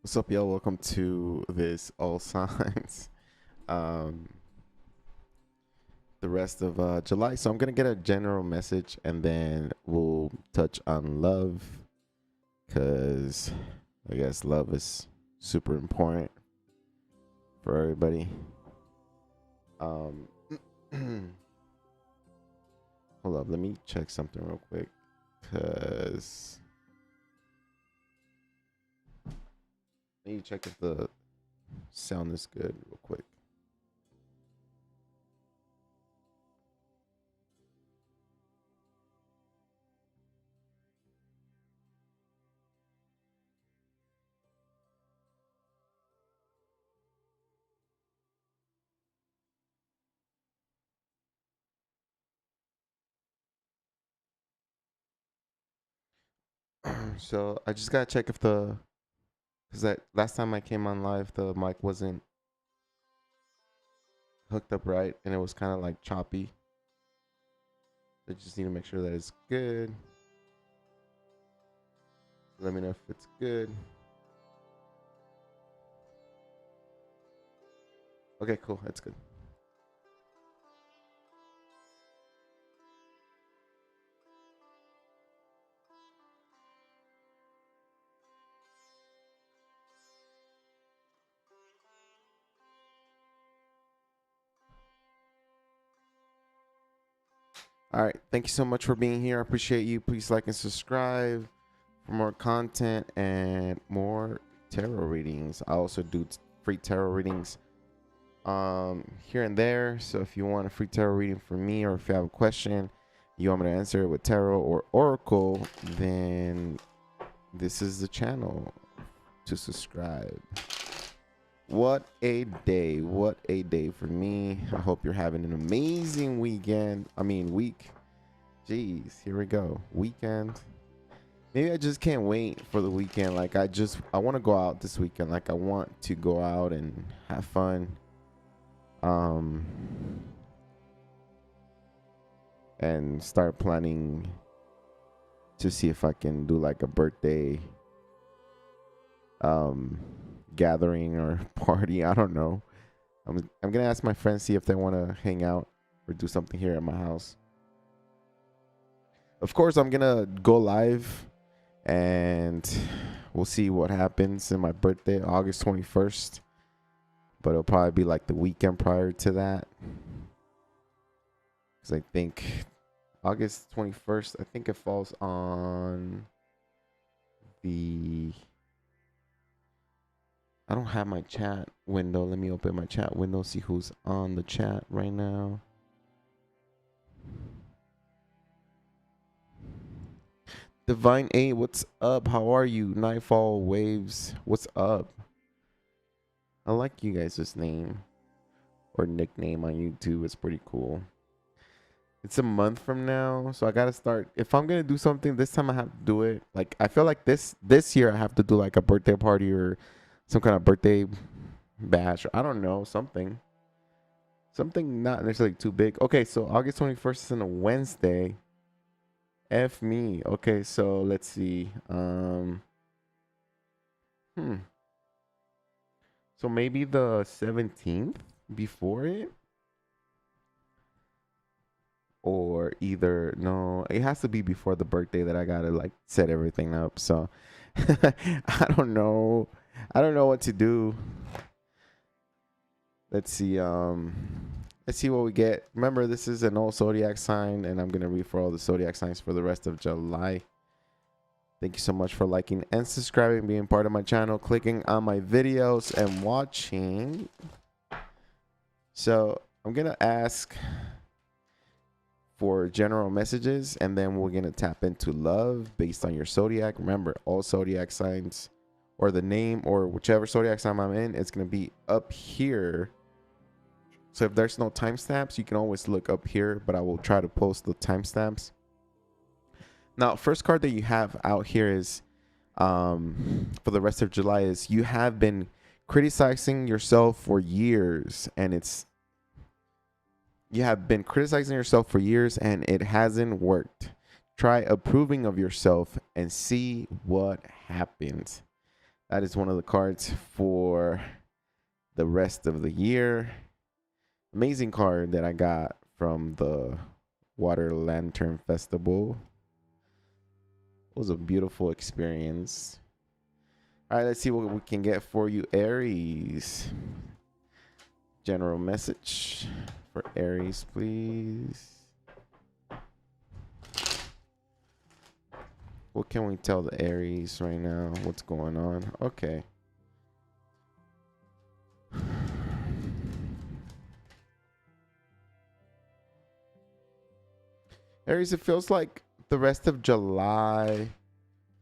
What's up, y'all? Welcome to this all signs. Um, the rest of July. So I'm gonna get a general message, and then we'll touch on love, cause I guess love is super important for everybody. Um, hold up, let me check something real quick, cause I need to check if the sound is good real quick. So I just gotta check if because that last time I came on live, the mic wasn't hooked up right, and it was kind of like choppy. I just need to make sure that it's good. Let me know if it's good. Okay, cool. That's good. All right. Thank you so much for being here. I appreciate you. Please like and subscribe for more content and more tarot readings. I also do free tarot readings here and there. So if you want a free tarot reading from me, or if you have a question you want me to answer it with tarot or oracle, then this is the channel to subscribe. What a day. What a day for me. I hope you're having an amazing week. Jeez, here we go. Weekend. Maybe I just can't wait for the weekend. Like I want to go out this weekend. Like I want to go out and have fun. And start planning to see if I can do like a birthday gathering or party. I don't know. I'm gonna ask my friends, see if they want to hang out or do something here at my house. Of course, I'm gonna go live, and we'll see what happens in my birthday, August 21st. But it'll probably be like the weekend prior to that, because I think August 21st, I think it falls on the... I don't have my chat window. Let me open my chat window, see who's on the chat right now. Divine A, what's up? How are you? Nightfall Waves, what's up? I like you guys' name or nickname on YouTube. It's pretty cool. It's a month from now, so I gotta start. If I'm gonna do something this time, I have to do it. Like I feel like this year I have to do like a birthday party or some kind of birthday bash. Or I don't know, something not necessarily too big. Okay, so August 21st is on a Wednesday. F me. Okay, so let's see. So maybe the 17th before it, or either no, it has to be before the birthday that I gotta like set everything up. So I don't know. I don't know what to do. Let's see. Let's see what we get. Remember, this is an old zodiac sign, and I'm gonna read for all the zodiac signs for the rest of July. Thank you so much for liking and subscribing, being part of my channel, clicking on my videos, and watching. So I'm gonna ask for general messages, and then we're gonna tap into love based on your zodiac. Remember, all zodiac signs, or the name, or whichever zodiac sign I'm in, it's gonna be up here. So if there's no timestamps, you can always look up here, but I will try to post the timestamps. Now, first card that you have out here is for the rest of July is you have been criticizing yourself for years, and you have been criticizing yourself for years and it hasn't worked. Try approving of yourself and see what happens. That is one of the cards for the rest of the year. Amazing card that I got from the Water Lantern Festival. It was a beautiful experience. All right, let's see what we can get for you, Aries. General message for Aries, please. What can we tell the Aries right now? What's going on? Okay. Aries, it feels like the rest of July,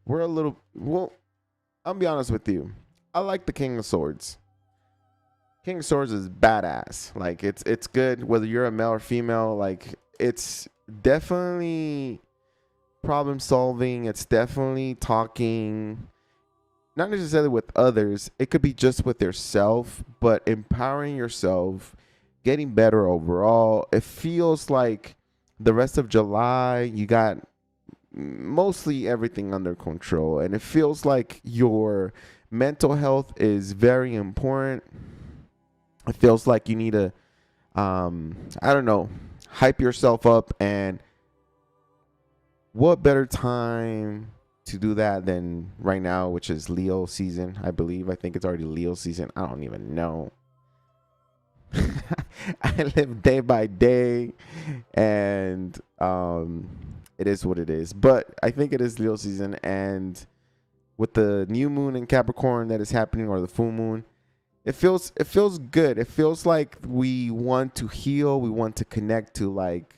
we're a little, well, I'll be honest with you. I like the King of Swords. King of Swords is badass. Like, it's good whether you're a male or female. Like, it's definitely problem solving. It's definitely talking, not necessarily with others. It could be just with yourself, but empowering yourself, getting better overall. It feels like the rest of July, you got mostly everything under control, and it feels like your mental health is very important. It feels like you need to I don't know, hype yourself up, and what better time to do that than right now, which is Leo season. I think it's already Leo season. I don't even know. I live day by day, and it is what it is. But I think it is Leo season, and with the new moon in Capricorn that is happening, or the full moon, it feels good. It feels like we want to heal. We want to connect to, like,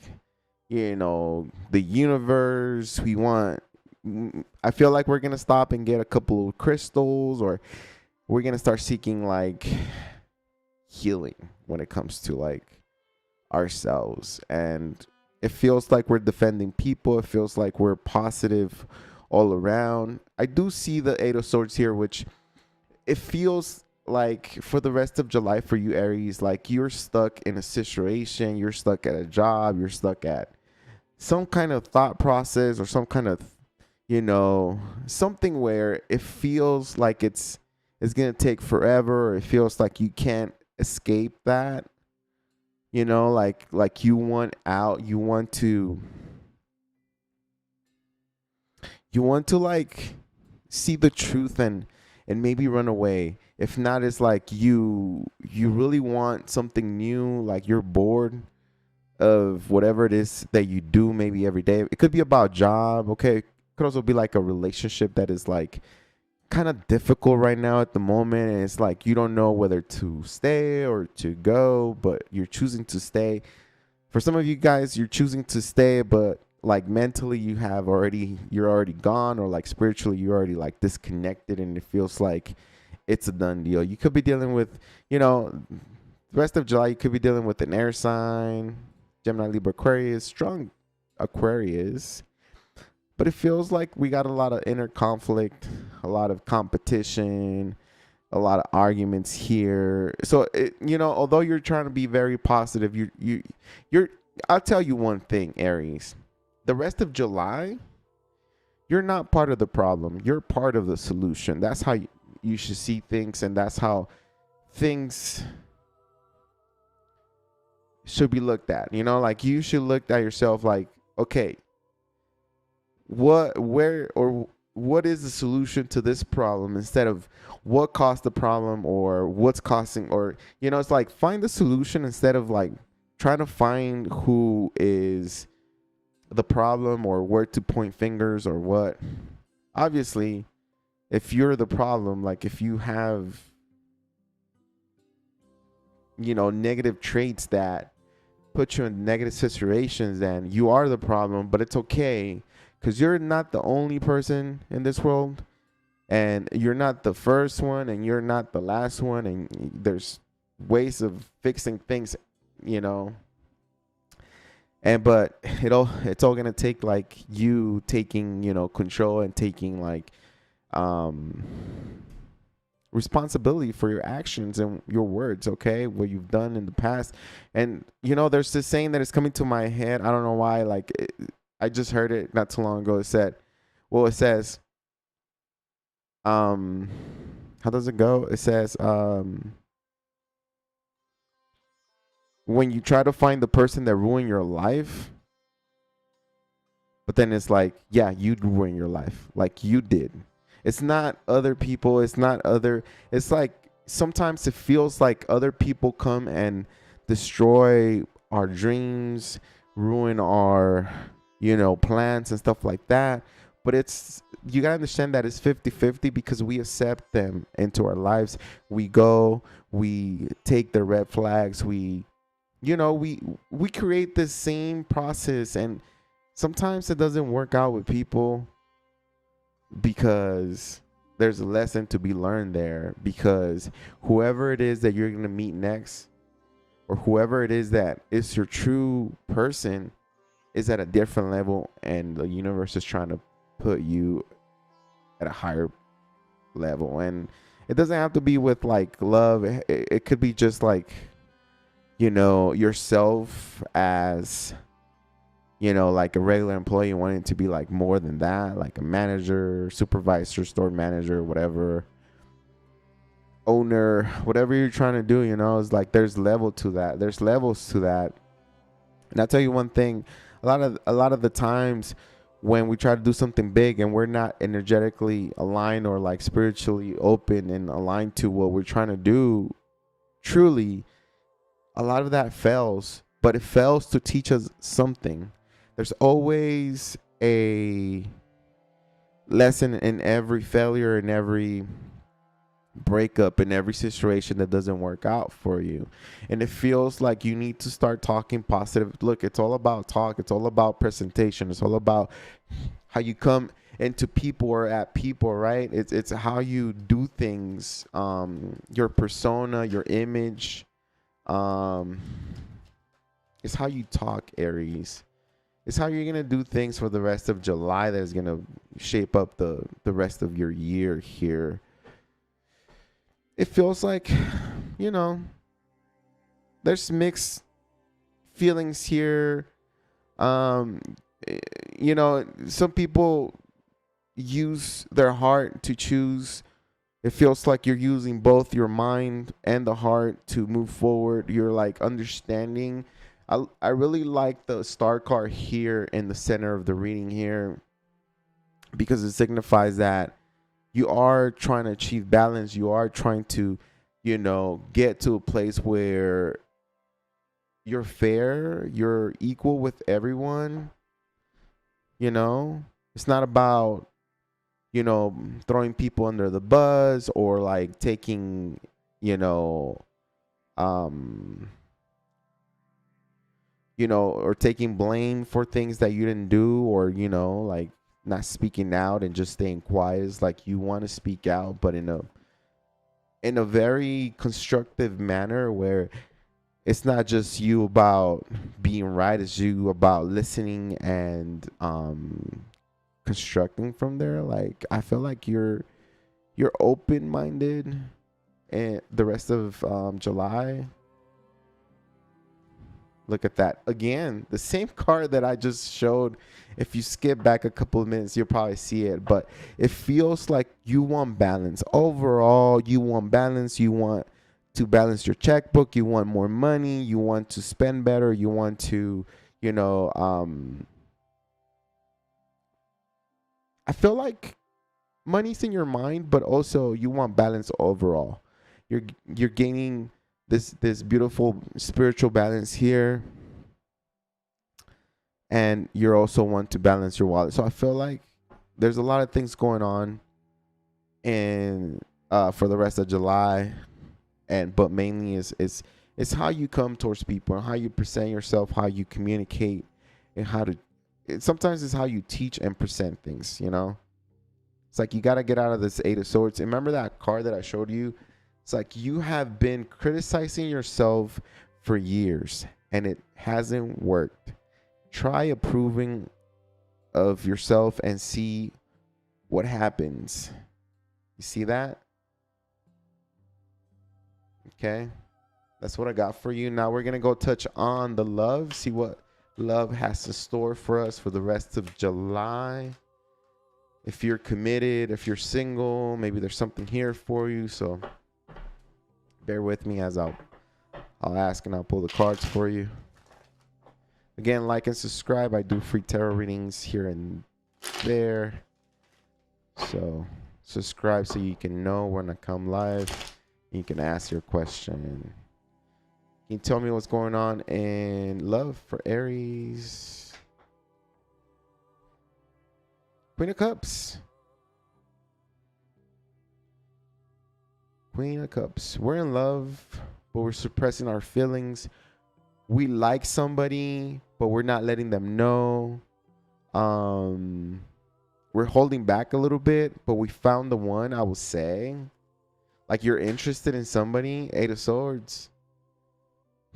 the universe. I feel like we're gonna stop and get a couple of crystals, or we're gonna start seeking, like, healing when it comes to, like, ourselves. And it feels like we're defending people. It feels like we're positive all around. I do see the Eight of Swords here, which it feels like for the rest of July for you, Aries, like you're stuck in a situation, you're stuck at a job, you're stuck at some kind of thought process, or some kind of, something where it feels like it's going to take forever, or it feels like you can't escape that. Like you want out, you want to like see the truth and maybe run away. If not, it's like you really want something new, like you're bored of whatever it is that you do maybe every day. It could be about job, okay? It could also be like a relationship that is like kind of difficult right now at the moment, and it's like you don't know whether to stay or to go, but you're choosing to stay. For some of you guys, you're choosing to stay, but like mentally you're already gone, or like spiritually you're already like disconnected, and it feels like it's a done deal. You could be dealing with, the rest of July, you could be dealing with an air sign, Gemini, Libra, Aquarius, strong Aquarius. But it feels like we got a lot of inner conflict, a lot of competition, a lot of arguments here. So, although you're trying to be very positive, you're I'll tell you one thing, Aries. The rest of July, you're not part of the problem. You're part of the solution. That's how you should see things, and that's how things should be looked at. Like you should look at yourself like, okay, what is the solution to this problem, instead of what caused the problem, or what's causing, or it's like find the solution instead of like trying to find who is the problem, or where to point fingers, or what. Obviously, if you're the problem, like if you have negative traits that put you in negative situations, then you are the problem. But it's okay, because you're not the only person in this world, and you're not the first one, and you're not the last one, and there's ways of fixing things, but it's all gonna take like you taking control, and taking like responsibility for your actions and your words, okay? What you've done in the past. And there's this saying that is coming to my head. I don't know why. Like I just heard it not too long ago. It says, how does it go? It says, when you try to find the person that ruined your life, but then it's like, yeah, you ruined your life. Like you did. It's not other people. It's not other. It's like sometimes it feels like other people come and destroy our dreams, ruin our, plans and stuff like that. But you gotta understand that it's 50-50 because we accept them into our lives. We go, we take the red flags, we create the same process, and sometimes it doesn't work out with people because there's a lesson to be learned there, because whoever it is that you're going to meet next, or whoever it is that is your true person, is at a different level, and the universe is trying to put you at a higher level. And it doesn't have to be with like love. It could be just like, yourself as, like a regular employee wanting to be like more than that, like a manager, supervisor, store manager, whatever, owner, whatever you're trying to do, it's like there's levels to that. And I'll tell you one thing, a lot of the times when we try to do something big and we're not energetically aligned or like spiritually open and aligned to what we're trying to do truly, a lot of that fails, but it fails to teach us something. There's always a lesson in every failure, in every breakup, in every situation that doesn't work out for you. And it feels like you need to start talking positive. Look, it's all about talk. It's all about presentation. It's all about how you come into people or at people, right? It's how you do things, your persona, your image. It's how you talk, Aries. It's how you're gonna do things for the rest of July that is gonna shape up the rest of your year here. It feels like, there's mixed feelings here. Some people use their heart to choose. It feels like you're using both your mind and the heart to move forward. You're like understanding. I really like the star card here in the center of the reading here, because it signifies that you are trying to achieve balance. You are trying to, get to a place where you're fair, you're equal with everyone. It's not about, throwing people under the bus or like taking, or taking blame for things that you didn't do, or, like not speaking out and just staying quiet. It's like you want to speak out, but in a very constructive manner where it's not just you about being right, it's you about listening and constructing from there. Like I feel like you're open-minded and the rest of July. Look at that. Again, the same card that I just showed. If you skip back a couple of minutes, you'll probably see it. But it feels like you want balance. Overall, you want balance. You want to balance your checkbook. You want more money. You want to spend better. You want to, I feel like money's in your mind, but also you want balance overall. You're gaining this beautiful spiritual balance here, and you also want to balance your wallet. So I feel like there's a lot of things going on in for the rest of July, but mainly it's how you come towards people and how you present yourself, how you communicate, and sometimes it's how you teach and present things. It's like you got to get out of this Eight of Swords. Remember that card that I showed you? It's like you have been criticizing yourself for years and it hasn't worked. Try approving of yourself and see what happens. You see that? Okay. That's what I got for you. Now we're going to go touch on the love. See what love has to store for us for the rest of July. if you're committed, if you're single, maybe there's something here for you. So bear with me as I'll ask and I'll pull the cards for you. Again, like and subscribe. I do free tarot readings here and there. So subscribe so you can know when I come live. You can ask your question. Can you tell me what's going on in love for Aries? Queen of Cups. Queen of Cups. We're in love, but we're suppressing our feelings. We like somebody, but we're not letting them know. We're holding back a little bit, but we found the one, I will say. Like, you're interested in somebody. 8 of Swords.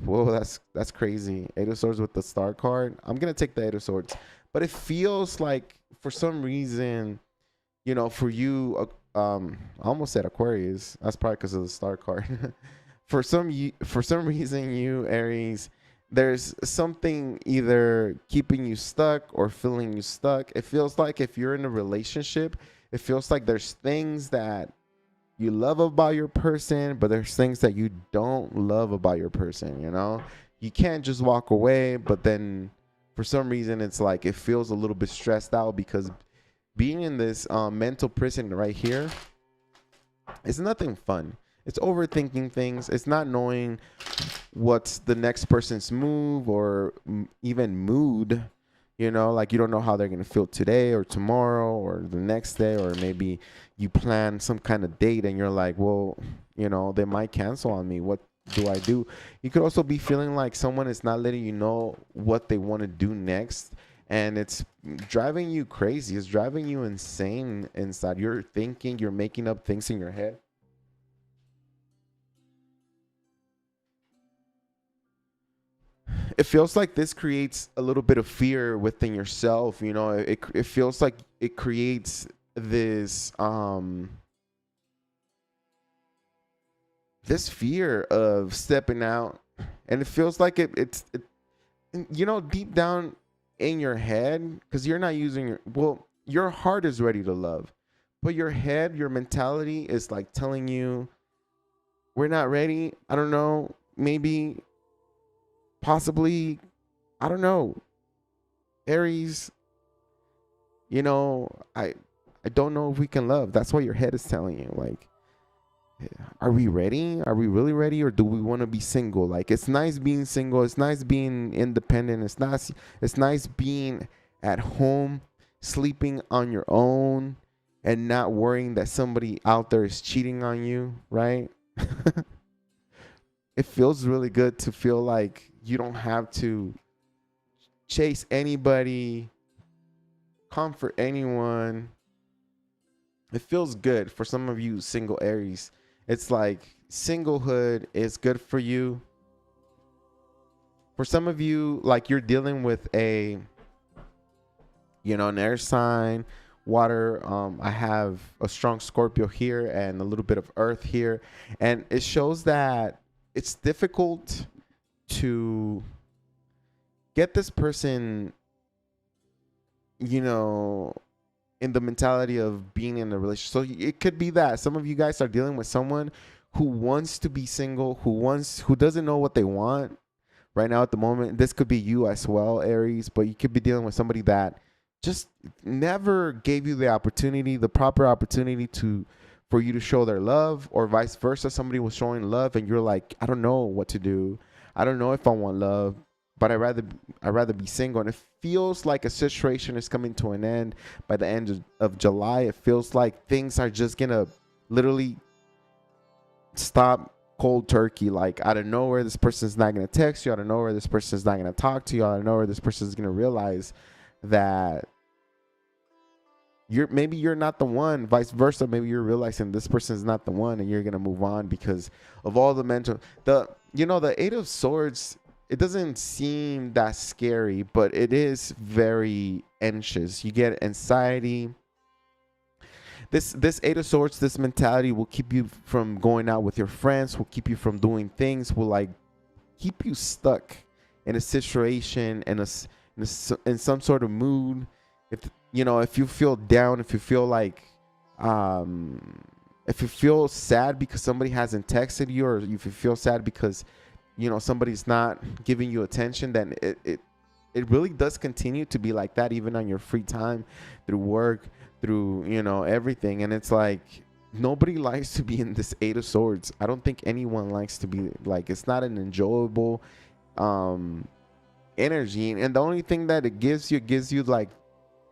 Whoa, that's crazy. 8 of Swords with the Star card. I'm going to take the 8 of Swords. But it feels like, for some reason, you know, for you, I almost said Aquarius. That's probably because of the Star card. For some reason, you, Aries, there's something either keeping you stuck or feeling you stuck. It feels like if you're in a relationship, it feels like there's things that you love about your person, but there's things that you don't love about your person, you know? You can't just walk away, but then for some reason it's like it feels a little bit stressed out because being in this mental prison right here is nothing fun. It's overthinking things. It's not knowing what's the next person's move or even mood. You know, like you don't know how they're going to feel today or tomorrow or the next day, or maybe you plan some kind of date and you're like, well, you know, they might cancel on me. What do I do? You could also be feeling like someone is not letting you know what they want to do next. And it's driving you crazy. It's driving you insane inside. You're thinking, you're making up things in your head. It feels like this creates a little bit of fear within yourself. You know, it feels like it creates this this fear of stepping out, and it feels like it you know, deep down in your head, because you're not using your heart is ready to love, but your head, your mentality is like telling you we're not ready. I don't know, maybe, possibly, I don't know. Aries, you know, I don't know if we can love. That's what your head is telling you. Like, are we ready? Are we really ready? Or do we want to be single? Like, it's nice being single. It's nice being independent. It's nice being at home, sleeping on your own, and not worrying that somebody out there is cheating on you, right? It feels really good to feel like you don't have to chase anybody, comfort anyone. It feels good for some of you single Aries. It's like singlehood is good for you. For some of you, like you're dealing with a, you know, an air sign, water. I have a strong Scorpio here and a little bit of earth here. And it shows that it's difficult to get this person, you know, in the mentality of being in a relationship. So it could be that some of you guys are dealing with someone who wants to be single, who doesn't know what they want right now at the moment. This could be you as well, Aries, but you could be dealing with somebody that just never gave you the opportunity, the proper opportunity for you to show their love, or vice versa. Somebody was showing love and you're like, I don't know what to do. I don't know if I want love, but I'd rather be single. And it feels like a situation is coming to an end by the end of July. It feels like things are just gonna literally stop cold turkey. Like, out of nowhere, this person's not gonna text you. Out of nowhere, this person's not gonna talk to you. Out of nowhere, this person's gonna realize that maybe you're not the one. Vice versa, maybe you're realizing this person is not the one, and you're gonna move on because of all the mental. The 8 of Swords, it doesn't seem that scary, but it is very anxious. You get anxiety. This 8 of Swords, this mentality will keep you from going out with your friends, will keep you from doing things, will like keep you stuck in a situation, in some sort of mood. If if you feel down, if you feel like if you feel sad because somebody hasn't texted you, or if you feel sad because somebody's not giving you attention, then it really does continue to be like that, even on your free time, through work, through everything. And it's like, nobody likes to be in this Eight of Swords. I don't think anyone likes to be like, it's not an enjoyable energy. And the only thing that it gives you like,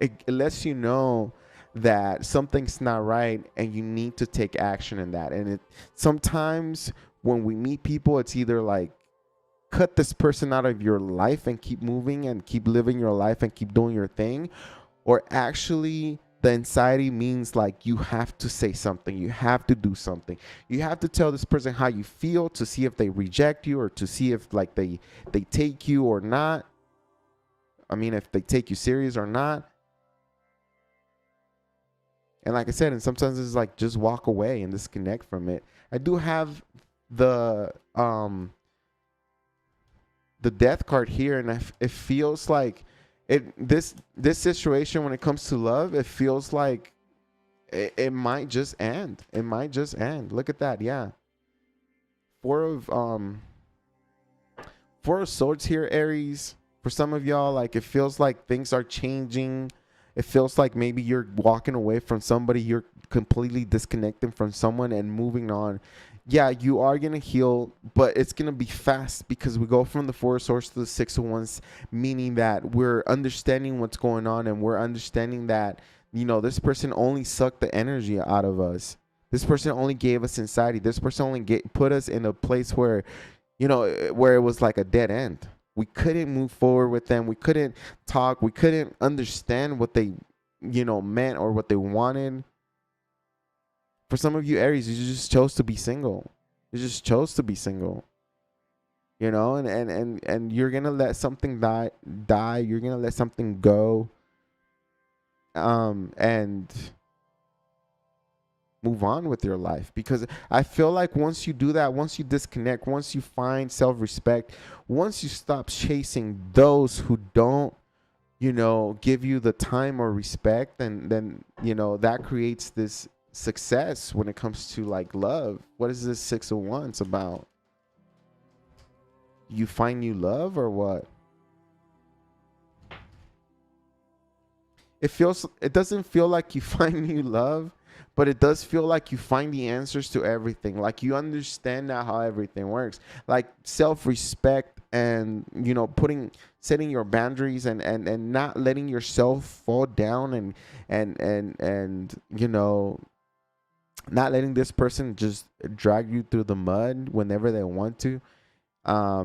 it lets you know that something's not right and you need to take action in that. And it sometimes when we meet people, it's either like, cut this person out of your life and keep moving and keep living your life and keep doing your thing, or actually the anxiety means like, you have to say something, you have to do something, you have to tell this person how you feel, to see if they reject you, or to see if like they take you or not. I mean, if they take you serious or not. And like I said, and sometimes it's like, just walk away and disconnect from it. I do have the death card here, and it feels like this situation, when it comes to love, it feels like it might just end. It might just end. Look at that. Yeah. Four of Swords here, Aries. For some of y'all, like, it feels like things are changing. It feels like maybe you're walking away from somebody, you're completely disconnecting from someone and moving on. Yeah, you are going to heal, but it's going to be fast, because we go from the Four of Swords to the Six of Wands, meaning that we're understanding what's going on, and we're understanding that, this person only sucked the energy out of us. This person only gave us anxiety. This person only put us in a place where, where it was like a dead end. We couldn't move forward with them. We couldn't talk. We couldn't understand what they, meant or what they wanted. For some of you, Aries, you just chose to be single. You just chose to be single. And you're gonna let something die. You're gonna let something go. And move on with your life, because I feel like once you do that, once you disconnect, once you find self-respect, once you stop chasing those who don't give you the time or respect, and then that creates this success when it comes to like love. What is this Six of Wands about? You find new love, or what? It doesn't feel like you find new love, but it does feel like you find the answers to everything. Like, you understand now how everything works. Like, self-respect, and setting your boundaries, and not letting yourself fall down, and not letting this person just drag you through the mud whenever they want to.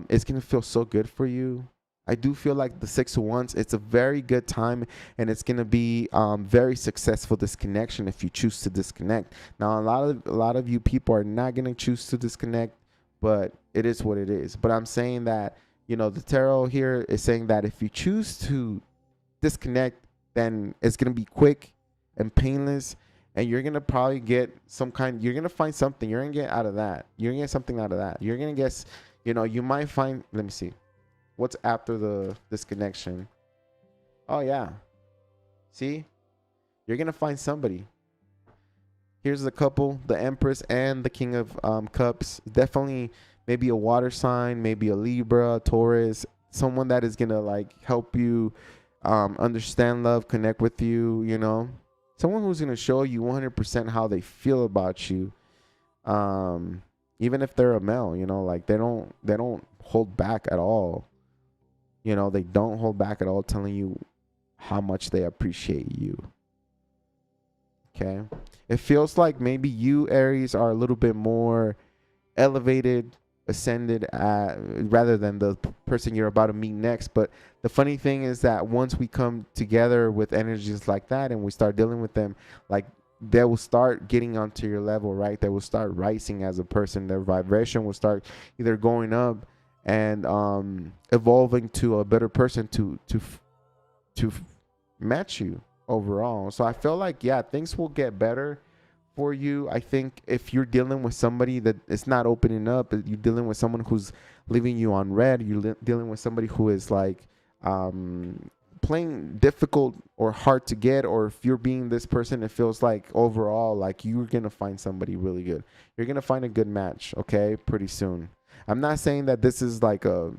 It's gonna feel so good for you. I do feel like the Six of Wands, it's a very good time, and it's gonna be very successful, this connection, if you choose to disconnect. Now, a lot of you people are not gonna choose to disconnect, but it is what it is. But I'm saying that the tarot here is saying that if you choose to disconnect, then it's gonna be quick and painless, and you're gonna probably get you're gonna find something. You're gonna get out of that. You're gonna get something out of that. You're gonna guess. You might find. Let me see. What's after the disconnection? Oh, yeah. See? You're going to find somebody. Here's the couple, the Empress and the King of Cups. Definitely maybe a water sign, maybe a Libra, Taurus. Someone that is going to like help you understand love, connect with you, Someone who's going to show you 100% how they feel about you. Even if they're a male, like they don't hold back at all. They don't hold back at all, telling you how much they appreciate you. Okay. It feels like maybe you, Aries, are a little bit more elevated, ascended rather than the person you're about to meet next. But the funny thing is that once we come together with energies like that and we start dealing with them, like, they will start getting onto your level, right? They will start rising as a person. Their vibration will start either going up and evolving to a better person to match you overall. So I feel like, yeah, things will get better for you. I think if you're dealing with somebody that is not opening up, you're dealing with someone who's leaving you on red, you're dealing with somebody who is like plain difficult or hard to get, or if you're being this person, it feels like overall like you're gonna find somebody really good. You're gonna find a good match, okay, pretty soon. I'm not saying that this is like a,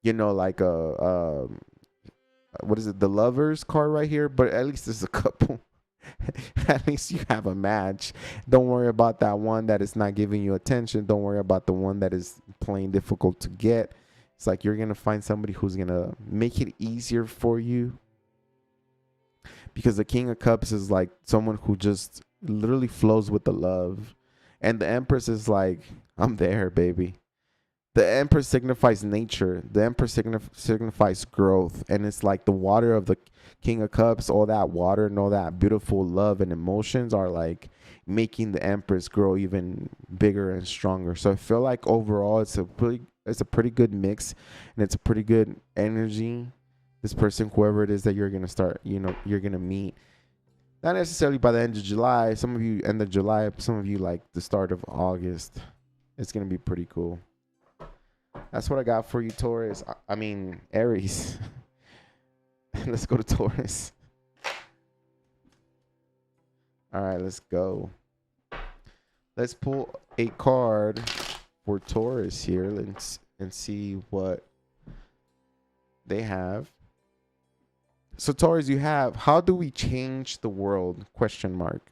you know, like a what is it, the lovers card right here, but at least there's a couple. At least you have a match. Don't worry about that one that is not giving you attention. Don't worry about the one that is plain difficult to get. It's like you're gonna find somebody who's gonna make it easier for you, because the King of Cups is like someone who just literally flows with the love, and the Empress is like, I'm there, baby. The Empress signifies nature. The Empress signifies growth. And it's like the water of the King of Cups, all that water and all that beautiful love and emotions are like making the Empress grow even bigger and stronger. So I feel like overall it's a pretty good mix, and it's a pretty good energy. This person, whoever it is that you're gonna start, you know, you're gonna meet. Not necessarily by the end of July. Some of you end of July, some of you like the start of August. It's gonna be pretty cool. That's what I got for you, Taurus. I mean, Aries. Let's go to Taurus. All right, let's go. Let's pull a card for Taurus here and see what they have. So Taurus, you have, how do we change the world? Question mark.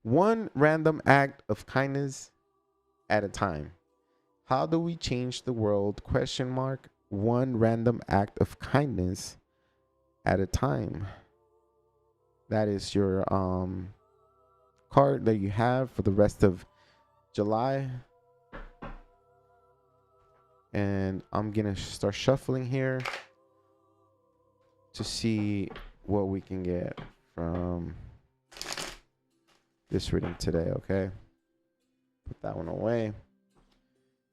One random act of kindness at a time. How do we change the world? Question mark. One random act of kindness at a time. That is your card that you have for the rest of July. And I'm gonna start shuffling here to see what we can get from this reading today, okay? Put that one away.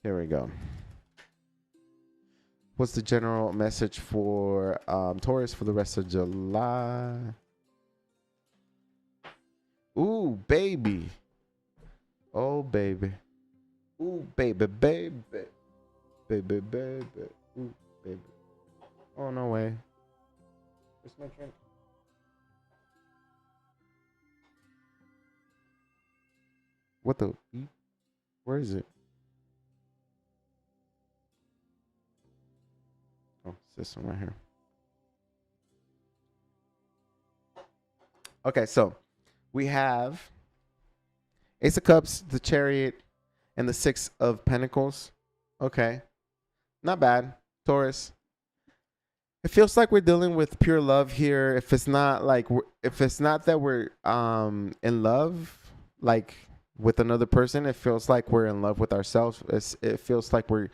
Here we go. What's the general message for Taurus for the rest of July? Ooh, baby. Oh, baby. Ooh, baby, baby. Baby, baby. Ooh, baby. Oh, no way. Where's my drink? What the? Where is it? Oh, it's this one right here. Okay, so we have Ace of Cups, the Chariot, and the Six of Pentacles. Okay, not bad, Taurus. It feels like we're dealing with pure love here. If it's not like, if it's not that we're in love, like with another person, it feels like we're in love with ourselves. It feels like we're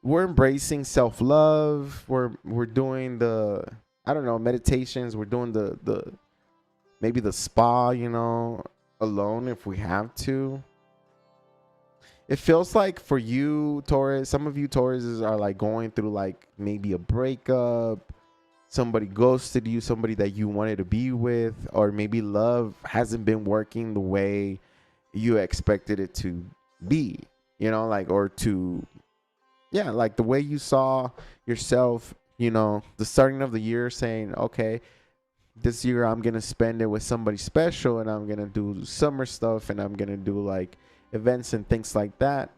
embracing self-love. We're doing the, I don't know, meditations. We're doing the maybe the spa, you know, alone if we have to. It feels like for you, Taurus, some of you Tauruses are like going through like maybe a breakup. Somebody ghosted you, somebody that you wanted to be with, or maybe love hasn't been working the way you expected it to be, you know, like, or to, yeah, like the way you saw yourself, you know, the starting of the year saying, okay, this year I'm going to spend it with somebody special, and I'm going to do summer stuff, and I'm going to do like events and things like that,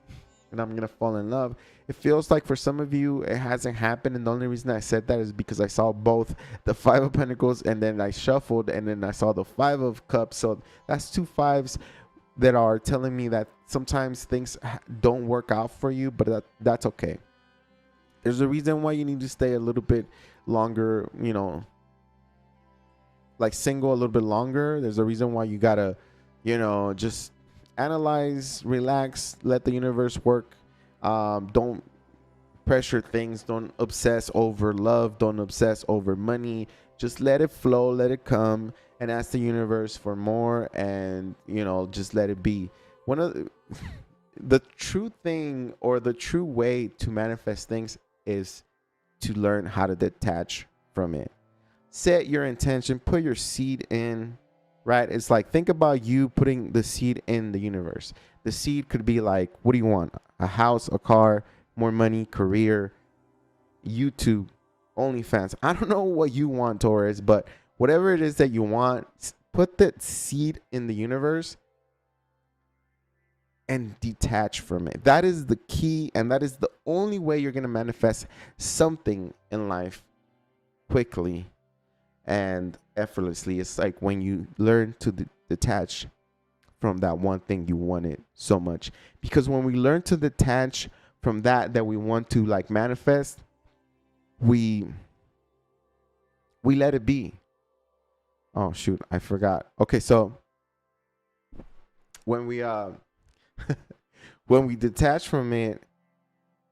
and I'm going to fall in love. It feels like for some of you, it hasn't happened. And the only reason I said that is because I saw both the Five of Pentacles, and then I shuffled, and then I saw the Five of Cups. So that's two fives that are telling me that sometimes things don't work out for you, but that's okay. There's a reason why you need to stay a little bit longer, you know, like single a little bit longer. There's a reason why you gotta, you know, just analyze, relax, let the universe work. Don't pressure things. Don't obsess over love. Don't obsess over money. Just let it flow, let it come, and ask the universe for more, and, you know, just let it be. One of the true thing, or the true way to manifest things, is to learn how to detach from it. Set your intention, put your seed in, right? It's like, think about you putting the seed in the universe. The seed could be like, what do you want? A house, a car, more money, career, YouTube, OnlyFans. I don't know what you want, Taurus, but whatever it is that you want, put that seed in the universe and detach from it. That is the key, and that is the only way you're going to manifest something in life quickly and effortlessly. It's like when you learn to detach from that one thing you wanted so much. Because when we learn to detach from that we want to like manifest, we let it be. Oh shoot, I forgot. Okay, so when we when we detach from it,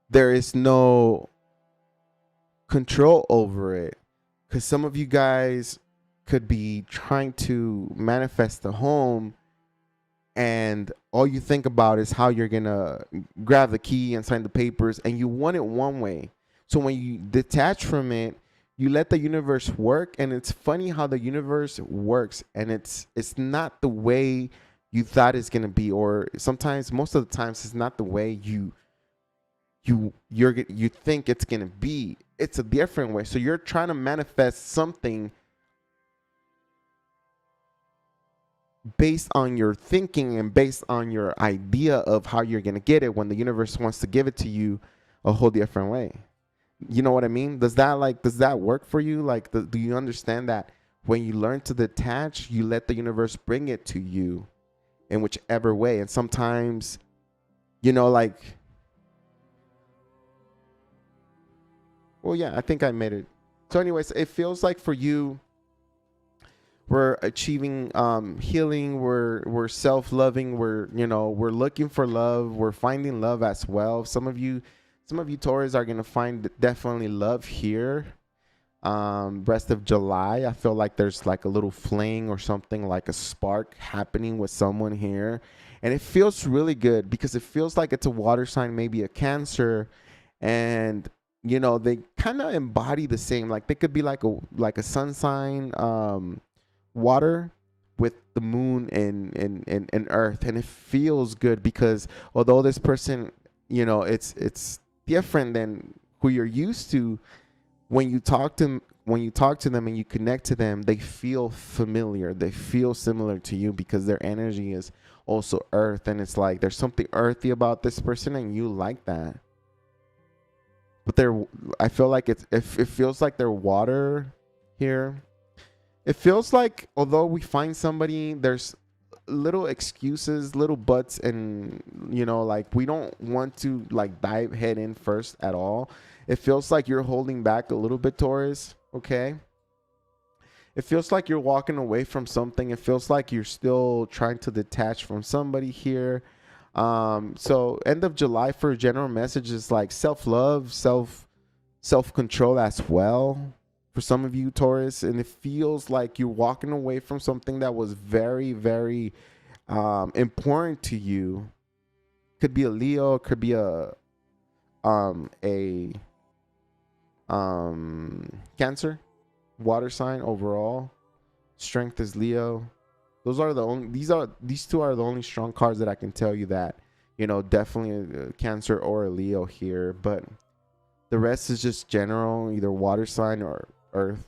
there is no control over it. Because some of you guys could be trying to manifest a home, and all you think about is how you're gonna grab the key and sign the papers, and you want it one way. So when you detach from it, you let the universe work. And it's funny how the universe works, and it's not the way you thought it's gonna be, or sometimes, most of the times, it's not the way you think it's gonna be. It's a different way. So you're trying to manifest something based on your thinking and based on your idea of how you're gonna get it, when the universe wants to give it to you a whole different way. You know what I mean? Does that work for you? Like, do you understand that when you learn to detach, you let the universe bring it to you in whichever way? And sometimes, like, well, yeah, I think I made it. So anyways, it feels like for you, we're achieving healing, we're self-loving, we're looking for love, we're finding love as well. Some of you Taurus are gonna find definitely love here. Rest of July, I feel like there's like a little fling or something, like a spark happening with someone here. And it feels really good because it feels like it's a water sign, maybe a Cancer. And they kind of embody the same, like they could be like a sun sign, water with the moon and earth. And it feels good because although this person, it's different than who you're used to, when you talk to them and you connect to them, they feel familiar, they feel similar to you because their energy is also earth. And it's like there's something earthy about this person, and you like that. But I feel like it feels like they're water here. It feels like although we find somebody, there's little excuses, little buts, and like we don't want to like dive head in first at all. It feels like you're holding back a little bit, Taurus. Okay. It feels like you're walking away from something. It feels like you're still trying to detach from somebody here. So end of July for a general message is like self-love, self-control as well for some of you, Taurus. And it feels like you're walking away from something that was very, very important to you. Could be a Leo, could be a Cancer, water sign overall. Strength is Leo. These two are the only strong cards that I can tell you that, definitely a Cancer or a Leo here. But the rest is just general, either water sign or earth.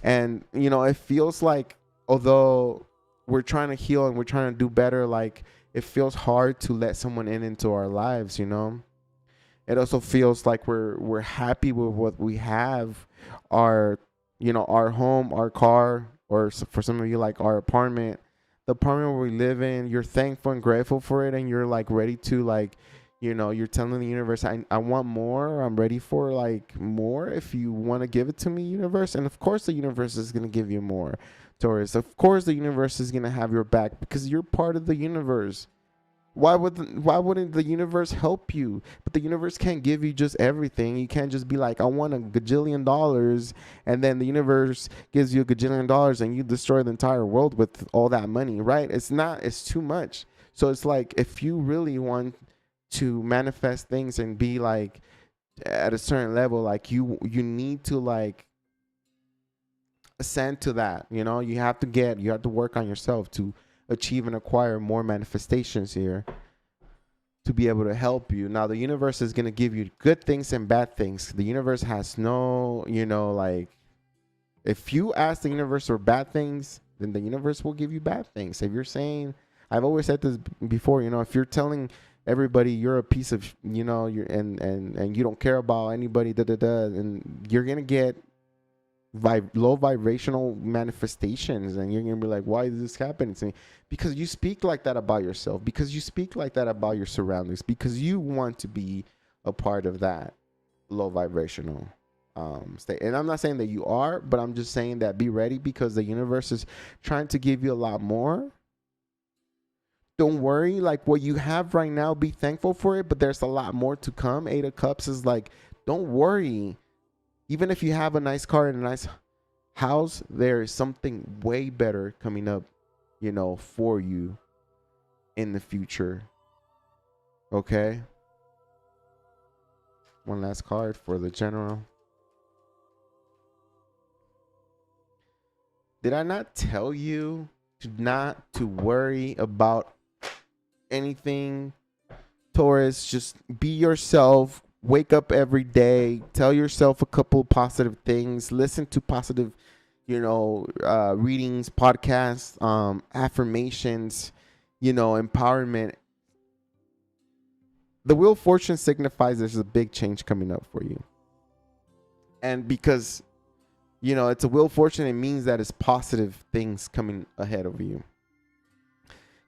And, it feels like although we're trying to heal and we're trying to do better, like it feels hard to let someone into our lives, It also feels like we're happy with what we have, our home, our car, or for some of you, like our apartment, the apartment where we live in. You're thankful and grateful for it, and you're like ready to like, you're telling the universe, I want more. I'm ready for like more. If you want to give it to me, universe. And of course the universe is going to give you more, Taurus. Of course the universe is going to have your back because you're part of the universe. Why wouldn't the universe help you? But the universe can't give you just everything. You can't just be like, I want $1 gajillion, and then the universe gives you $1 gajillion and you destroy the entire world with all that money, right? It's too much. So it's like, if you really want to manifest things and be like at a certain level, like you need to like ascend to that. You have to work on yourself to achieve and acquire more manifestations here. to be able to help you. Now, the universe is going to give you good things and bad things. The universe has no, like, if you ask the universe for bad things, then the universe will give you bad things. If you're saying, I've always said this before, if you're telling everybody you're a piece of, you're and you don't care about anybody, and you're gonna get low vibrational manifestations, and you're gonna be like, why is this happening to me? Because you speak like that about yourself, because you speak like that about your surroundings, because you want to be a part of that low vibrational state. And I'm not saying that you are, but I'm just saying that be ready, because the universe is trying to give you a lot more. Don't worry, like what you have right now, be thankful for it, but there's a lot more to come. 8 of Cups is like, don't worry. Even if you have a nice car and a nice house, there is something way better coming up, for you in the future. Okay? One last card for the general. Did I not tell you not to worry about anything, Taurus? Just be yourself. Wake up every day. Tell yourself a couple positive things. Listen to positive, readings, podcasts, affirmations, empowerment. The Wheel of Fortune signifies there's a big change coming up for you. And because, it's a Wheel of Fortune, it means that it's positive things coming ahead of you.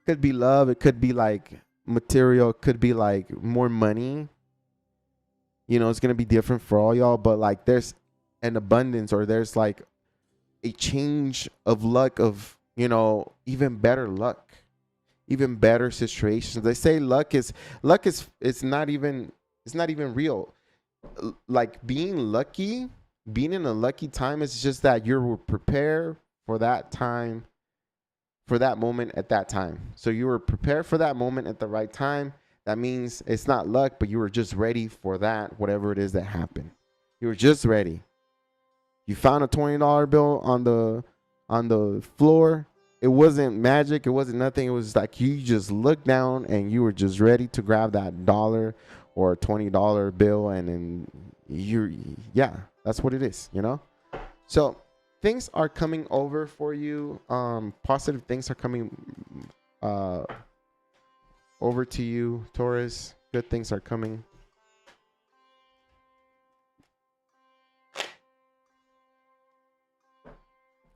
Could be love. It could be like material. It could be like more money. It's going to be different for all y'all, but like there's an abundance, or there's like a change of luck, of, even better luck, even better situations. They say luck is it's not even real. Like being lucky, being in a lucky time, is just that you're prepared for that time, for that moment at that time. So you were prepared for that moment at the right time. That means it's not luck, but you were just ready for that, whatever it is that happened. You were just ready. You found a $20 bill on the floor. It wasn't magic. It wasn't nothing. It was like you just looked down and you were just ready to grab that dollar or $20 bill, and then that's what it is, So things are coming over for you. Positive things are coming over to you, Taurus. Good things are coming.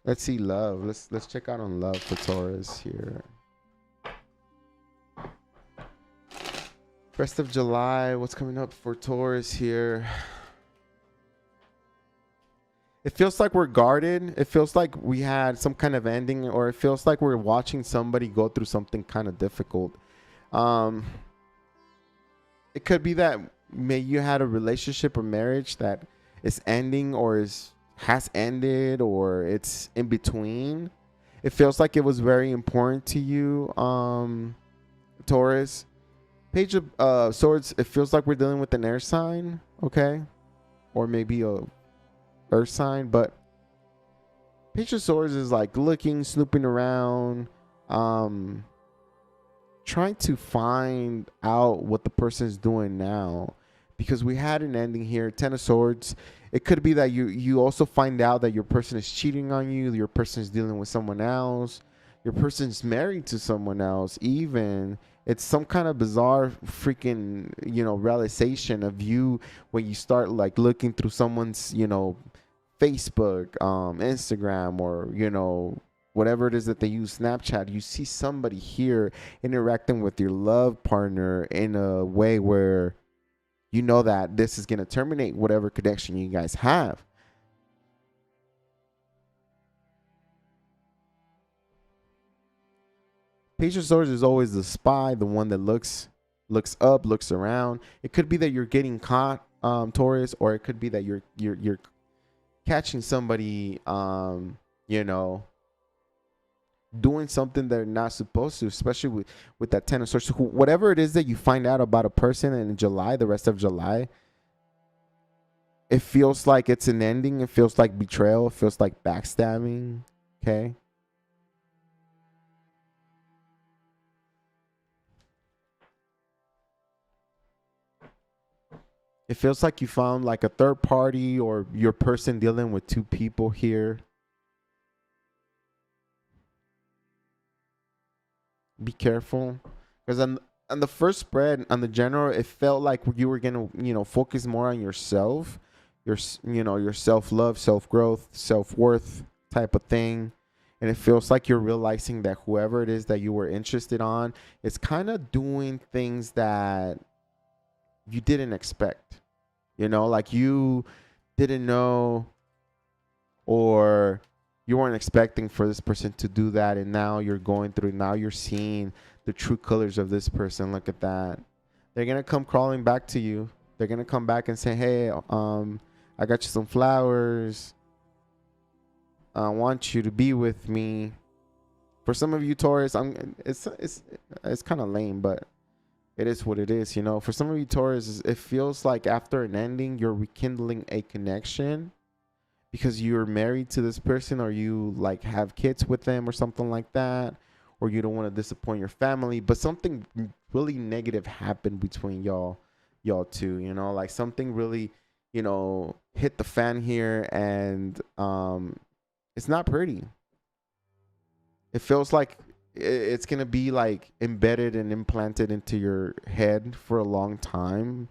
Let's see love. Let's check out on love for Taurus here. Rest of July, what's coming up for Taurus here? It feels like we're guarded. It feels like we had some kind of ending, or it feels like we're watching somebody go through something kind of difficult. It could be that you had a relationship or marriage that is ending, or has ended, or it's in between. It feels like it was very important to you, Taurus. Page of Swords, it feels like we're dealing with an air sign, okay? Or maybe a earth sign, but Page of Swords is like looking, snooping around, trying to find out what the person is doing now, because we had an ending here. 10 of Swords. It could be that you also find out that your person is cheating on you, your person is dealing with someone else, your person's married to someone else. Even it's some kind of bizarre freaking realization of you when you start like looking through someone's Facebook, Instagram, or whatever it is that they use, Snapchat. You see somebody here interacting with your love partner in a way where you know that this is going to terminate whatever connection you guys have. Page of Swords is always the spy, the one that looks up, looks around. It could be that you're getting caught, Taurus, or it could be that you're catching somebody, doing something they're not supposed to, especially with that 10 of Swords. So whatever it is that you find out about a person in July, the rest of July, it feels like it's an ending. It feels like betrayal. It feels like backstabbing. Okay. It feels like you found like a third party, or your person dealing with two people here. Be careful, because on the first spread, on the general, it felt like you were gonna, focus more on yourself, your self love, self growth, self worth type of thing. And it feels like you're realizing that whoever it is that you were interested on is kind of doing things that you didn't expect. Like you didn't know, or you weren't expecting for this person to do that, and now you're seeing the true colors of this person. Look at that. They're gonna come crawling back to you. They're gonna come back and say, hey, I got you some flowers. I want you to be with me. For some of you Taurus, it's kind of lame, but it is what it is. For some of you Taurus, it feels like after an ending, you're rekindling a connection because you're married to this person, or you like have kids with them or something like that, or you don't want to disappoint your family, but something really negative happened between y'all two, like something really, hit the fan here, and it's not pretty. It feels like it's going to be like embedded and implanted into your head for a long time.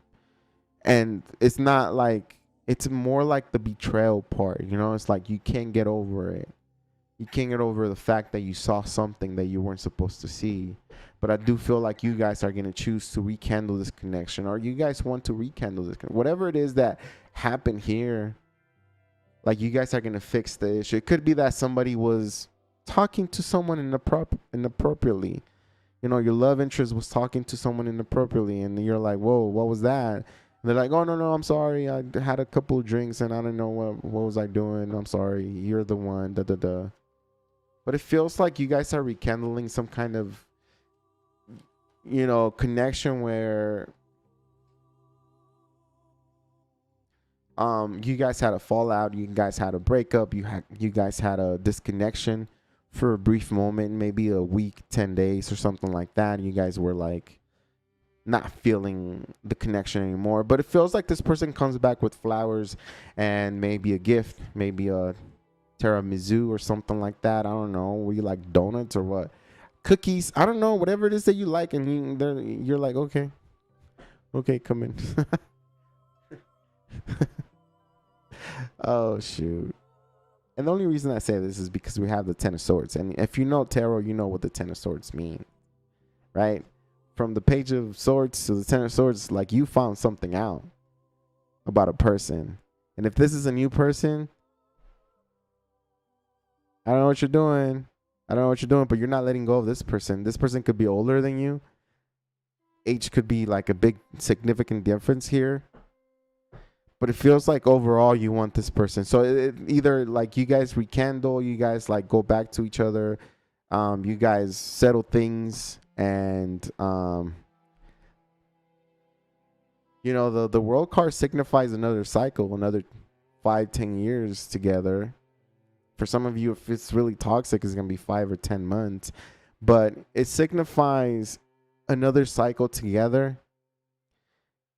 And it's not like, it's more like the betrayal part, it's like you can't get over it. You can't get over the fact that you saw something that you weren't supposed to see. But I do feel like you guys are going to choose to rekindle this connection, or you guys want to rekindle this. Whatever it is that happened here, like you guys are going to fix the issue. It could be that somebody was talking to someone inappropriately. Your love interest was talking to someone inappropriately, and you're like, whoa, what was that? And they're like, oh, no, I'm sorry. I had a couple of drinks and I don't know what was I doing. I'm sorry. You're the one. Da, da, da. But it feels like you guys are rekindling some kind of, connection where you guys had a fallout. You guys had a breakup. You guys had a disconnection for a brief moment, maybe a week, 10 days or something like that. You guys were like not feeling the connection anymore, but it feels like this person comes back with flowers and maybe a gift, maybe a tiramisu or something like that. I don't know. Were you like donuts or what? Cookies? I don't know. Whatever it is that you like, and you're like, okay, come in. Oh shoot. And the only reason I say this is because we have the Ten of Swords, and if you know tarot, you know what the Ten of Swords mean, right? From the Page of Swords to the Ten of Swords, like you found something out about a person. And if this is a new person, I don't know what you're doing. But you're not letting go of this person. This person could be older than you. Age could be like a big significant difference here. But it feels like overall you want this person. So it either like you guys rekindle, you guys like go back to each other, you guys settle things. And the world card signifies another cycle, another 5-10 years together. For some of you, if it's really toxic, it's gonna be 5 or 10 months, but it signifies another cycle together.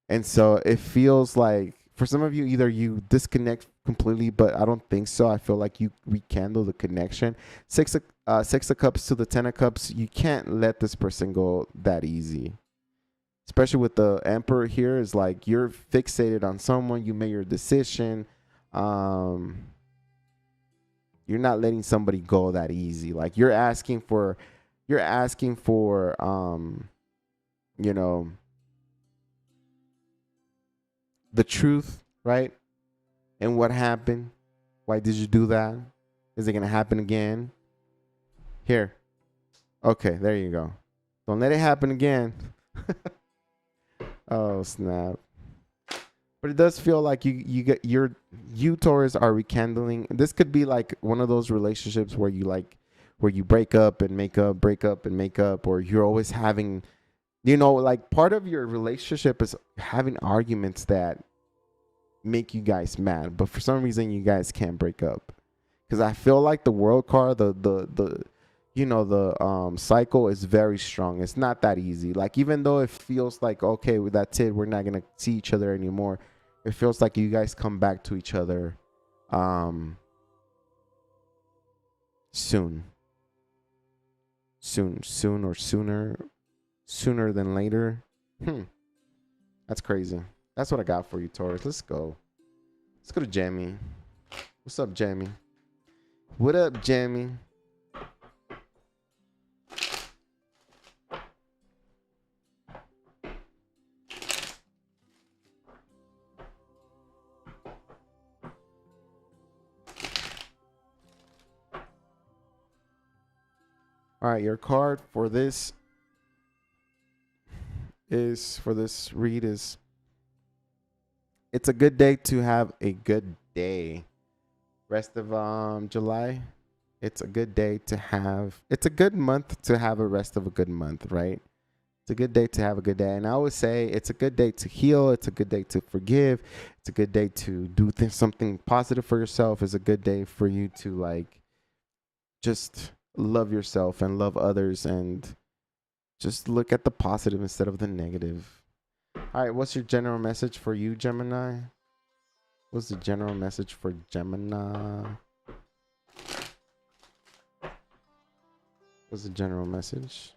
And so it feels like for some of you, either you disconnect completely, but I don't think so. I feel like you rekindle the connection. Six of Cups to the Ten of Cups. You can't let this person go that easy. Especially with the Emperor here, is like you're fixated on someone. You made your decision. You're not letting somebody go that easy. Like you're asking for the truth, right? And what happened? Why did you do that? Is it going to happen again? Here. Okay, there you go. Don't let it happen again. Oh, snap. But it does feel like you Taurus are rekindling. This could be like one of those relationships where you break up and make up, break up and make up, or you're always having, like part of your relationship is having arguments that make you guys mad, but for some reason you guys can't break up. Because I feel like the world card, the you know, the cycle is very strong. It's not that easy. Like, even though it feels like, okay, well, that's it, we're not gonna see each other anymore, it feels like you guys come back to each other soon or sooner than later. That's crazy. That's what I got for you, Taurus. Let's go to Jamie. What's up, Jamie? What up, Jamie? All right, your card for this read is, it's a good day to have a good day. Rest of July, it's a good day to have, it's a good month to have a rest of a good month, right? It's a good day to have a good day. And I would say it's a good day to heal. It's a good day to forgive. It's a good day to do something positive for yourself. It's a good day for you to, like, just love yourself and love others and just look at the positive instead of the negative. All right, what's your general message for you, Gemini? What's the general message for Gemini? What's the general message?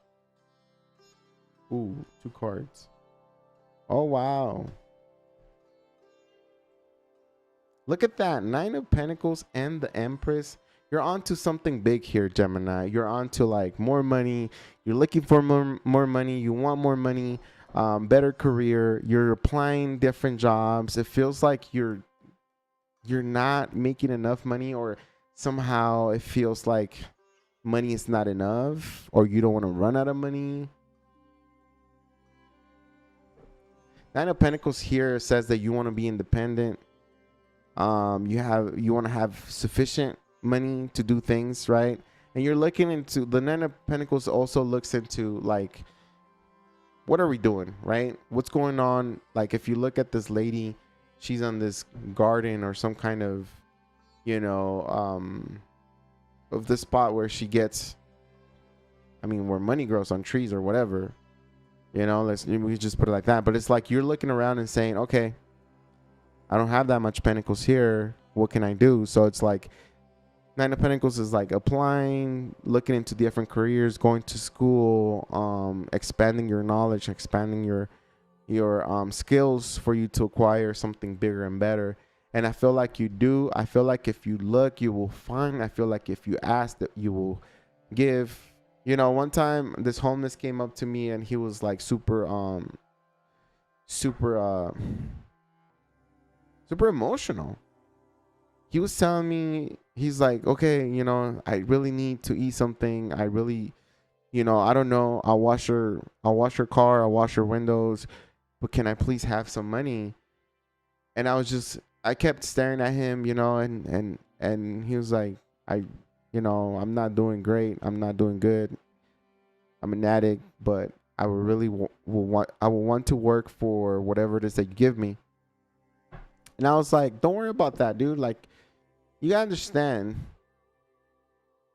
Ooh, 2 cards. Oh, wow. Look at that. 9 of Pentacles and the Empress. You're on to something big here, Gemini. You're on to, like, more money. You're looking for more money. You want more money, better career. You're applying different jobs. It feels like you're not making enough money, or somehow it feels like money is not enough, or you don't want to run out of money. 9 of Pentacles here says that you want to be independent. You want to have sufficient money to do things, right? And you're looking into, the 9 of Pentacles also looks into, like, what are we doing, right? What's going on? Like, if you look at this lady, she's on this garden or some kind of, you know, of the spot where she gets, I mean, where money grows on trees or whatever, you know, we just put it like that. But it's like you're looking around and saying, okay, I don't have that much Pentacles here. What can I do? So it's like 9 of Pentacles is like applying, looking into different careers, going to school, expanding your knowledge, expanding your skills for you to acquire something bigger and better. And I feel like you do. I feel like if you look, you will find. I feel like if you ask, that you will give. You know, one time this homeless came up to me and he was like super emotional. He was telling me, he's like, okay, you know, I really need to eat something. I really, you know, I don't know. I'll wash your car. I'll wash your windows. But can I please have some money? And I kept staring at him, you know, and he was like, you know, I'm not doing great. I'm not doing good. I'm an addict, but I would really want to work for whatever it is that you give me. And I was like, don't worry about that, dude. Like, you gotta understand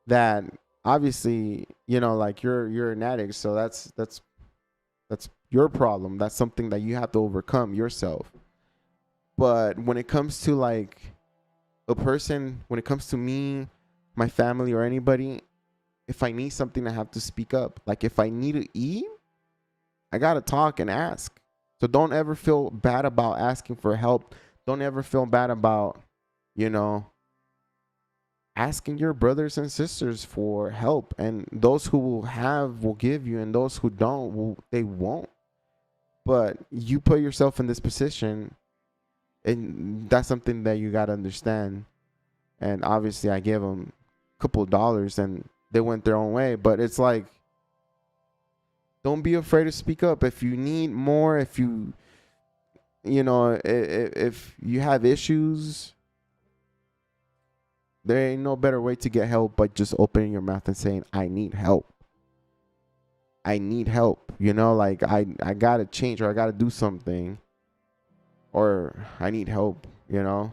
that obviously, you know, like you're an addict, so that's your problem. That's something that you have to overcome yourself. But when it comes to, like, a person, when it comes to me, my family, or anybody, if I need something, I have to speak up. Like, if I need to eat, I gotta talk and ask. So don't ever feel bad about asking for help. Don't ever feel bad about, you know, asking your brothers and sisters for help. And those who will have will give you, and those who don't, they won't. But you put yourself in this position, and that's something that you got to understand. And obviously I gave them a couple of dollars and they went their own way. But it's like, don't be afraid to speak up. If you need more, if you know, if you have issues, there ain't no better way to get help but just opening your mouth and saying, I need help. I need help. You know, like, I got to change, or I got to do something, or I need help, you know.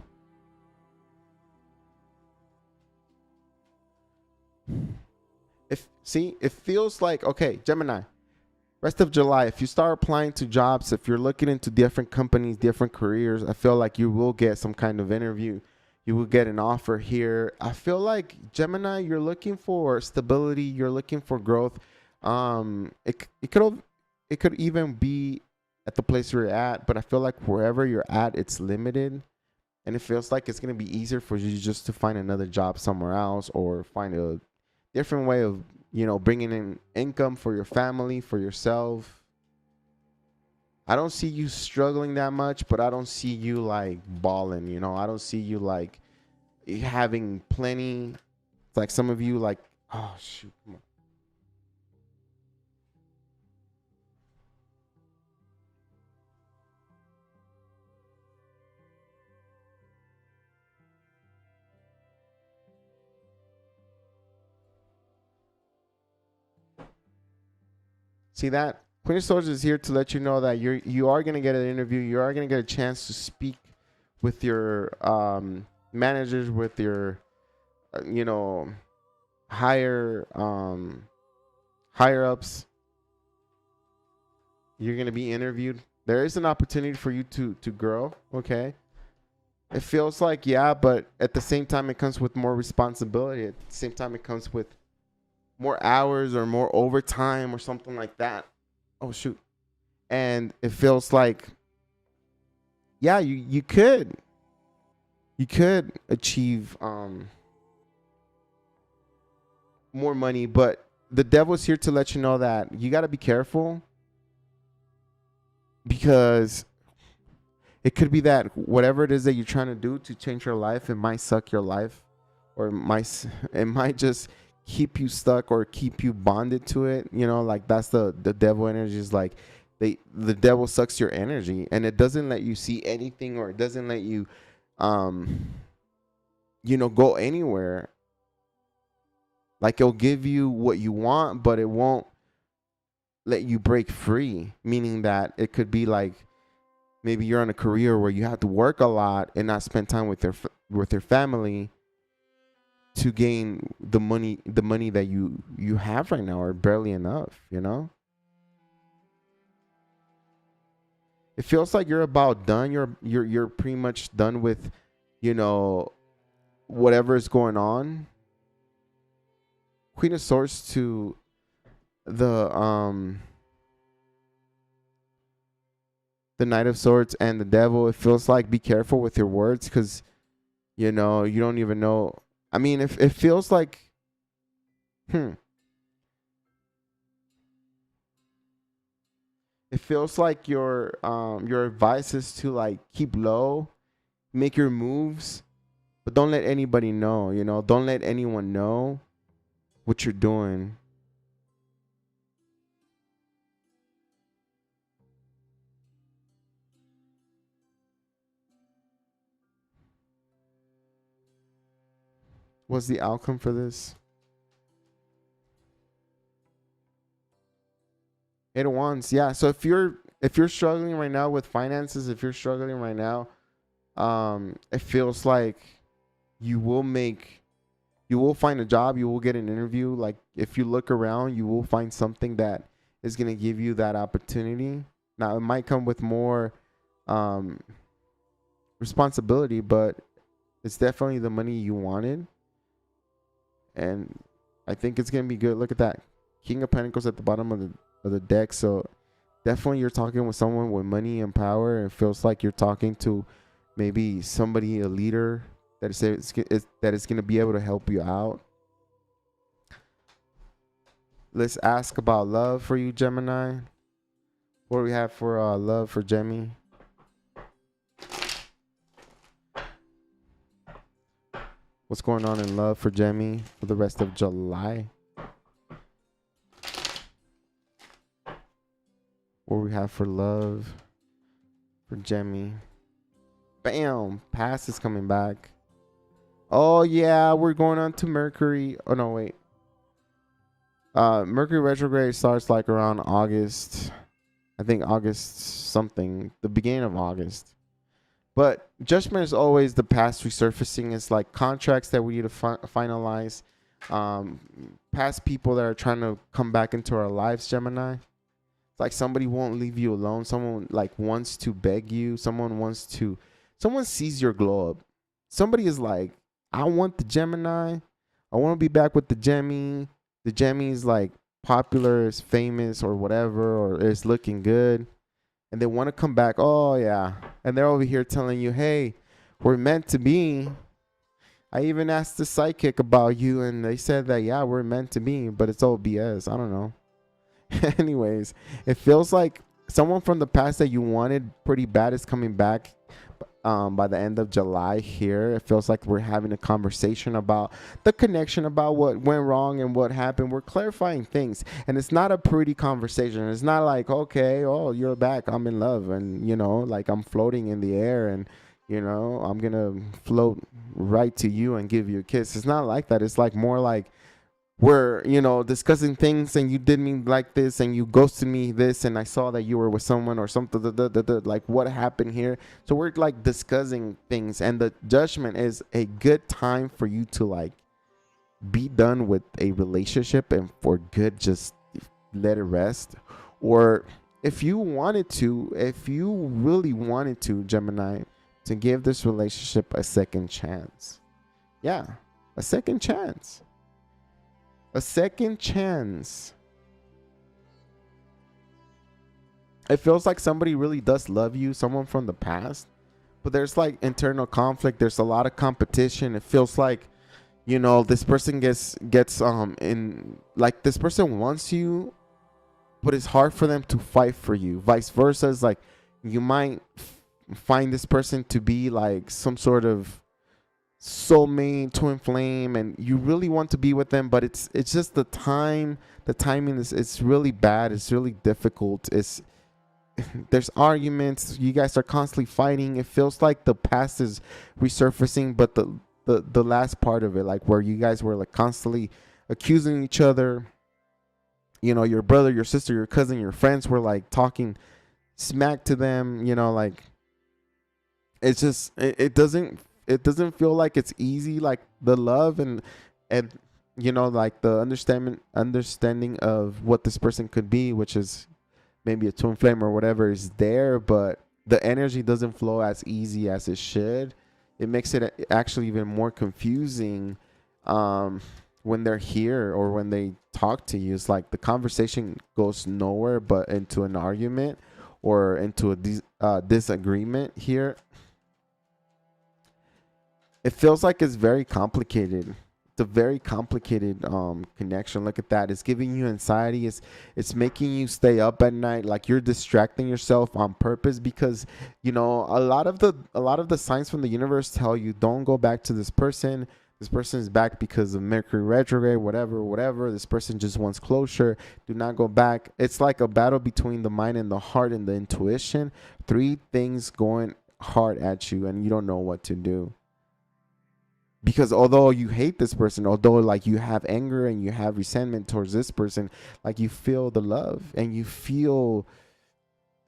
It feels like, okay, Gemini, rest of July, if you start applying to jobs, if you're looking into different companies, different careers, I feel like you will get some kind of interview. You will get an offer here. I feel like Gemini, you're looking for stability. You're looking for growth. It could even be at the place where you're at, but I feel like wherever you're at, it's limited, and it feels like it's gonna be easier for you just to find another job somewhere else or find a different way of bringing in income for your family, for yourself. I don't see you struggling that much, but I don't see you like balling. I don't see you like having plenty. It's like some of you like, oh shoot, come on. See that? Queen of Swords is here to let you know that you are gonna get an interview. You are gonna get a chance to speak with your managers, with your higher higher ups. You're gonna be interviewed. There is an opportunity for you to grow. Okay. It feels like, yeah, but at the same time it comes with more responsibility. At the same time it comes with more hours or more overtime or something like that. Oh shoot. And it feels like, yeah, you could achieve more money, but the devil's here to let you know that you got to be careful, because it could be that whatever it is that you're trying to do to change your life, it might suck your life, or it might just keep you stuck or keep you bonded to it. Like that's the devil energy, is like the devil sucks your energy, and it doesn't let you see anything, or it doesn't let you go anywhere. Like it'll give you what you want, but it won't let you break free. Meaning that it could be like, maybe you're in a career where you have to work a lot and not spend time with your family to gain the money that you have right now, or barely enough. It feels like you're about done. You're pretty much done with whatever is going on. Queen of Swords to the Knight of Swords and the Devil. It feels like, be careful with your words, because you don't even know. I mean, if it feels like it feels like your advice is to like keep low, make your moves, but don't let anybody know. Don't let anyone know what you're doing. What's the outcome for this? 8 of Wands. Yeah. So if you're struggling right now with finances, if you're struggling right now, it feels like you will find a job, you will get an interview. Like if you look around, you will find something that is gonna give you that opportunity. Now it might come with more responsibility, but it's definitely the money you wanted. And I think it's gonna be good. Look at that, King of Pentacles at the bottom of the deck. So definitely you're talking with someone with money and power. And it feels like you're talking to maybe somebody, a leader that is gonna be able to help you out. Let's ask about love for you, Gemini. What do we have for love for Gemini? What's going on in love for Gemini for the rest of July? What do we have for love for Gemini? Bam! Past is coming back. Oh yeah, we're going on to Mercury. Oh no, wait. Mercury retrograde starts like around August. I think August something, the beginning of August. But judgment is always the past resurfacing. It's like contracts that we need to finalize. um, past people that are trying to come back into our lives, Gemini. It's like somebody won't leave you alone. Someone like wants to beg you. Someone sees your glow up. Somebody is like, I want the Gemini. I want to be back with the Gemmy. The Gemmy is like popular, is famous or whatever, or is looking good. And they want to come back. Oh, yeah. And they're over here telling you, hey, we're meant to be. I even asked the psychic about you, and they said that, yeah, we're meant to be, but it's all BS. I don't know. Anyways, it feels like someone from the past that you wanted pretty bad is coming back by the end of July here. It feels like we're having a conversation about the connection, about what went wrong and what happened. We're clarifying things, and it's not a pretty conversation. It's not like, okay, oh, you're back, I'm in love, and like I'm floating in the air, and I'm gonna float right to you and give you a kiss. It's not like that. It's like more like we're discussing things, and you did me like this, and you ghosted me this, and I saw that you were with someone or something, like what happened here. So we're like discussing things, and the judgment is a good time for you to like be done with a relationship and for good, just let it rest. Or if you really wanted to, Gemini, to give this relationship a second chance. Yeah, a second chance. A second chance. It feels like somebody really does love you, someone from the past, but there's like internal conflict. There's a lot of competition. It feels like, this person gets in, like, this person wants you, but it's hard for them to fight for you. Vice versa, is like you might find this person to be like some sort of soulmate, twin flame, and you really want to be with them, but it's just the timing is, it's really bad. It's really difficult. There's arguments. You guys are constantly fighting. It feels like the past is resurfacing, but the last part of it, like where you guys were like constantly accusing each other, your brother, your sister, your cousin, your friends were like talking smack to them, like it's just it doesn't feel like it's easy, like the love and like the understanding of what this person could be, which is maybe a twin flame or whatever, is there, but the energy doesn't flow as easy as it should. It makes it actually even more confusing when they're here or when they talk to you. It's like the conversation goes nowhere but into an argument or into a disagreement here. It feels like it's very complicated. It's a very complicated connection. Look at that. It's giving you anxiety. It's making you stay up at night. Like you're distracting yourself on purpose because, a lot of the signs from the universe tell you don't go back to this person. This person is back because of Mercury retrograde, whatever. This person just wants closure. Do not go back. It's like a battle between the mind and the heart and the intuition. Three things going hard at you and you don't know what to do. Because although you hate this person, although like you have anger and you have resentment towards this person, like you feel the love and you feel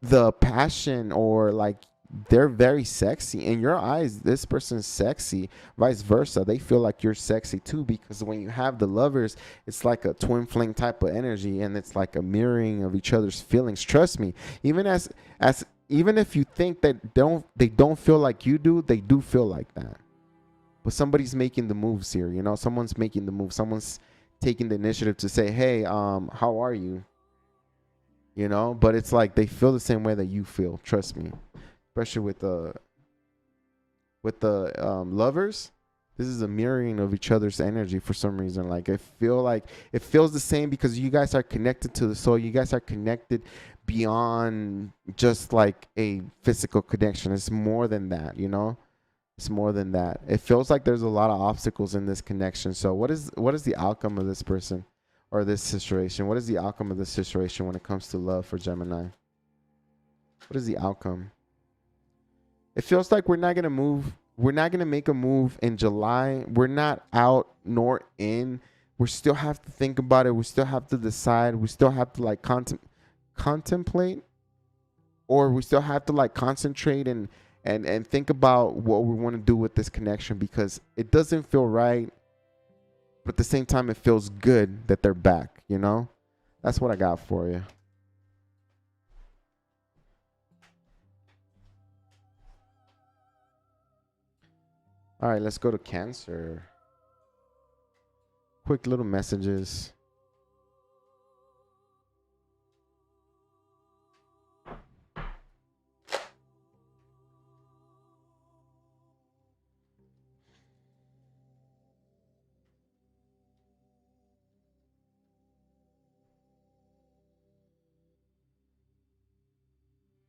the passion, or like they're very sexy in your eyes. This person's sexy. Vice versa, they feel like you're sexy too, because when you have the lovers, it's like a twin flame type of energy, and it's like a mirroring of each other's feelings. Trust me, even even if you think that they don't feel like you do, they do feel like that. But somebody's making the moves here, someone's making the move. Someone's taking the initiative to say, hey, how are you? But it's like they feel the same way that you feel. Trust me. Especially with the lovers. This is a mirroring of each other's energy for some reason. Like it feels the same because you guys are connected to the soul. You guys are connected beyond just like a physical connection. It's more than that, It's more than that. It feels like there's a lot of obstacles in this connection. So what is the outcome of this person or this situation? What is the outcome of this situation when it comes to love for Gemini? What is the outcome? It feels like we're not going to move. We're not going to make a move in July. We're not out nor in. We still have to think about it. We still have to decide. We still have to like contemplate, or we still have to like concentrate and think about what we want to do with this connection, because it doesn't feel right. but at the same time, it feels good that they're back, you know? That's what I got for you. All right, let's go to Cancer. Quick little messages.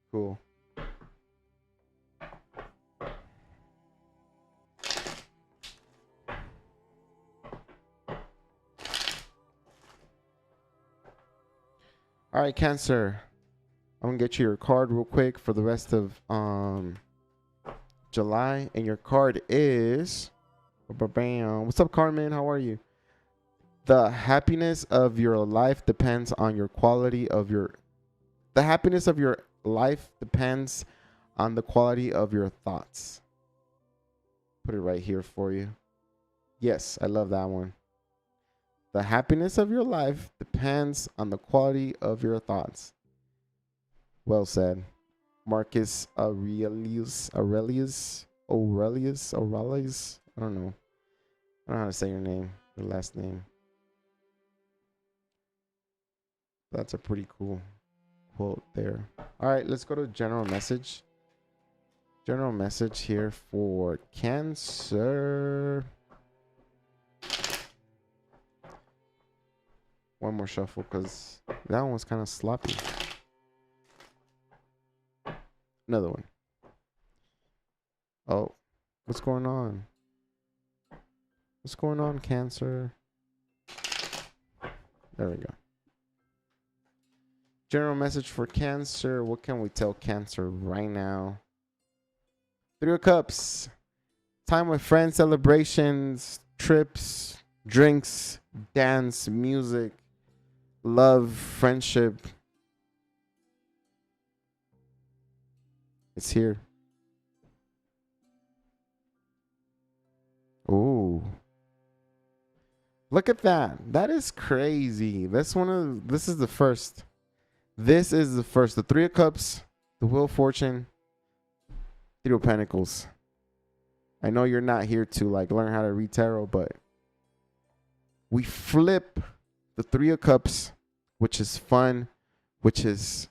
Cool. All right, Cancer. I'm gonna get you your card real quick for the rest of July, and your card is. What's up, Carmen? How are you? The happiness of your life depends on your quality of your. The happiness of your life depends on the quality of your thoughts. Put it right here for you. Yes, I love that one. The happiness of your life depends on the quality of your thoughts. Well said. Marcus Aurelius. I don't know. I don't know how to say your name, your last name. That's a pretty cool quote there. All right, let's go to general message. General message here for Cancer. One more shuffle because that one was kind of sloppy. Another one. Oh, what's going on? What's going on, Cancer? There we go. General message for Cancer. What can we tell Cancer right now? Three of Cups. Time with friends, celebrations, trips, drinks, dance, music, love, friendship. It's here. Ooh. Look at that. That is crazy. This is the first. This is the first. The Three of Cups, the Wheel of Fortune, Three of Pentacles. I know you're not here to like learn how to read tarot, but we flip the Three of Cups, which is fun, which is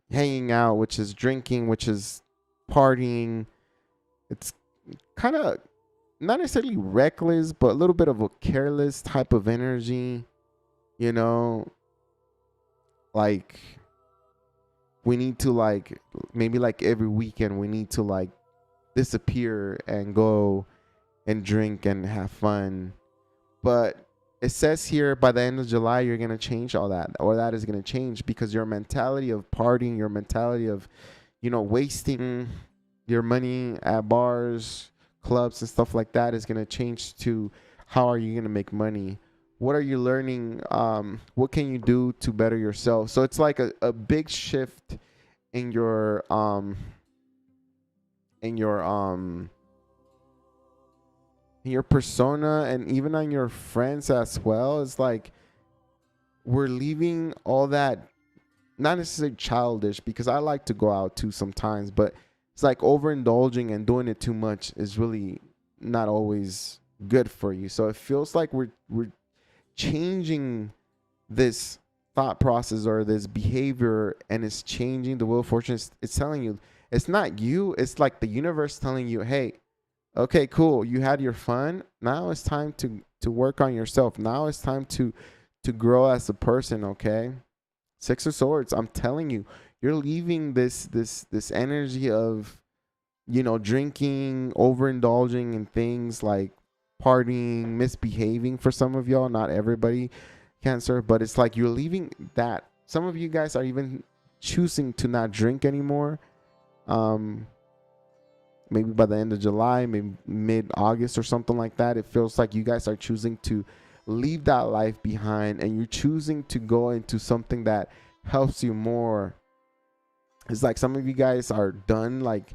hanging out, which is drinking, which is partying. It's kind of not necessarily reckless, but a little bit of a careless type of energy, you know, like we need to like maybe like every weekend we need to like disappear and go and drink and have fun. But it says here by the end of July you're going to change all that, or that is going to change, because your mentality of partying, your mentality of, you know, wasting your money at bars, clubs and stuff like that is going to change to how are you going to make money? What are you learning? What can you do to better yourself? So it's like a big shift in your persona, and even on your friends as well. It's like we're leaving all that, not necessarily childish, because I like to go out too sometimes, but it's like overindulging and doing it too much is really not always good for you. So it feels like we're changing this thought process or this behavior, and it's changing. The Wheel of Fortune, it's telling you, it's not you, it's like the universe telling you, hey, okay, cool, you had your fun, now it's time to work on yourself. Now it's time to grow as a person. Okay, Six of Swords, I'm telling you, you're leaving this energy of, you know, drinking, overindulging in things like partying, misbehaving for some of y'all, not everybody, Cancer, but it's like you're leaving that. Some of you guys are even choosing to not drink anymore. Maybe by the end of July, maybe mid-August or something like that. It feels like you guys are choosing to leave that life behind, and you're choosing to go into something that helps you more. It's like some of you guys are done like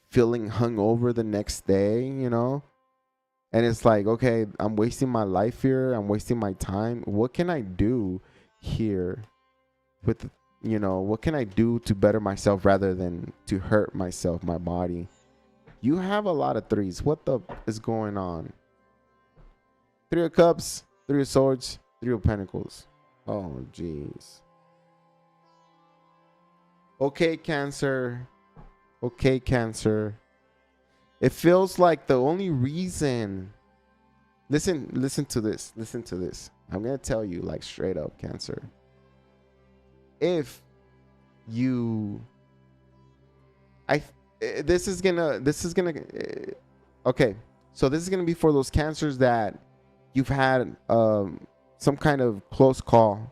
feeling hungover the next day, you know, And it's like, okay, I'm wasting my life here. I'm wasting my time. What can I do here with, what can I do to better myself rather than to hurt myself, my body? You have a lot of threes. What the is going on? Three of Cups, Three of Swords, Three of Pentacles. Oh, jeez. Okay, Cancer. Okay, Cancer. It feels like the only reason. Listen to this. Listen to this. I'm going to tell you like straight up, Cancer. If you this is gonna okay, so this is gonna be for those Cancers that you've had some kind of close call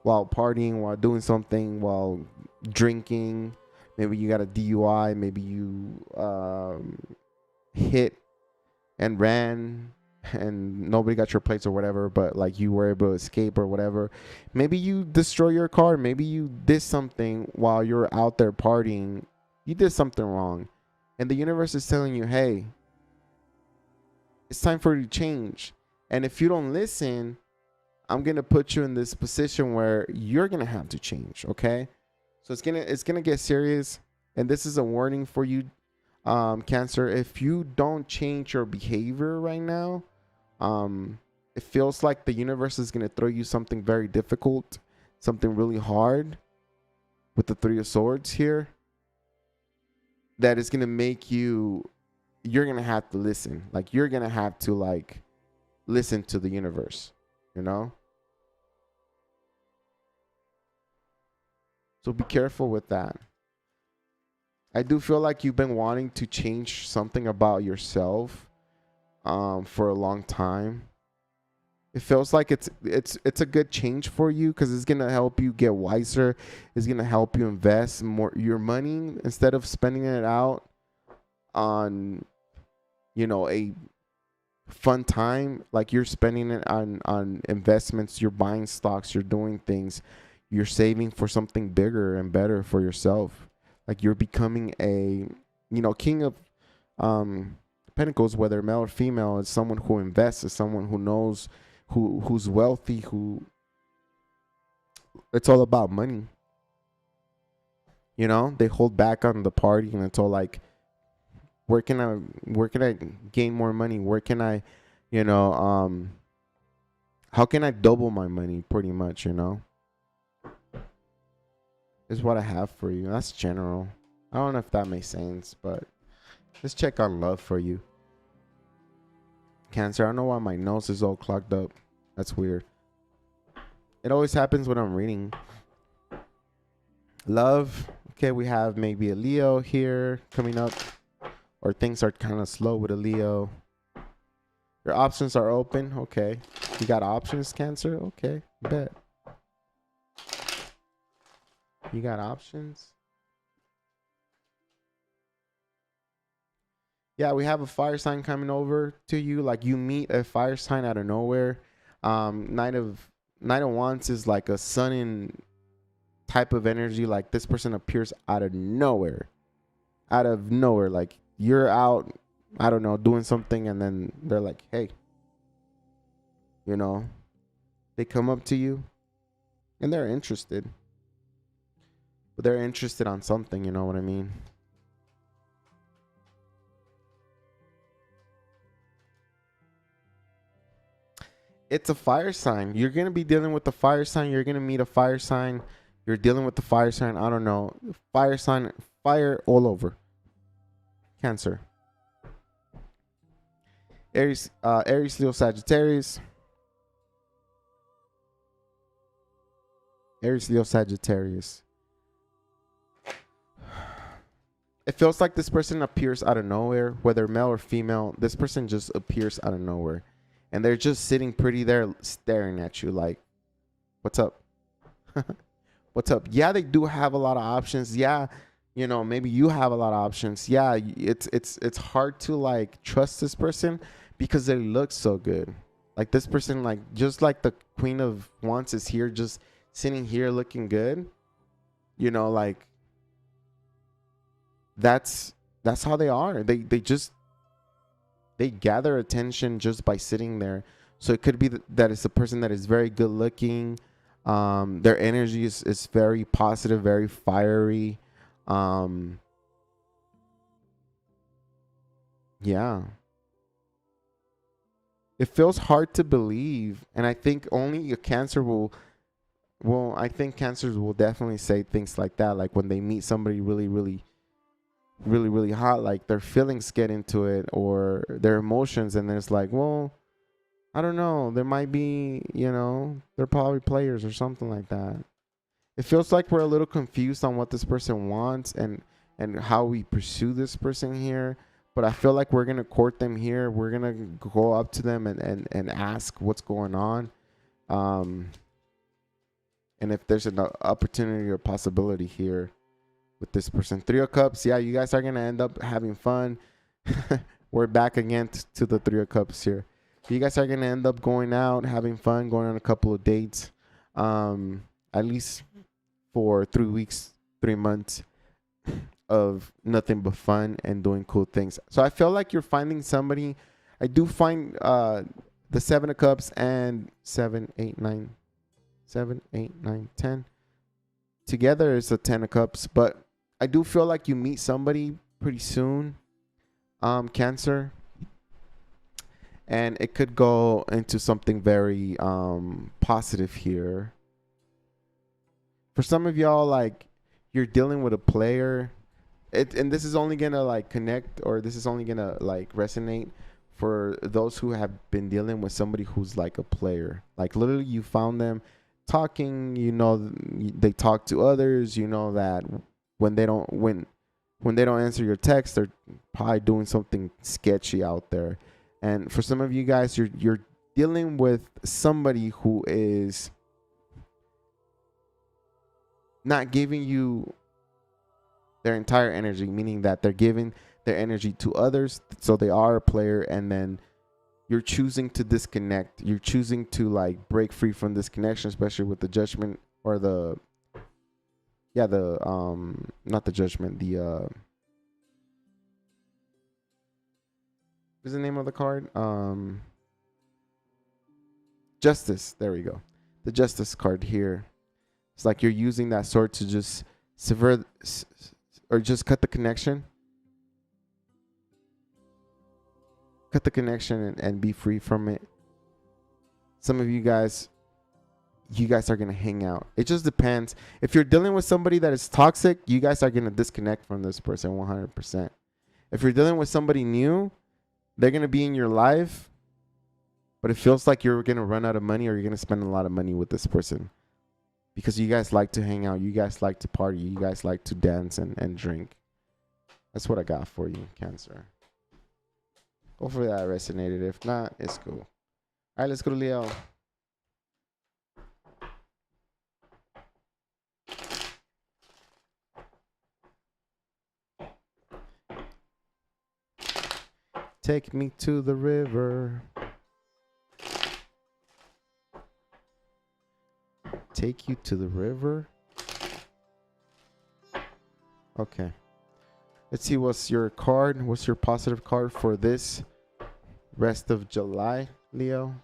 while partying, while doing something, while drinking. Maybe you got a DUI, maybe you hit and ran and nobody got your plates or whatever, but like you were able to escape or whatever. Maybe you destroy your car, maybe you did something while you're out there partying. You did something wrong, and the universe is telling you, hey, it's time for you to change. And if you don't listen, I'm gonna put you in this position where you're gonna have to change. Okay, so it's gonna get serious, and this is a warning for you, Cancer. If you don't change your behavior right now, it feels like the universe is gonna throw you something very difficult, something really hard, with the Three of Swords here. That is gonna make you're gonna have to listen. Like you're gonna have to like listen to the universe, So be careful with that. I do feel like you've been wanting to change something about yourself for a long time. It feels like it's a good change for you because it's gonna help you get wiser. It's gonna help you invest more your money instead of spending it out on, a fun time. Like you're spending it on investments. You're buying stocks. You're doing things. You're saving for something bigger and better for yourself. Like you're becoming a, king of Pentacles, whether male or female, is someone who invests, is someone who knows. Who's wealthy, who it's all about money. They hold back on the party and it's all like, where can I gain more money? Where can I, how can I double my money pretty much, is what I have for you. That's general. I don't know if that makes sense, but let's check on love for you. Cancer, I don't know why my nose is all clogged up. That's weird. It always happens when I'm reading. Love. Okay, we have maybe a Leo here coming up. Or things are kind of slow with a Leo. Your options are open. Okay. You got options, Cancer? Okay, bet. You got options? Yeah, we have a fire sign coming over to you. Like you meet a fire sign out of nowhere. Knight of Wands is like a sun in type of energy. Like this person appears out of nowhere. Like you're out, I don't know, doing something, and then they're like, hey, they come up to you and they're interested. But they're interested on something, you know what I mean? It's a fire sign. You're going to be dealing with the fire sign. You're going to meet a fire sign. You're dealing with the fire sign. I don't know. Fire sign, fire all over. Cancer. Aries Leo Sagittarius. Aries Leo Sagittarius. It feels like this person appears out of nowhere, whether male or female. This person just appears out of nowhere. And they're just sitting pretty there staring at you like, what's up? What's up? Yeah, they do have a lot of options. Yeah, maybe you have a lot of options. Yeah, it's hard to like trust this person because they look so good. Like this person, like just like the Queen of Wands is here, just sitting here looking good. Like that's how they are. They just they gather attention just by sitting there. So it could be that it's a person that is very good looking. Their energy is very positive, very fiery. Yeah. It feels hard to believe. And I think only a Cancer will, well, I think Cancers will definitely say things like that. Like when they meet somebody really, really, really, really hot, like their feelings get into it or their emotions. And then it's like, well, I don't know. There might be, they're probably players or something like that. It feels like we're a little confused on what this person wants and how we pursue this person here. But I feel like we're gonna court them here. We're gonna go up to them and ask what's going on, and if there's an opportunity or possibility here with this person. Three of Cups. Yeah, you guys are gonna end up having fun. We're back again to the Three of Cups here. You guys are gonna end up going out, having fun, going on a couple of dates, at least for 3 weeks, 3 months of nothing but fun and doing cool things. So I feel like you're finding somebody. I do find the 7 of Cups and 7, 8, 9, 10 together is a 10 of Cups. But I do feel like you meet somebody pretty soon, Cancer. And it could go into something very positive here. For some of y'all, like, you're dealing with a player. And this is only gonna like connect, or this is only gonna like resonate for those who have been dealing with somebody who's like a player. Like literally, you found them talking. They talk to others. That when they don't answer your text, they're probably doing something sketchy out there. And for some of you guys, you're dealing with somebody who is not giving you their entire energy, meaning that they're giving their energy to others. So they are a player, and then you're choosing to disconnect. You're choosing to like break free from this connection, especially with the Judgment or not the Judgment, what's the name of the card? Justice. There we go. The Justice card here. It's like you're using that sword to just sever or just cut the connection. Cut the connection and be free from it. Some of you guys are going to hang out. It just depends. If you're dealing with somebody that is toxic, you guys are going to disconnect from this person 100%. If you're dealing with somebody new, they're going to be in your life, but it feels like you're going to run out of money, or you're going to spend a lot of money with this person. Because you guys like to hang out. You guys like to party. You guys like to dance and drink. That's what I got for you, Cancer. Hopefully that resonated. If not, it's cool. All right, let's go to Leo. Take me to the river. Take you to the river. Okay. Let's see what's your card. What's your positive card for this rest of July, Leo?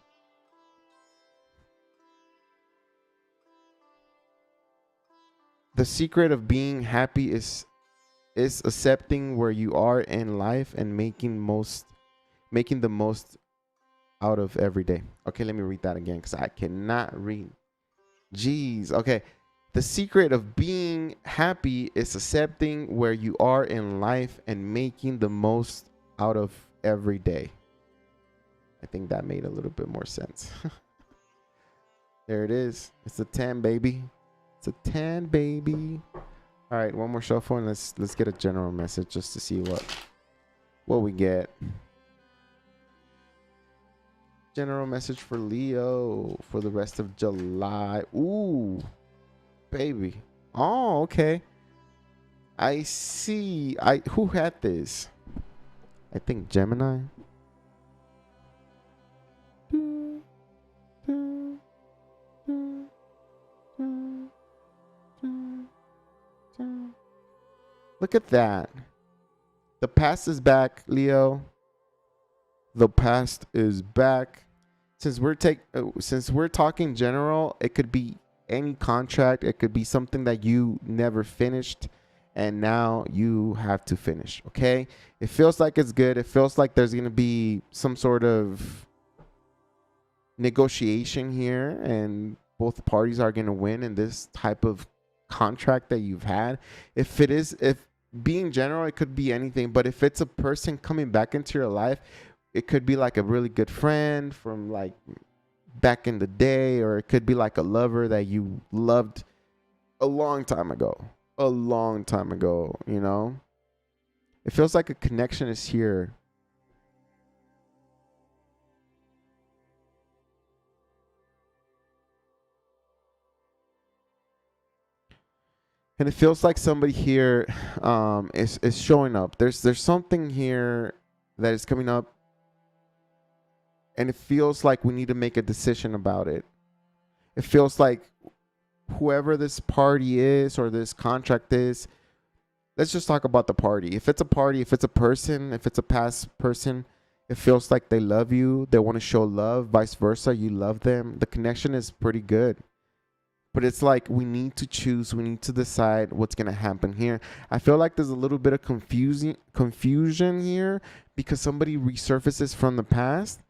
The secret of being happy is accepting where you are in life and making the most out of every day. Okay, let me read that again because I cannot read. Jeez. Okay. The secret of being happy is accepting where you are in life and making the most out of every day. I think that made a little bit more sense. There it is. It's a 10, baby. It's a 10, baby. All right, one more shuffle, and let's get a general message just to see what we get. General message for Leo for the rest of July. Ooh, baby. Oh, okay. I see. Who had this? I think Gemini. Look at that. The past is back, Leo. The past is back. Since we're talking general, it could be any contract. It could be something that you never finished, and now you have to finish. Okay, it feels like it's good. It feels like there's gonna be some sort of negotiation here, and both parties are gonna win in this type of contract that you've had. If being general, it could be anything. But if it's a person coming back into your life, it could be like a really good friend from like back in the day, or it could be like a lover that you loved a long time ago. A long time ago, you know? It feels like a connection is here. And it feels like somebody here is showing up. There's something here that is coming up, and it feels like we need to make a decision about it. It feels like whoever this party is or this contract is, let's just talk about the party. If it's a party, if it's a person, if it's a past person, it feels like they love you. They want to show love. Vice versa, you love them. The connection is pretty good. But it's like we need to choose. We need to decide what's going to happen here. I feel like there's a little bit of confusion here because somebody resurfaces from the past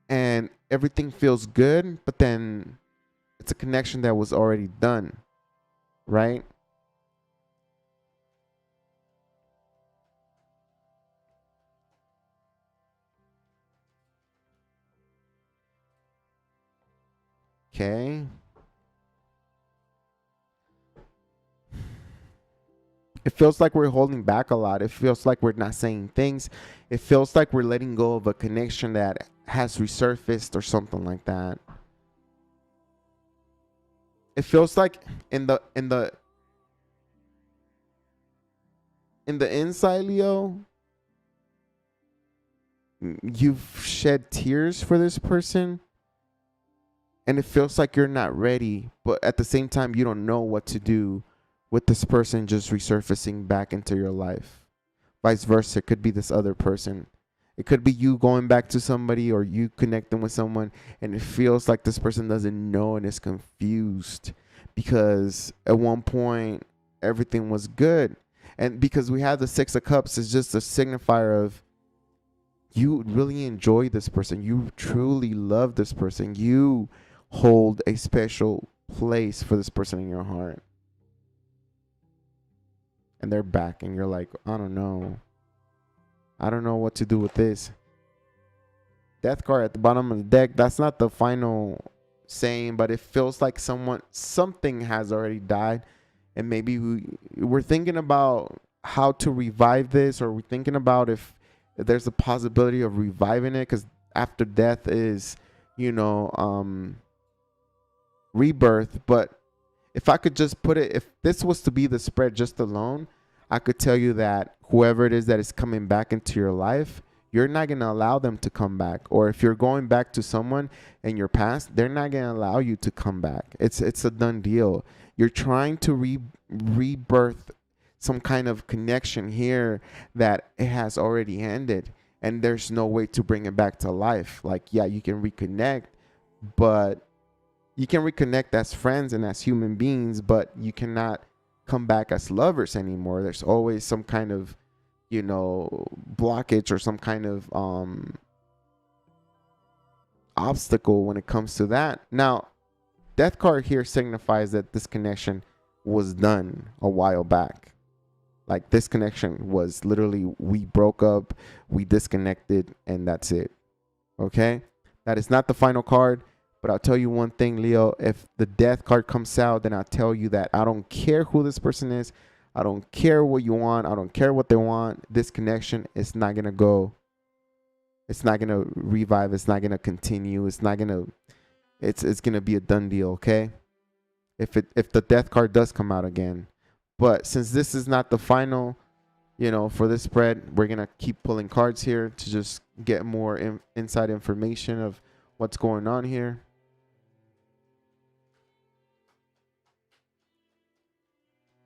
and everything feels good, but then it's a connection that was already done, right? Okay. It feels like we're holding back a lot. It feels like we're not saying things. It feels like we're letting go of a connection that has resurfaced or something like that. It feels like in the in the in the inside, Leo, you've shed tears for this person, and it feels like you're not ready, but at the same time you don't know what to do with this person just resurfacing back into your life. Vice versa, it could be this other person. It could be you going back to somebody or you connecting with someone, and it feels like this person doesn't know and is confused because at one point everything was good. And because we have the Six of Cups, it's just a signifier of you really enjoy this person. You truly love this person. You hold a special place for this person in your heart. And they're back, and you're like, I don't know. I don't know what to do with this. Death card at the bottom of the deck. That's not the final saying, but it feels like something has already died, and maybe we're thinking about how to revive this, or we're thinking about if there's a possibility of reviving it, because after death is, rebirth. But if I could just put it, if this was to be the spread just alone, I could tell you that whoever it is that is coming back into your life, you're not going to allow them to come back. Or if you're going back to someone in your past, they're not going to allow you to come back. It's a done deal. You're trying to rebirth some kind of connection here that it has already ended, and there's no way to bring it back to life. Like, yeah, you can reconnect, but you can reconnect as friends and as human beings, but you cannot come back as lovers anymore. There's always some kind of, blockage or some kind of obstacle when it comes to that. Now, Death card here signifies that this connection was done a while back. Like, this connection was literally, we broke up, we disconnected, and that's it. Okay? That is not the final card. But I'll tell you one thing, Leo. If the Death card comes out, then I'll tell you that I don't care who this person is. I don't care what you want. I don't care what they want. This connection is not going to go. It's not going to revive. It's not going to continue. It's not going to. It's going to be a done deal, okay? If the Death card does come out again. But since this is not the final, for this spread, we're going to keep pulling cards here to just get more inside information of what's going on here.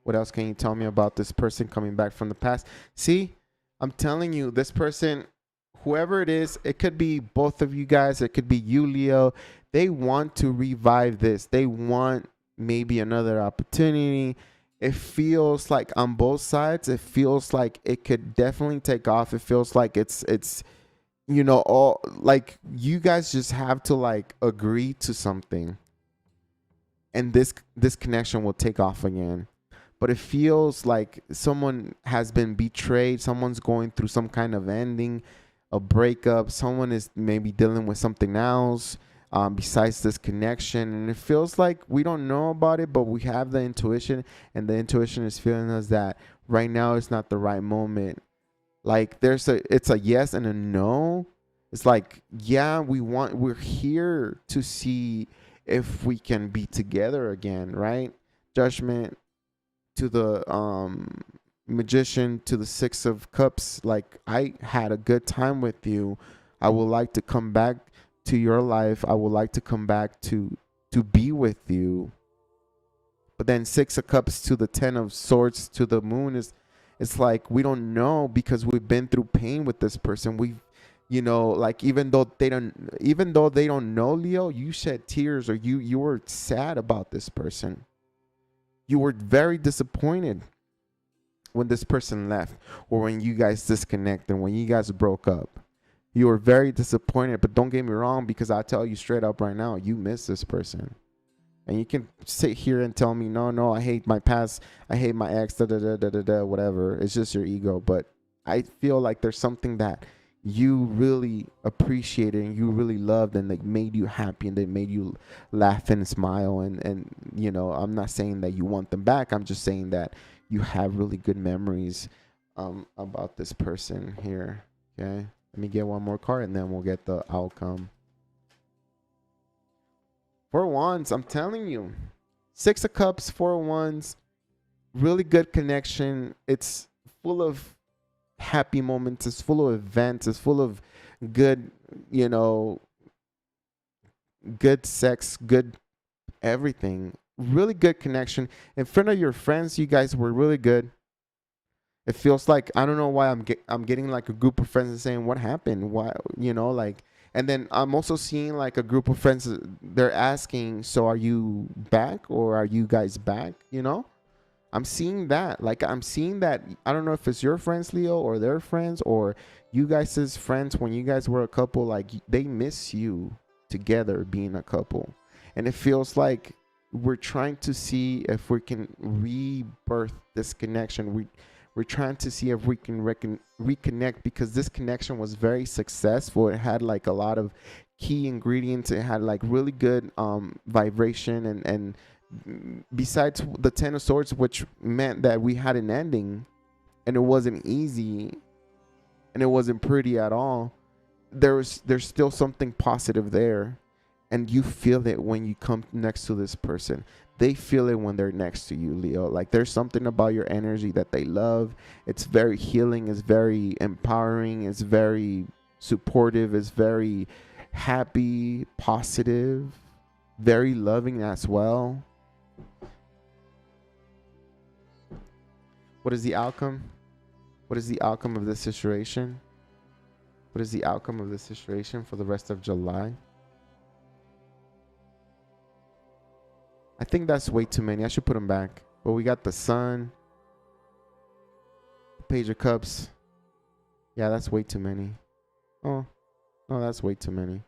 What else can you tell me about this person coming back from the past? See, I'm telling you, this person, whoever it is, it could be both of you guys, it could be you, Leo. They want to revive this. They want maybe another opportunity. It feels like on both sides, it feels like it could definitely take off. It feels like it's all like you guys just have to like agree to something, and this connection will take off again. But it feels like someone has been betrayed. Someone's going through some kind of ending, a breakup. Someone is maybe dealing with something else besides this connection. And it feels like we don't know about it, but we have the intuition. And the intuition is feeling us that right now is not the right moment. Like it's a yes and a no. It's like, yeah, we're here to see if we can be together again, right? Judgment to the Magician, to the Six of Cups. Like, I had a good time with you. I would like to come back to your life. I would like to come back to be with you. But then Six of Cups to the Ten of Swords to the Moon is, it's like we don't know, because we've been through pain with this person. We've, like, even though they don't know, Leo, you shed tears, or you were sad about this person. You were very disappointed when this person left, or when you guys disconnected, when you guys broke up. You were very disappointed. But don't get me wrong, because I tell you straight up right now, you miss this person. And you can sit here and tell me, no, I hate my past, I hate my ex, whatever. It's just your ego. But I feel like there's something that you really appreciated and you really loved, and they made you happy, and they made you laugh and smile. And I'm not saying that you want them back. I'm just saying that you have really good memories about this person here. Okay. Let me get one more card, and then we'll get the outcome. Four of Wands, I'm telling you. Six of Cups, Four of Wands, really good connection. It's full of happy moments. It's full of events. It's full of good, good sex, good everything. Really good connection. In front of your friends, you guys were really good. It feels like, I don't know why I'm getting like a group of friends and saying, what happened? Why, like. And then I'm also seeing like a group of friends, they're asking, so are you back, or are you guys back? I'm seeing that. Like, I'm seeing that. I don't know if it's your friends, Leo, or their friends, or you guys' friends when you guys were a couple. Like, they miss you together being a couple. And it feels like we're trying to see if we can rebirth this connection. We're trying to see if we can reconnect, because this connection was very successful. It had like a lot of key ingredients. It had like really good vibration, and besides the Ten of Swords, which meant that we had an ending, and it wasn't easy, and it wasn't pretty at all. There's still something positive there, and you feel it when you come next to this person. They feel it when they're next to you, Leo. Like, there's something about your energy that they love. It's very healing. It's very empowering. It's very supportive. It's very happy, positive, very loving as well. What is the outcome? What is the outcome of this situation? What is the outcome of this situation for the rest of July? I think that's way too many. I should put them back. But we got the Sun, Page of Cups. Yeah, that's way too many. Oh, no, that's way too many.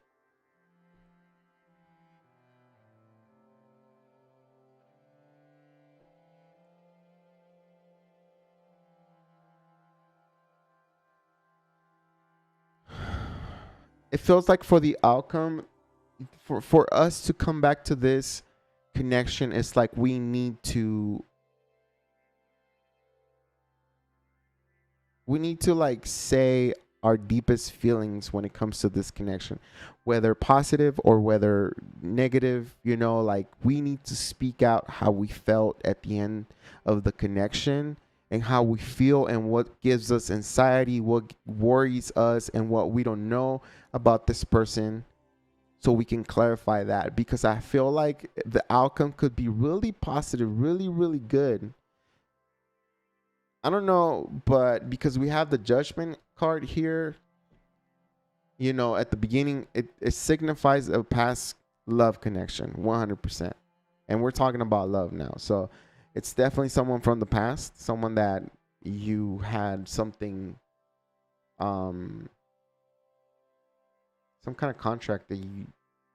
It feels like for the outcome, for us to come back to this connection, it's like we need to like say our deepest feelings when it comes to this connection, whether positive or whether negative. Like, we need to speak out how we felt at the end of the connection, and how we feel, and what gives us anxiety, what worries us, and what we don't know about this person, so we can clarify that. Because I feel like the outcome could be really positive, really, really good. I don't know, but because we have the Judgment card here, you know, at the beginning, it signifies a past love connection, 100%. And we're talking about love now. So it's definitely someone from the past, someone that you had something, um, some kind of contract that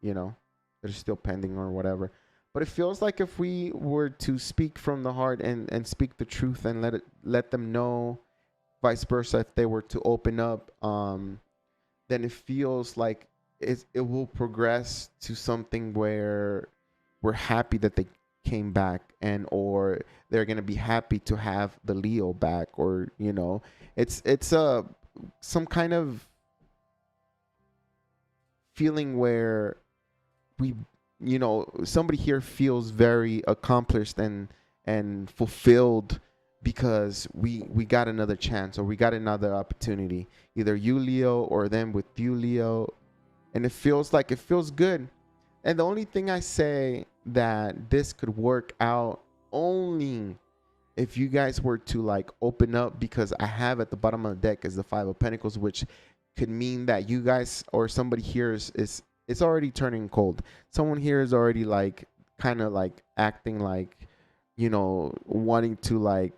you know, that is still pending or whatever. But it feels like if we were to speak from the heart and speak the truth and let them know, vice versa, if they were to open up, then it feels like it will progress to something where we're happy that they came back, and or they're gonna be happy to have the Leo back, or you know, it's a some kind of feeling where we, you know, somebody here feels very accomplished and fulfilled because we got another chance, or we got another opportunity, either you Leo or them with you Leo, and it feels good. And the only thing I say that this could work out only if you guys were to like open up, because I have at the bottom of the deck is the Five of Pentacles, which could mean that you guys or somebody here is it's already turning cold. Someone here is already like kind of like acting like, you know, wanting to like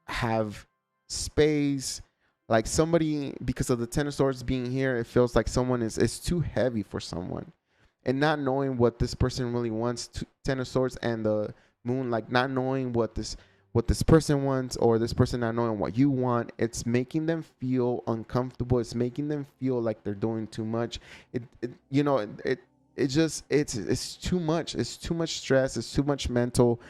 have space. Like somebody, because of the Ten of Swords being here, it feels like someone is it's too heavy for someone, and not knowing what this person really wants. Ten of Swords and the Moon, like not knowing what this person wants, or this person not knowing what you want. It's making them feel uncomfortable. It's making them feel like they're doing too much. You know, it just it's too much. It's too much stress. It's too much mental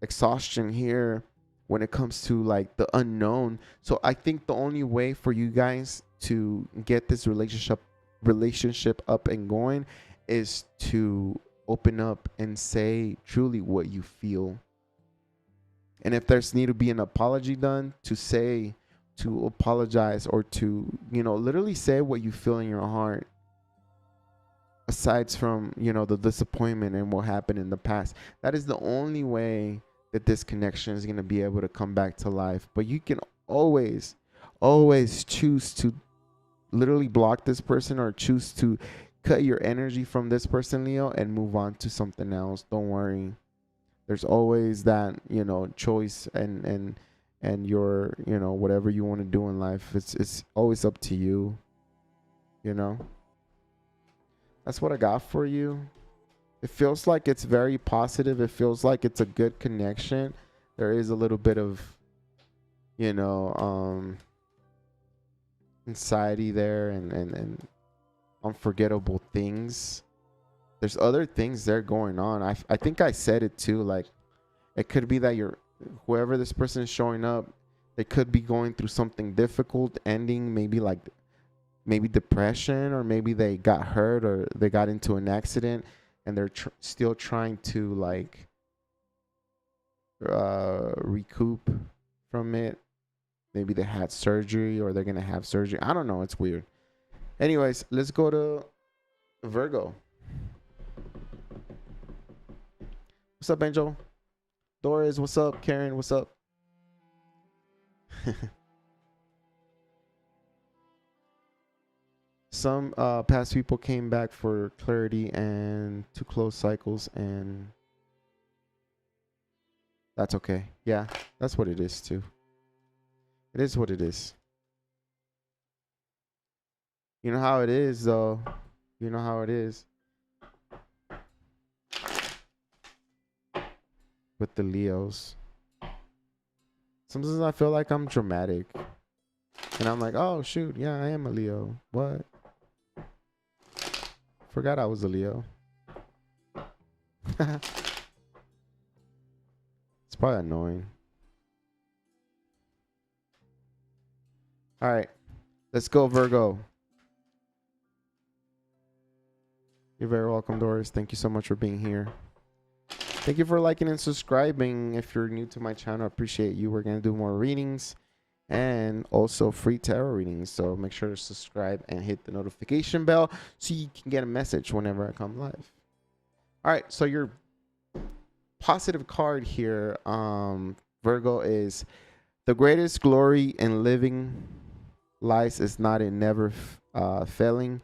exhaustion here when it comes to like the unknown. So I think the only way for you guys to get this relationship up and going is to open up and say truly what you feel. And if there's need to be an apology done, to apologize, or to, you know, literally say what you feel in your heart, aside from, you know, the disappointment and what happened in the past. That is the only way that this connection is going to be able to come back to life. But you can always choose to literally block this person, or choose to cut your energy from this person, Leo, and move on to something else. Don't worry. There's always that, you know, choice, and your, you know, whatever you want to do in life, it's always up to you, you know. That's what I got for you. It feels like it's very positive. It feels like it's a good connection. There is a little bit of, you know, anxiety there, and unforgettable things. There's other things there going on. I think I said it too. Like, it could be that whoever this person is showing up, they could be going through something difficult, ending maybe depression, or maybe they got hurt, or they got into an accident, and they're still trying to like recoup from it. Maybe they had surgery, or they're gonna have surgery. I don't know. It's weird. Anyways, let's go to Virgo. What's up, Angel? Doris, what's up? Karen, what's up? Some past people came back for clarity and to close cycles, and that's okay. Yeah, that's what it is too. It is what it is. You know how it is, though. You know how it is with the Leos. Sometimes I feel like I'm dramatic, and I'm like, oh shoot, yeah, I am a Leo. What? Forgot I was a Leo. It's probably annoying. All right, let's go, Virgo. You're very welcome, Doris. Thank you so much for being here. Thank you for liking and subscribing. If you're new to my channel, I appreciate you. We're going to do more readings and also free tarot readings. So make sure to subscribe and hit the notification bell so you can get a message whenever I come live. All right. So your positive card here, Virgo, is the greatest glory in living lies is not in never failing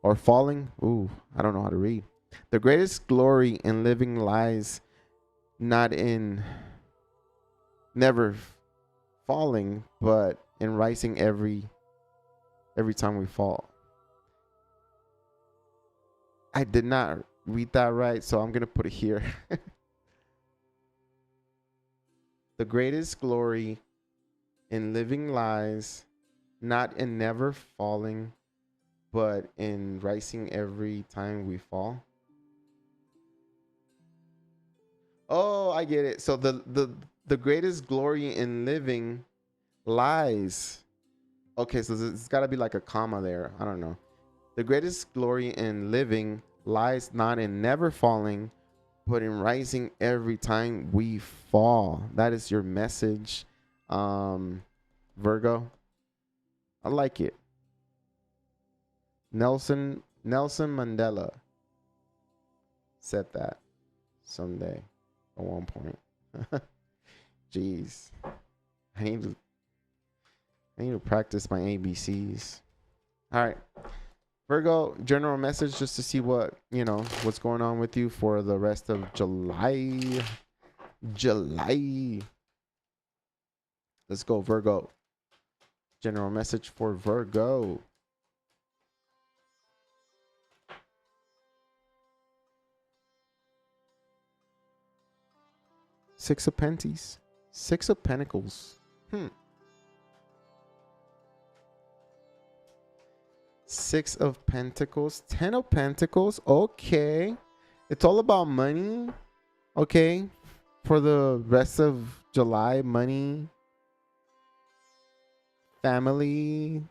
or falling. Ooh, I don't know how to read. The greatest glory in living lies not in never falling, but in rising every time we fall. I did not read that right, so I'm gonna put it here. The greatest glory in living lies not in never falling, but in rising every time we fall. Oh, I get it. So the greatest glory in living lies. Okay, so it's got to be like a comma there. I don't know. The greatest glory in living lies not in never falling, but in rising every time we fall. That is your message, Virgo. I like it. Nelson Mandela said that someday at one point. Jeez. I need to practice my ABCs. All right. Virgo, general message just to see what's going on with you for the rest of July. Let's go, Virgo. General message for Virgo. Six of Pentacles. Six of Pentacles. Six of Pentacles. 10 of Pentacles. Okay. It's all about money. Okay. For the rest of July, money, family,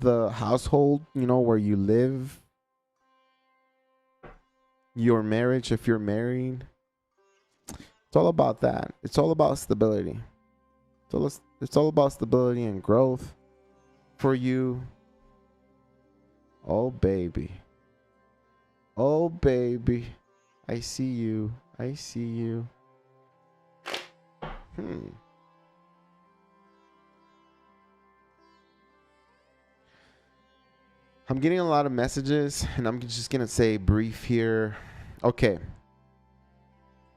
the household, where you live, your marriage, if you're married. It's all about that. It's all about stability. It's all about stability and growth for you. Oh, baby. Oh, baby. I see you. I see you. I'm getting a lot of messages, and I'm just going to say brief here. Okay.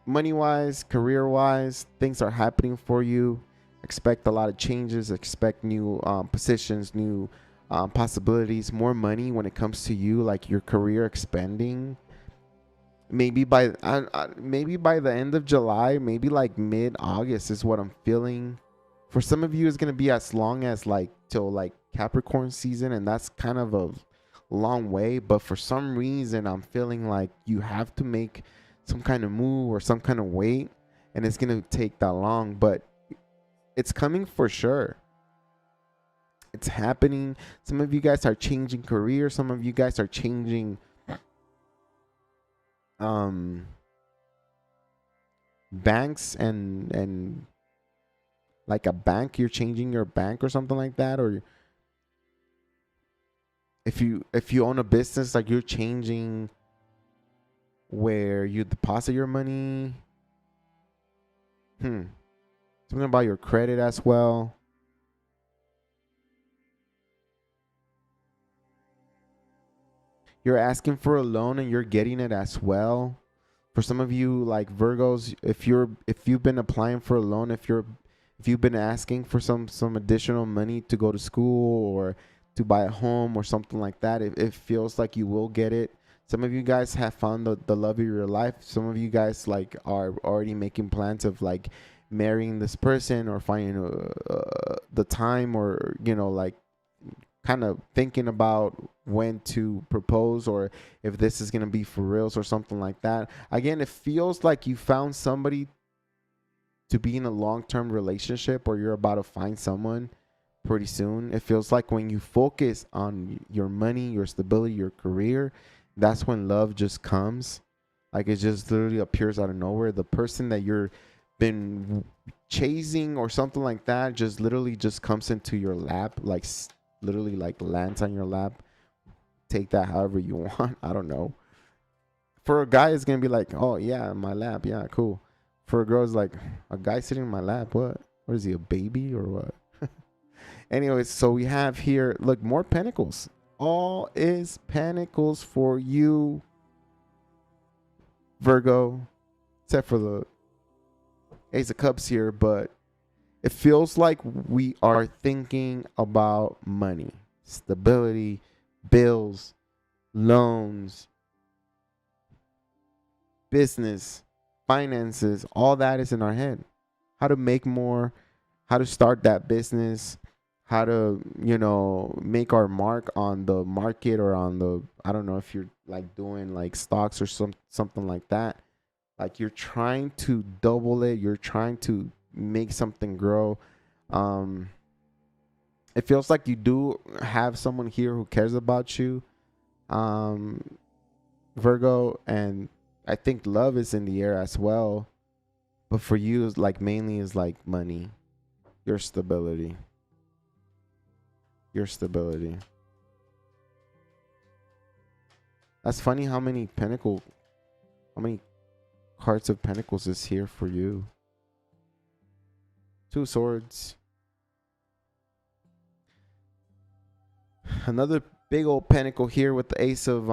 Money-wise, career-wise, things are happening for you. Expect a lot of changes. Expect new positions, new possibilities, more money when it comes to you, like your career expanding. Maybe by the end of July, maybe like mid-August is what I'm feeling. For some of you, it's gonna be as long as like till like Capricorn season, and that's kind of a long way. But for some reason, I'm feeling like you have to make some kind of move or some kind of wait, and it's gonna take that long. But it's coming for sure. It's happening. Some of you guys are changing career. Some of you guys are changing banks and like a bank. You're changing your bank or something like that. Or if you own a business, like you're changing where you deposit your money. Something about your credit as well. You're asking for a loan and you're getting it as well. For some of you, like Virgos, if you've been applying for a loan, if you've been asking for some additional money to go to school or to buy a home or something like that, it feels like you will get it. Some of you guys have found the love of your life. Some of you guys like are already making plans of like marrying this person or finding the time, or like kind of thinking about when to propose or if this is going to be for reals or something like that. Again, it feels like you found somebody to be in a long-term relationship, or you're about to find someone pretty soon. It feels like when you focus on your money, your stability, your career, that's when love just comes. Like it just literally appears out of nowhere. The person that you're been chasing or something like that just literally just comes into your lap, like literally like lands on your lap. Take that however you want. I don't know. For a guy, it's gonna be like, oh yeah, my lap, yeah, cool. For a girl, it's like, a guy sitting in my lap, what is he, a baby or what? Anyways, so we have here, look, more pentacles. All is pentacles for you, Virgo, except for the Ace of Cups here, but it feels like we are thinking about money, stability, bills, loans, business, finances. All that is in our head. How to make more, how to start that business, how to, make our mark on the market or on the, I don't know if you're like doing like stocks or something like that. Like you're trying to double it, you're trying to make something grow. It feels like you do have someone here who cares about you, Virgo, and I think love is in the air as well. But for you, it's like mainly is like money, your stability. Your stability. That's funny how many cards of pentacles is here for you. 2 swords. Another big old pentacle here with the ace of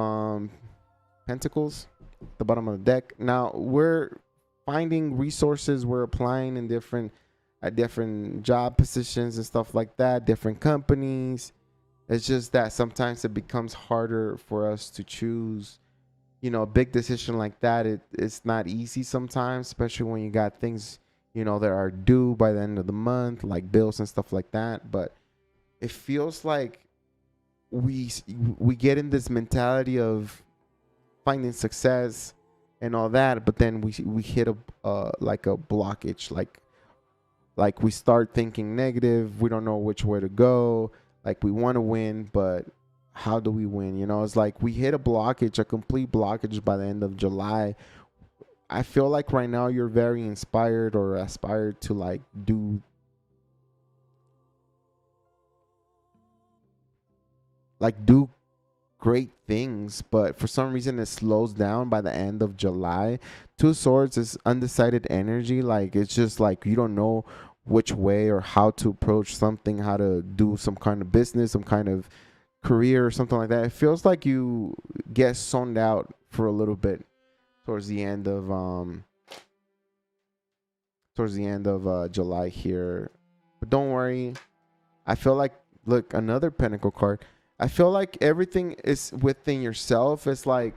pentacles at the bottom of the deck. Now we're finding resources, we're applying in different job positions and stuff like that, different companies. It's just that sometimes it becomes harder for us to choose, a big decision like that. It's not easy sometimes, especially when you got things, that are due by the end of the month, like bills and stuff like that. But it feels like we get in this mentality of finding success and all that, but then we hit a like a blockage, like we start thinking negative. We don't know which way to go. Like we want to win, but how do we win? It's like we hit a blockage, a complete blockage by the end of July. I feel like right now you're very inspired or aspired to like do great things, but for some reason it slows down by the end of July. 2 swords is undecided energy. Like it's just like you don't know which way or how to approach something, how to do some kind of business, some kind of career or something like that. It feels like you get zoned out for a little bit towards the end of July here. But don't worry. I feel like, look, another pentacle card. I feel like everything is within yourself. It's like,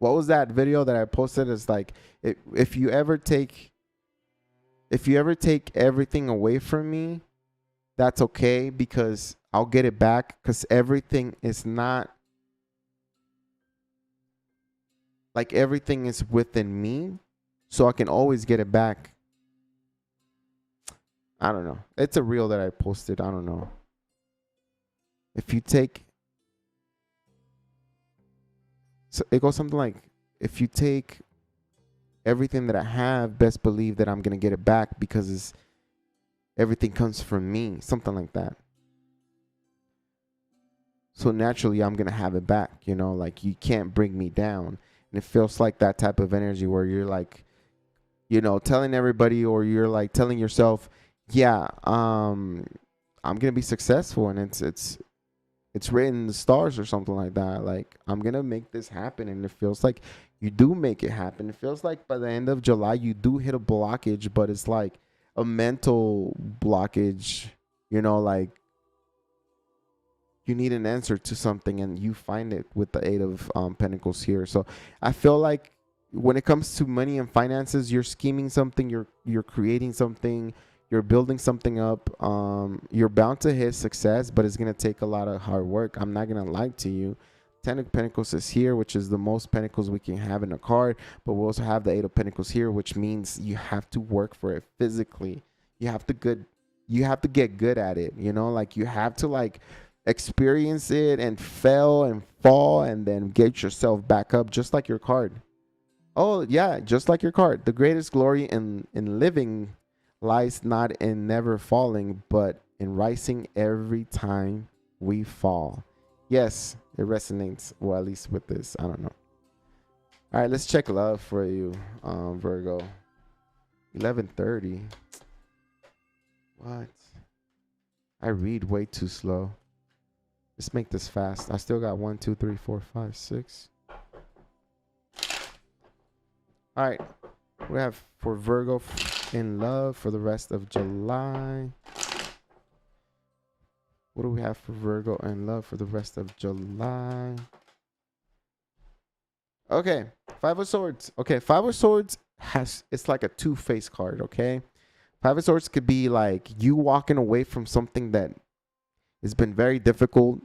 what was that video that I posted? It's like, if you ever take everything away from me, that's okay, because I'll get it back, because everything is not like, everything is within me, so I can always get it back. I don't know. It's a reel that I posted. I don't know. If you take, so it goes something like, if you take everything that I have, best believe that I'm going to get it back, because everything comes from me. Something like that. So naturally, I'm going to have it back. Like you can't bring me down. And it feels like that type of energy where you're like, telling everybody, or you're like telling yourself, yeah, I'm going to be successful. And it's written in the stars or something like that. Like, I'm going to make this happen. And it feels like you do make it happen. It feels like by the end of July, you do hit a blockage, but it's like a mental blockage, like you need an answer to something and you find it with the 8 of Pentacles here. So I feel like when it comes to money and finances, you're scheming something, you're creating something, you're building something up. You're bound to hit success, but it's going to take a lot of hard work. I'm not going to lie to you. 10 of Pentacles is here, which is the most Pentacles we can have in a card. But we also have the 8 of Pentacles here, which means you have to work for it physically. You have to get good at it. Like you have to like experience it and fail and fall and then get yourself back up, just like your card. Oh yeah, just like your card. The greatest glory in living lies not in never falling, but in rising every time we fall. Yes, it resonates, well, at least with this. I don't know. All right, let's check love for you, Virgo. 11:30. What? I read way too slow. Let's make this fast. I still got 1, 2, 3, 4, 5, 6. All right. We have for Virgo in love for the rest of July. What do we have for Virgo in love for the rest of July? Okay, Five of Swords. Okay, Five of Swords it's like a two-faced card, okay? Five of Swords could be like you walking away from something that has been very difficult.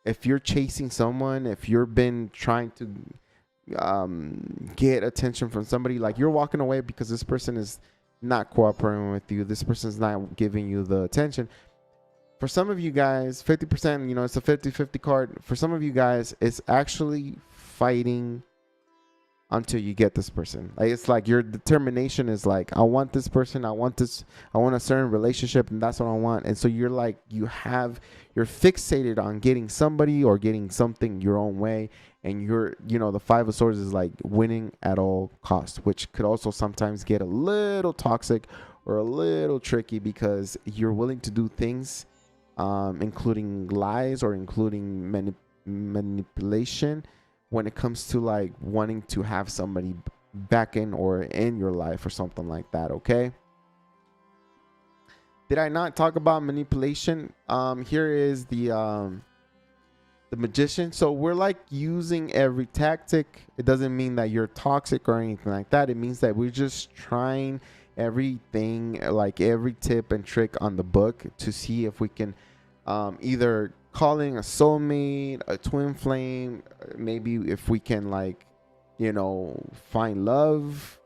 If you're chasing someone, if you've been trying to get attention from somebody, like you're walking away because this person is not cooperating with you. This person's not giving you the attention. For some of you guys, 50%, you know, it's a 50-50 card. For some of you guys, it's actually fighting until you get this person. Like it's like your determination is like, I want this person, I want a certain relationship, and that's what I want. And so you're like, you're fixated on getting somebody or getting something your own way. And the Five of Swords is like winning at all costs, which could also sometimes get a little toxic or a little tricky because you're willing to do things, including lies or including manipulation, when it comes to like wanting to have somebody back in or in your life or something like that. Okay. Did I not talk about manipulation? Here is the Magician. So we're like using every tactic. It doesn't mean that you're toxic or anything like that. It means that we're just trying everything, like every tip and trick on the book to see if we can either calling a soulmate, a twin flame, maybe if we can like, find love.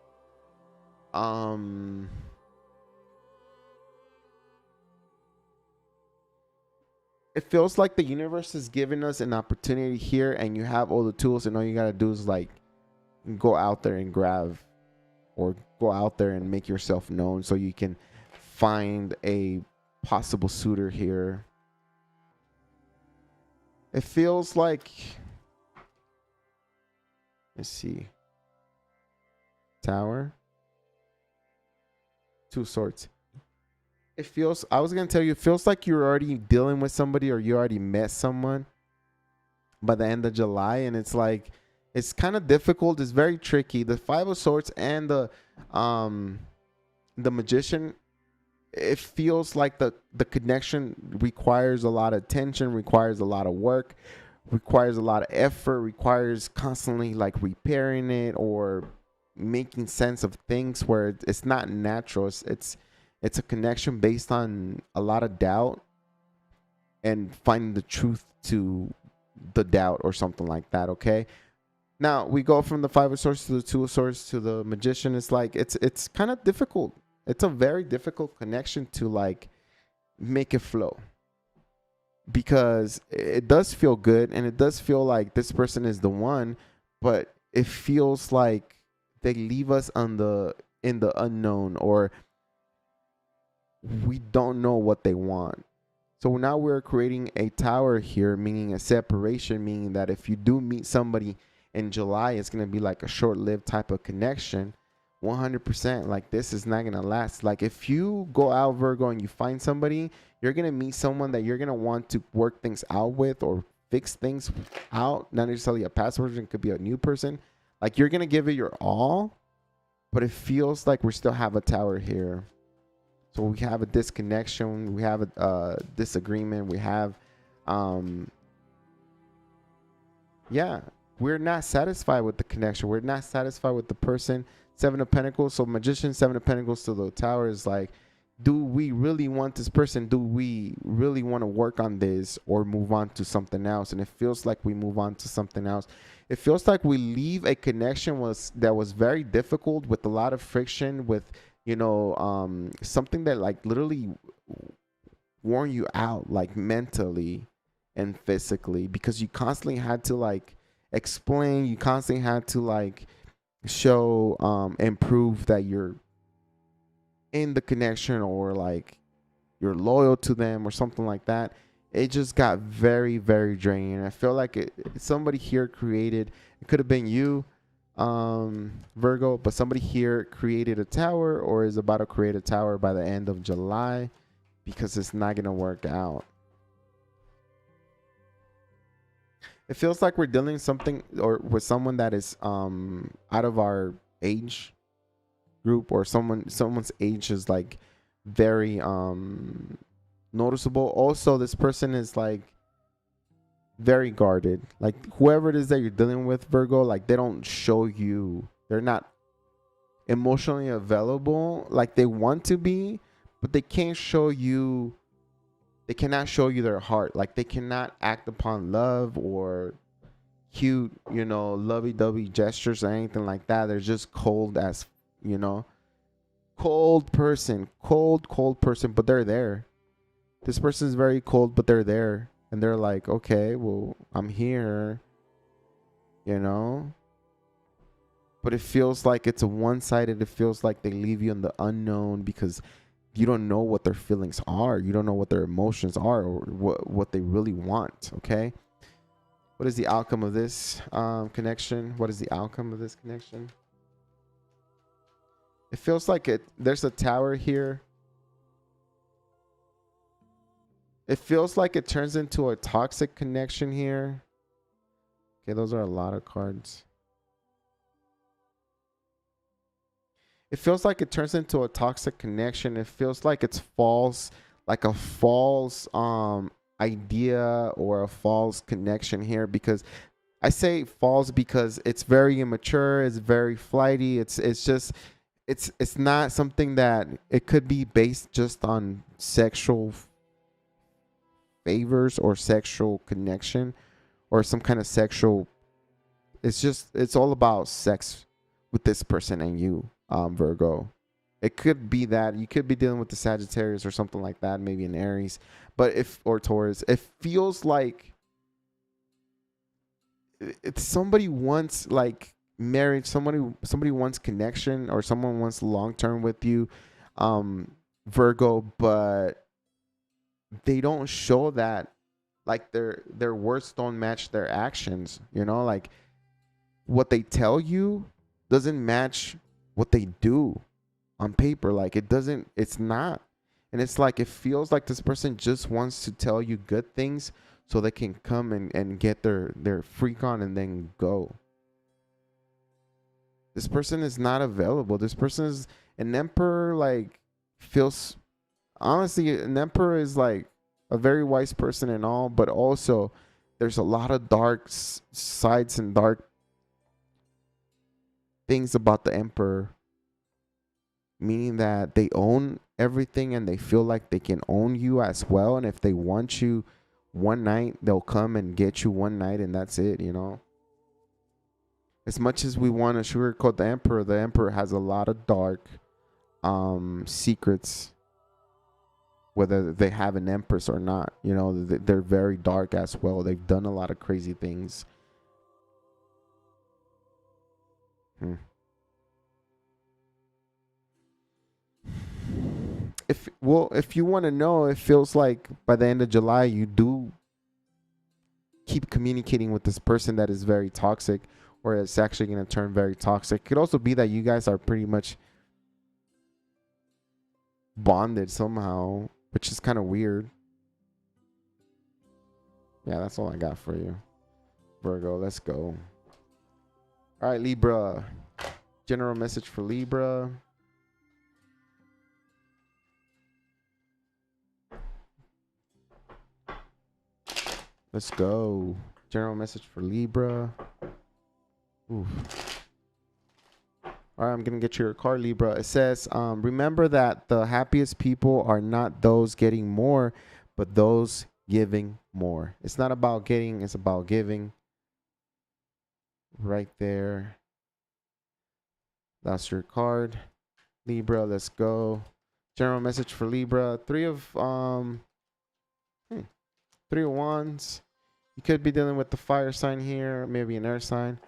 It feels like the universe is giving us an opportunity here, and you have all the tools, and all you gotta do is like go out there and grab, or go out there and make yourself known so you can find a possible suitor here. It feels like, let's see, Tower, Two Swords. It feels, I was going to tell you, it feels like you're already dealing with somebody or you already met someone by the end of July. And it's like, it's kind of difficult. It's very tricky. The Five of Swords and the Magician, it feels like the connection requires a lot of attention, requires a lot of work, requires a lot of effort, requires constantly like repairing it or making sense of things where it's not natural. It's a connection based on a lot of doubt and finding the truth to the doubt or something like that. Okay. Now we go from the Five of Swords to the Two of Swords to the Magician. It's like, it's kind of difficult. It's a very difficult connection to like make it flow, because it does feel good and it does feel like this person is the one, but it feels like they leave us in the unknown, or we don't know what they want. So now we're creating a tower here, meaning a separation, meaning that if you do meet somebody in July, it's going to be like a short-lived type of connection. 100%. Like, this is not going to last. Like, if you go out, Virgo, and you find somebody, you're going to meet someone that you're going to want to work things out with or fix things out. Not necessarily a past person, it could be a new person. Like, you're going to give it your all, but it feels like we still have a tower here. So we have a disconnection, we have a disagreement, we have, we're not satisfied with the connection. We're not satisfied with the person. Seven of Pentacles. So Magician, Seven of Pentacles to the Tower is like, do we really want this person? Do we really want to work on this or move on to something else? And it feels like we move on to something else. It feels like we leave a connection that was very difficult, with a lot of friction, with something that like literally wore you out, like mentally and physically, because you constantly had to like explain, you constantly had to like show and prove that you're in the connection, or like you're loyal to them or something like that. It just got very, very draining. And I feel like somebody here created, it could have been you, Virgo, but somebody here created a tower or is about to create a tower by the end of July. because it's not gonna work out. It feels like we're dealing something or with someone that is out of our age group, or someone's age is like very noticeable. Also, this person is like very guarded. Like whoever it is that you're dealing with, Virgo, like they don't show you. They're not emotionally available like they want to be, but they can't show you. They cannot show you their heart. Like they cannot act upon love or cute, lovey-dovey gestures or anything like that. They're just cold as, cold person, cold person, but they're there. This person is very cold, but they're there. And they're like, okay, well, I'm here, But it feels like it's a one-sided. It feels like they leave you in the unknown because you don't know what their feelings are. You don't know what their emotions are or what they really want, okay? What is the outcome of this connection? What is the outcome of this connection? It feels like there's a tower here. It feels like it turns into a toxic connection here. Okay, those are a lot of cards. It feels like it turns into a toxic connection. It feels like it's false, like a false idea or a false connection here, because I say false because it's very immature, it's very flighty, it's not something that it could be based just on sexual favors or sexual connection or some kind of sexual. It's all about sex with this person and you, Virgo. It could be that you could be dealing with the Sagittarius or something like that, maybe an Aries, or Taurus. It feels like it's somebody wants like marriage, somebody wants connection, or someone wants long term with you, Virgo, but they don't show that. Like their words don't match their actions, like what they tell you doesn't match what they do on paper. Like it's not. And it's like, it feels like this person just wants to tell you good things so they can come and get their freak on and then go. This person is not available. This person is an emperor. Like, feels, honestly, an emperor is like a very wise person and all, but also there's a lot of dark sides and dark things about the emperor, meaning that they own everything and they feel like they can own you as well. And if they want you one night, they'll come and get you one night, and that's it, As much as we want to sugarcoat the emperor has a lot of dark secrets, whether they have an empress or not. They're very dark as well. They've done a lot of crazy things. If you want to know, it feels like by the end of July, you do keep communicating with this person that is very toxic, or it's actually going to turn very toxic. It could also be that you guys are pretty much bonded somehow, which is kind of weird. Yeah, that's all I got for you, Virgo. Let's go. All right, Libra. General message for Libra. Let's go. General message for Libra. Oof. All right, I'm going to get your card, Libra. It says, remember that the happiest people are not those getting more, but those giving more. It's not about getting, it's about giving. Right there. That's your card, Libra. Let's go. General message for Libra. Three of Wands. You could be dealing with the fire sign here, maybe an air sign.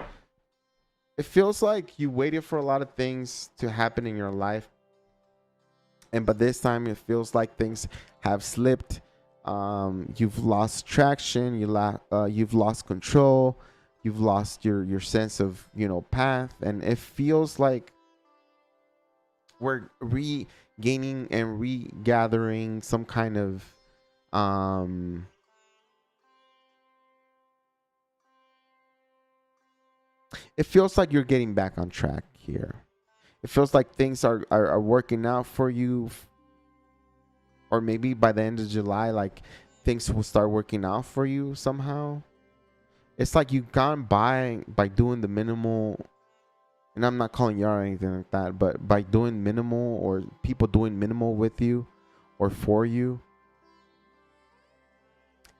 It feels like you waited for a lot of things to happen in your life, and by this time it feels like things have slipped. You've lost traction. You've lost control. You've lost your sense of path, and it feels like we're gaining and regathering some kind of it feels like you're getting back on track here. It feels like things are working out for you, or maybe by the end of July, like things will start working out for you somehow. It's like you've gone by doing the minimal, and I'm not calling you out or anything like that, but by doing minimal, or people doing minimal with you or for you,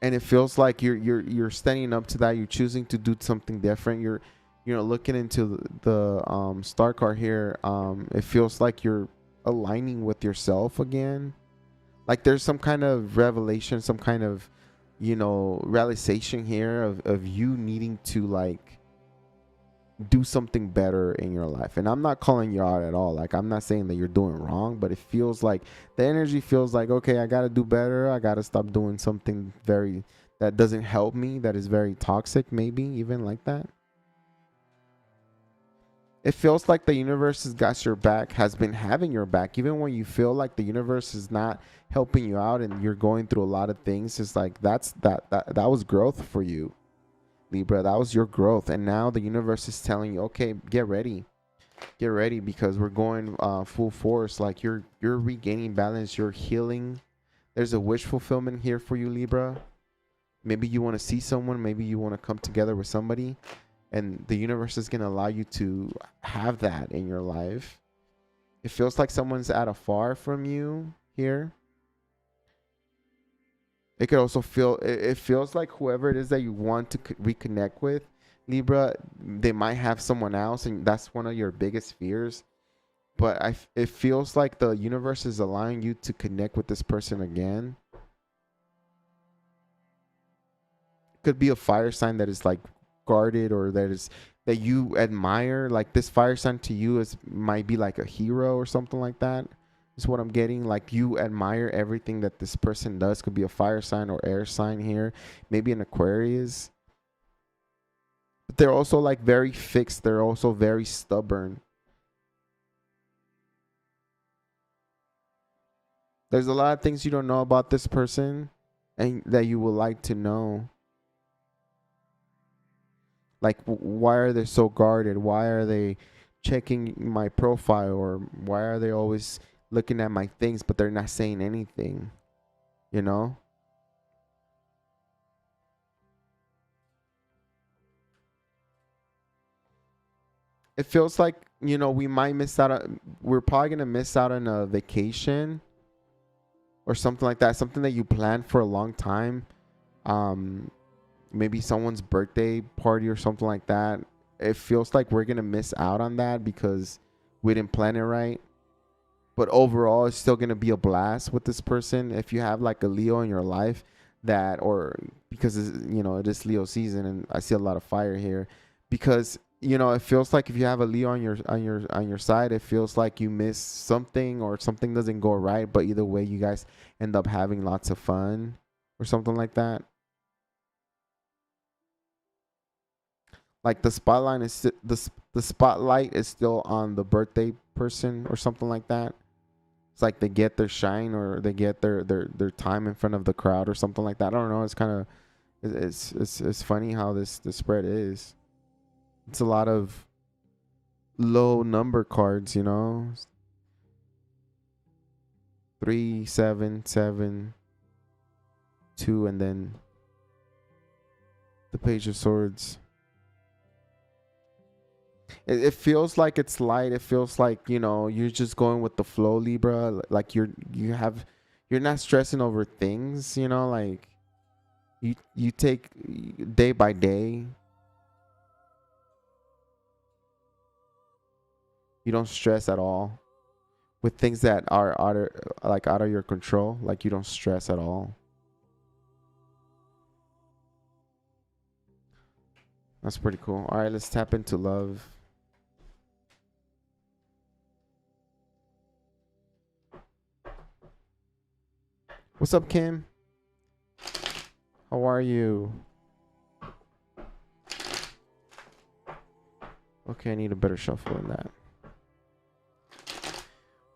and it feels like you're standing up to that. You're choosing to do something different. You're looking into the star card here. It feels like you're aligning with yourself again. Like there's some kind of revelation, some kind of realization here of you needing to like do something better in your life. And I'm not calling you out at all. Like, I'm not saying that you're doing wrong, but it feels like the energy feels like, okay, I got to do better. I got to stop doing something that doesn't help me, that is very toxic, maybe even like that. It feels like the universe has got your back, has been having your back, even when you feel like the universe is not helping you out and you're going through a lot of things. It's like that was growth for you, Libra. That was your growth. And now the universe is telling you, okay, get ready, because we're going full force. Like you're regaining balance, you're healing. There's a wish fulfillment here for you, Libra. Maybe you want to see someone, maybe you want to come together with somebody, and the universe is going to allow you to have that in your life. It feels like someone's at a far from you here. It could also feel, it feels like whoever it is that you want to reconnect with, Libra, they might have someone else, and that's one of your biggest fears. But it feels like the universe is allowing you to connect with this person again. Could be a fire sign that is like guarded, or that you admire. Like this fire sign to you might be like a hero or something like that. Is what I'm getting. Like you admire everything that this person does. Could be a fire sign or air sign here, maybe an Aquarius. But they're also like very fixed. They're also very stubborn. There's a lot of things you don't know about this person and that you would like to know. Like, why are they so guarded? Why are they checking my profile? Or why are they always looking at my things, but they're not saying anything? You know? It feels like, we might miss out. We're probably going to miss out on a vacation or something like that. Something that you planned for a long time. Maybe someone's birthday party or something like that. It feels like we're going to miss out on that because we didn't plan it right. But overall, it's still going to be a blast with this person. If you have like a Leo in your life or because it is Leo season, and I see a lot of fire here, because it feels like if you have a Leo on your side, it feels like you miss something or something doesn't go right. But either way, you guys end up having lots of fun or something like that. Like the spotlight is still on the birthday person or something like that. It's like they get their shine, or they get their time in front of the crowd or something like that. I don't know. It's kind of it's funny how this spread is. It's a lot of low number cards, 3, 7, 7, 2, and then the Page of Swords. It feels like it's light. It feels like, you're just going with the flow, Libra. Like you're not stressing over things, like you take day by day. You don't stress at all with things that are out of your control. Like you don't stress at all. That's pretty cool. All right, let's tap into love. What's up, Kim? How are you? Okay, I need a better shuffle than that.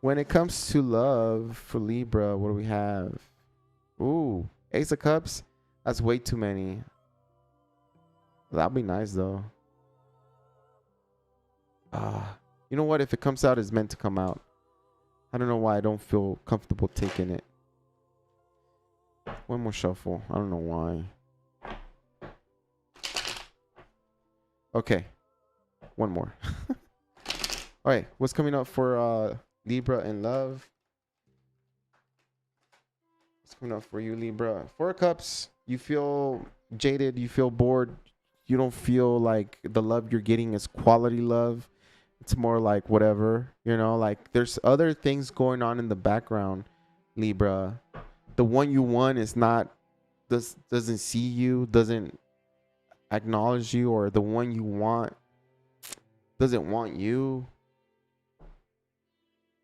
When it comes to love for Libra, what do we have? Ooh, Ace of Cups. That's way too many. That'd be nice though. You know what? If it comes out, it's meant to come out. I don't know why I don't feel comfortable taking it. One more shuffle. I don't know why. Okay. One more. All right. What's coming up for Libra in love? What's coming up for you, Libra? Four of Cups. You feel jaded. You feel bored. You don't feel like the love you're getting is quality love. It's more like whatever, you know, like there's other things going on in the background, Libra. The one you want is not, doesn't see you, doesn't acknowledge you, or the one you want doesn't want you.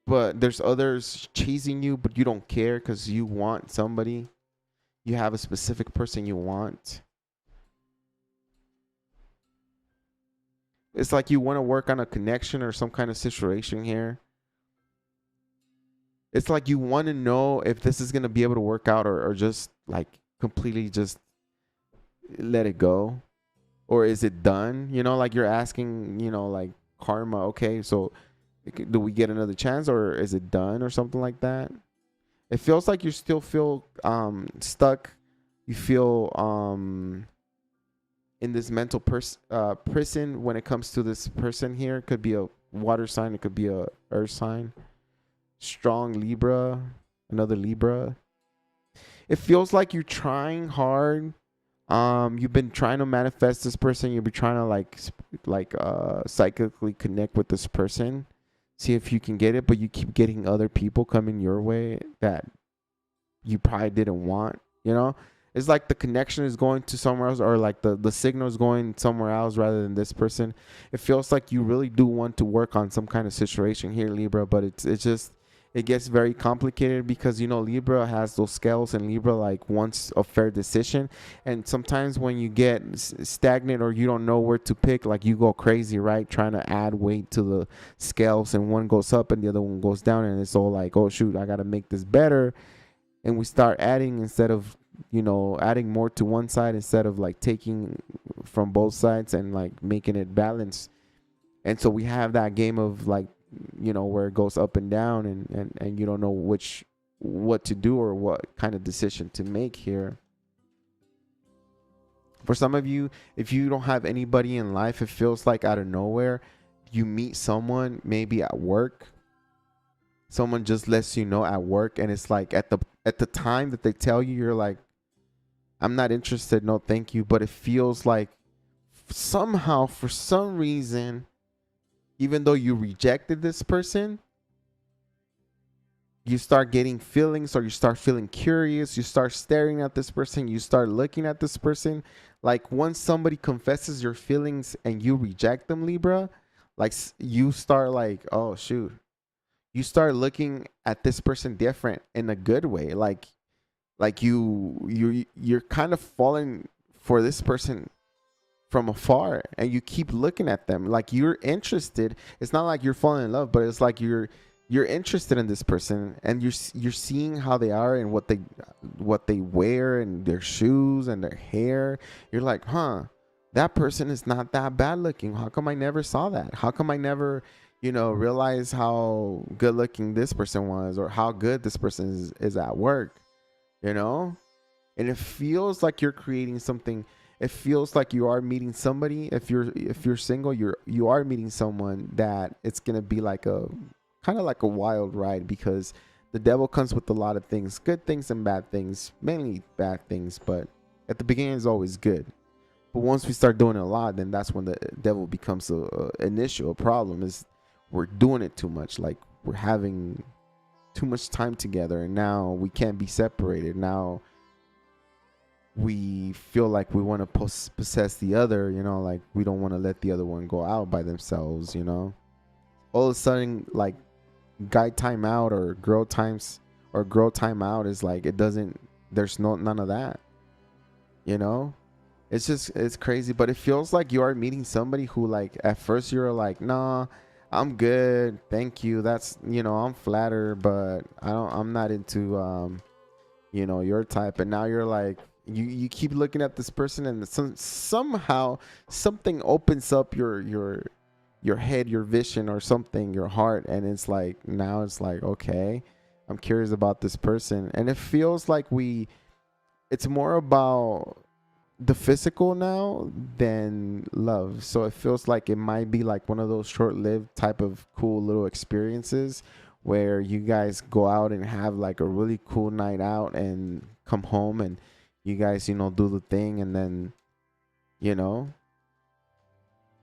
But there's others chasing you, but you don't care because you want somebody. You have a specific person you want. It's like you want to work on a connection or some kind of situation here. It's like you want to know if this is going to be able to work out, or just like completely just let it go. Or is it done? You know, like you're asking, you know, like karma. Okay, so do we get another chance, or is it done, or something like that? It feels like you still feel stuck. You feel in this mental prison when it comes to this person here. It could be a water sign. It could be a earth sign. Strong Libra. Another Libra. It feels like you're trying hard. You've been trying to manifest this person. You've been trying to psychically connect with this person. See if you can get it, but you keep getting other people coming your way that you probably didn't want, you know? It's like the connection is going to somewhere else, or like the signal is going somewhere else rather than this person. It feels like you really do want to work on some kind of situation here, Libra, but it gets very complicated because, you know, Libra has those scales, and Libra like wants a fair decision. And sometimes when you get stagnant or you don't know where to pick, like you go crazy, right? Trying to add weight to the scales, and one goes up and the other one goes down, and it's all like, oh shoot, I got to make this better. And we start adding instead of, you know, adding more to one side instead of like taking from both sides and like making it balanced. And so we have that game of like, you know, where it goes up and down, and you don't know what to do or what kind of decision to make here. For some of you, if you don't have anybody in life, it feels like out of nowhere you meet someone, maybe at work. Someone just lets you know at work, and it's like at the time that they tell you, you're like, I'm not interested, no thank you. But it feels like somehow, for some reason, even though you rejected this person, you start getting feelings, or you start feeling curious. You start staring at this person. You start looking at this person. Like once somebody confesses your feelings and you reject them, Libra, like you start like, oh shoot. You start looking at this person different in a good way. Like you're kind of falling for this person from afar, and you keep looking at them like you're interested. It's not like you're falling in love, but it's like you're interested in this person, and you're seeing how they are and what they wear and their shoes and their hair. You're like, huh, that person is not that bad looking. How come I never saw that? How come I never, you know, realize how good looking this person was, or how good this person is at work, you know? And it feels like you're creating something. It feels like you are meeting somebody. If you're single, you are meeting someone that it's gonna be like a kind of like a wild ride, because the devil comes with a lot of things, good things and bad things, mainly bad things. But at the beginning, it's always good. But once we start doing it a lot, then that's when the devil becomes an issue, a problem. Is we're doing it too much. Like we're having too much time together, and now we can't be separated. Now we feel like we want to possess the other, you know, like we don't want to let the other one go out by themselves, you know. All of a sudden, like guy time out or girl time out is like, it doesn't, there's none of that, you know. It's crazy. But it feels like you are meeting somebody who, like, at first you're like, nah, I'm good, thank you. That's, I'm flattered, but I'm not into your type. And now you're like, you keep looking at this person, and somehow something opens up your head, your vision, or something, your heart, and it's like, now it's like, okay, I'm curious about this person. And it feels like it's more about the physical now than love. So it feels like it might be like one of those short-lived type of cool little experiences where you guys go out and have like a really cool night out and come home, and you guys, do the thing, and then, you know,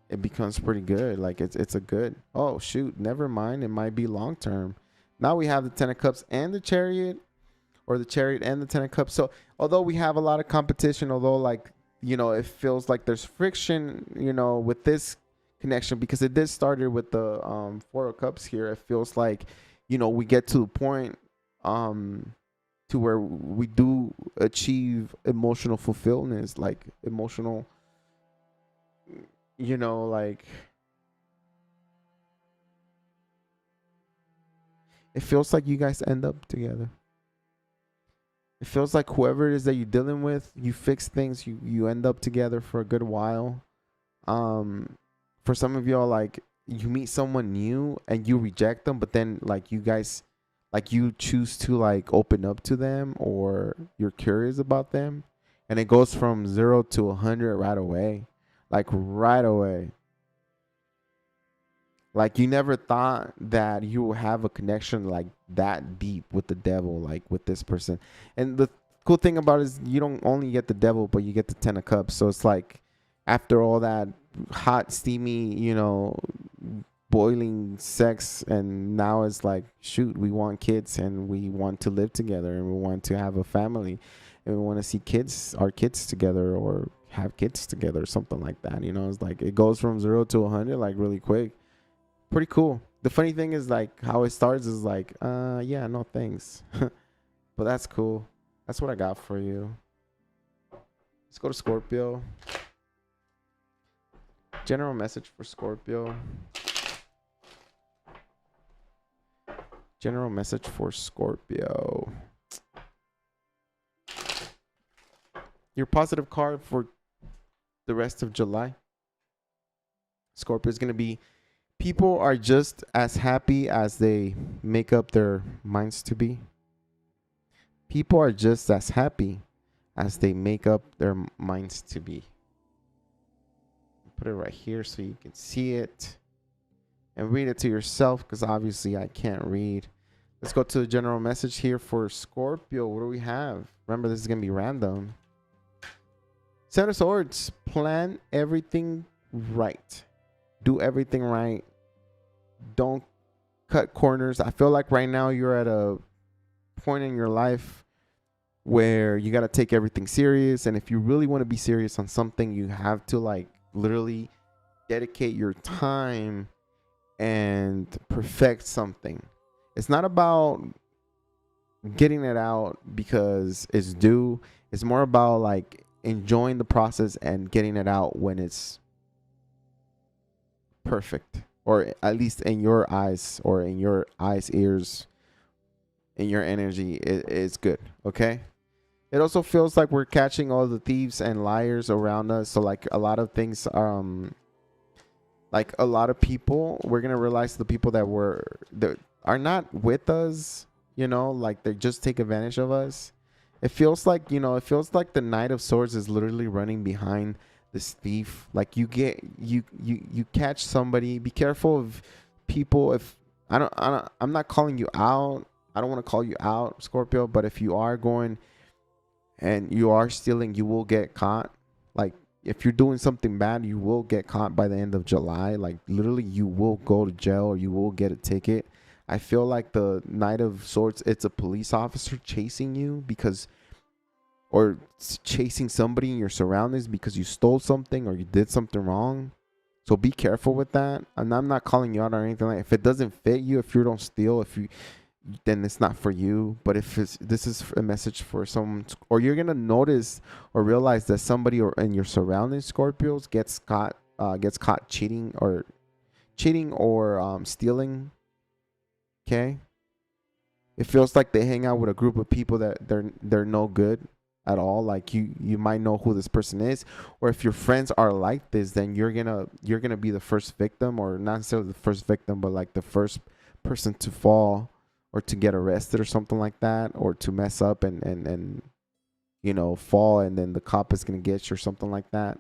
it becomes pretty good. Like it's a good, oh shoot, never mind. It might be long term. Now we have the Ten of Cups and the Chariot, or the Chariot and the Ten of Cups. So although we have a lot of competition, although like, it feels like there's friction, with this connection, because it did started with the Four of Cups here. It feels like, we get to the point to where we do achieve emotional fulfillment, like emotional, like it feels like you guys end up together. It feels like whoever it is that you're dealing with, you fix things, you end up together for a good while. For some of y'all, like, you meet someone new and you reject them, but then like you guys, like, you choose to like open up to them, or you're curious about them, and it goes from 0 to 100 right away. Like right away. Like, you never thought that you will have a connection like that deep with the devil, like with this person. And the cool thing about it is you don't only get the devil, but you get the Ten of Cups. So it's like, after all that hot, steamy, boiling sex, and now it's like, shoot, we want kids, and we want to live together, and we want to have a family, and we want to see our kids together, or have kids together, something like that. It's like it goes from 0 to 100 like really quick. Pretty cool. The funny thing is, like, how it starts is like, yeah, no thanks. But that's cool. That's what I got for you. Let's go to Scorpio. General message for Scorpio. General message for Scorpio. Your positive card for the rest of July. Scorpio is going to be, people are just as happy as they make up their minds to be. People are just as happy as they make up their minds to be. Put it right here so you can see it and read it to yourself, because obviously I can't read. Let's go to the general message here for Scorpio. What do we have? Remember, this is going to be random. Seven of Swords. Plan everything right. Do everything right. Don't cut corners. I feel like right now you're at a point in your life where you got to take everything serious. And if you really want to be serious on something, you have to like literally dedicate your time and perfect something. It's not about getting it out because it's due. It's more about like enjoying the process and getting it out when it's perfect, or at least in your eyes, or in your eyes, ears, in your energy. It's good. Okay. It also feels like we're catching all the thieves and liars around us. So like a lot of things, like a lot of people, we're gonna realize the people that are not with us, like they just take advantage of us. It feels like, the Knight of Swords is literally running behind this thief. Like you catch somebody. Be careful of people. If I'm not calling you out. I don't want to call you out, Scorpio, but if you are going and you are stealing, you will get caught. Like, if you're doing something bad, you will get caught by the end of July. Like, literally, you will go to jail, or you will get a ticket. I feel like the Knight of Swords, it's a police officer chasing you or chasing somebody in your surroundings because you stole something or you did something wrong. So be careful with that. And I'm not calling you out or anything like that. If it doesn't fit you, if you don't steal, then it's not for you. But if this is a message for someone, or you're gonna notice or realize that somebody or in your surroundings, Scorpios, gets caught cheating cheating or stealing. Okay. It feels like they hang out with a group of people that they're no good at all. Like you might know who this person is, or if your friends are like this, then you're gonna be the first victim, or not necessarily the first victim, but like the first person to fall or to get arrested or something like that, or to mess up and fall, and then the cop is gonna get you or something like that.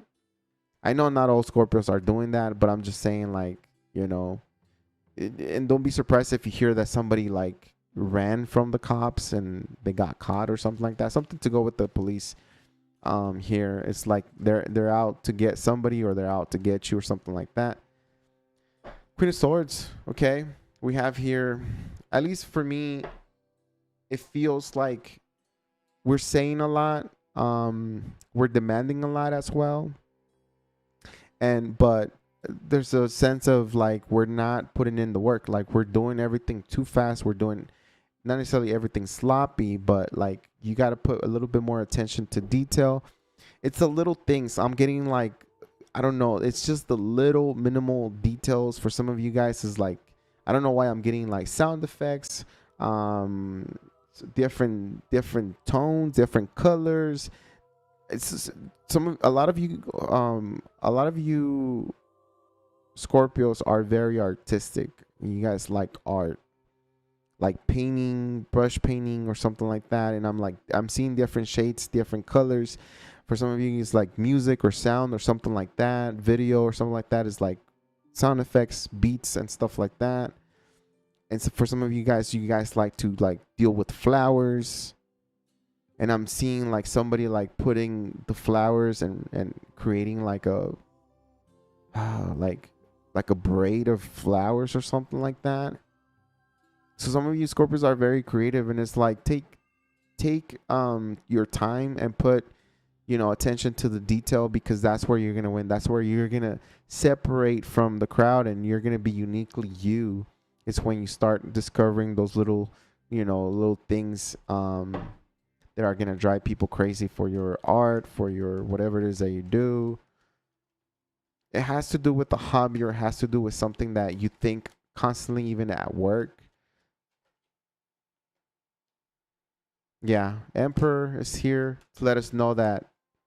I know not all Scorpios are doing that, but I'm just saying, like, and don't be surprised if you hear that somebody like ran from the cops and they got caught or something like that. Something to go with the police. Here it's like they're out to get somebody, or they're out to get you or something like that. Queen of Swords. Okay, we have here, at least for me, it feels like we're saying a lot. We're demanding a lot as well. But there's a sense of like we're not putting in the work. Like we're doing everything too fast. We're doing not necessarily everything sloppy, but like you got to put a little bit more attention to detail. It's the little things. I'm getting like, I don't know. It's just the little minimal details. For some of you guys is like, I don't know why I'm getting like sound effects, different tones, different colors. It's just, a lot of you Scorpios are very artistic. You guys like art, like painting, brush painting or something like that. And I'm seeing different shades, different colors. For some of you, it's like music or sound or something like that. Video or something like that is like sound effects, beats and stuff like that. And so for some of you guys like to like deal with flowers. And I'm seeing like somebody like putting the flowers and creating like a like a braid of flowers or something like that. So some of you Scorpios are very creative, and it's like take your time and put attention to the detail, because that's where you're gonna win. That's where you're gonna separate from the crowd, and you're gonna be uniquely you. It's when you start discovering those little little things that are gonna drive people crazy for your art, for your whatever it is that you do. It has to do with the hobby, or it has to do with something that you think constantly, even at work. Yeah, Emperor is here to let us know that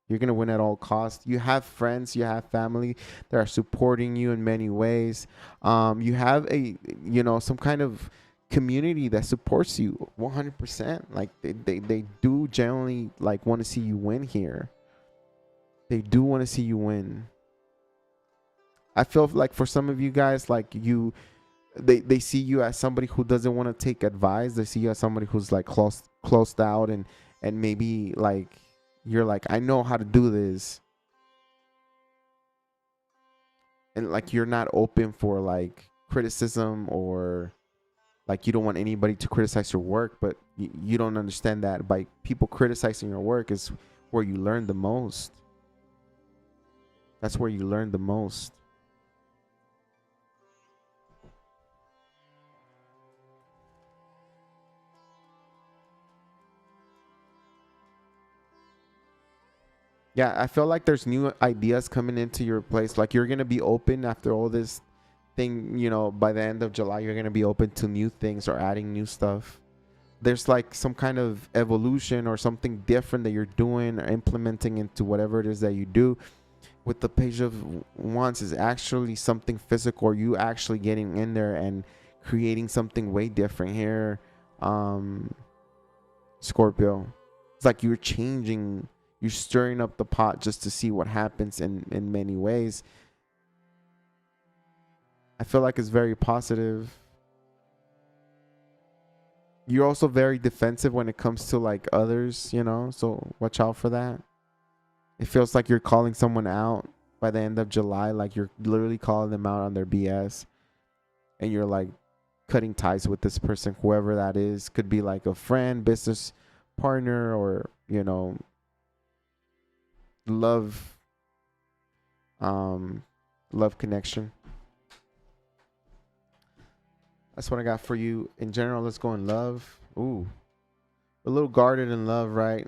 you're going to win at all costs. You have friends, you have family that are supporting you in many ways. You have some kind of community that supports you 100%. Like they do generally like want to see you win here. They do want to see you win. I feel like for some of you guys, like they see you as somebody who doesn't want to take advice. They see you as somebody who's like closed out, and maybe like you're like, I know how to do this, and like you're not open for like criticism, or like you don't want anybody to criticize your work. But you don't understand that by people criticizing your work is where you learn the most. That's where you learn the most. Yeah, I feel like there's new ideas coming into your place. Like you're gonna be open after all this thing, by the end of July, you're gonna be open to new things or adding new stuff. There's like some kind of evolution or something different that you're doing or implementing into whatever it is that you do. With the Page of Wands is actually something physical, or you actually getting in there and creating something way different here, Scorpio. It's like you're changing. You're stirring up the pot just to see what happens in many ways. I feel like it's very positive. You're also very defensive when it comes to like others, so watch out for that. It feels like you're calling someone out by the end of July. Like you're literally calling them out on their BS. And you're like cutting ties with this person, whoever that is. Could be like a friend, business partner, or, love connection. That's what I got for you in general. Let's go in love. Ooh, a little guarded in love, right?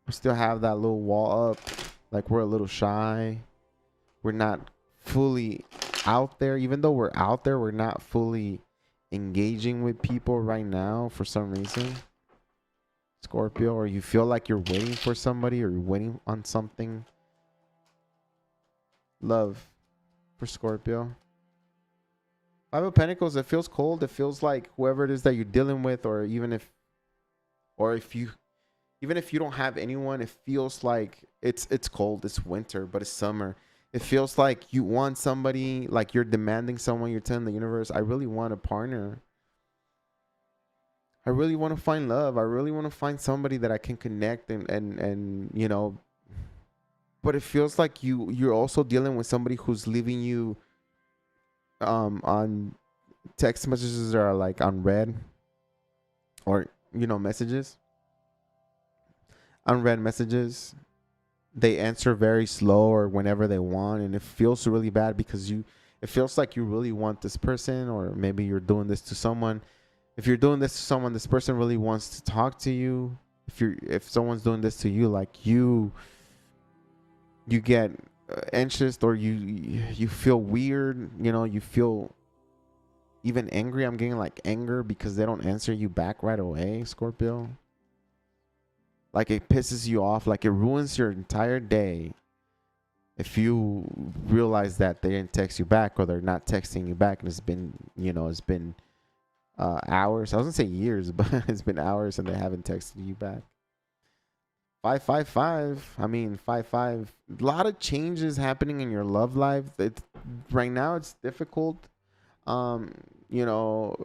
We still have that little wall up, like we're a little shy. We're not fully out there. Even though we're out there, we're not fully engaging with people right now for some reason, Scorpio. Or you feel like you're waiting for somebody, or you're waiting on something. Love for Scorpio. Five of Pentacles, it feels cold. It feels like whoever it is that you're dealing with, or even if you don't have anyone, it feels like it's cold. It's winter, but it's summer. It feels like you want somebody, like you're demanding someone. You're telling the universe, I really want a partner. I really want to find love. I really want to find somebody that I can connect and you know. But it feels like you're also dealing with somebody who's leaving you on text messages that are like on red, or you know, messages, unread messages. They answer very slow or whenever they want, and it feels really bad because it feels like you really want this person, or maybe you're doing this to someone. If you're doing this to someone, this person really wants to talk to you. If someone's doing this to you, like you get anxious, or you feel weird, you know, you feel even angry. I'm getting like anger because they don't answer you back right away, Scorpio. Like it pisses you off, like it ruins your entire day if you realize that they didn't text you back, or they're not texting you back, and it's been hours. I was gonna say years, but it's been hours and they haven't texted you back. 555. I mean, 55. A lot of changes happening in your love life. Right now it's difficult. You know,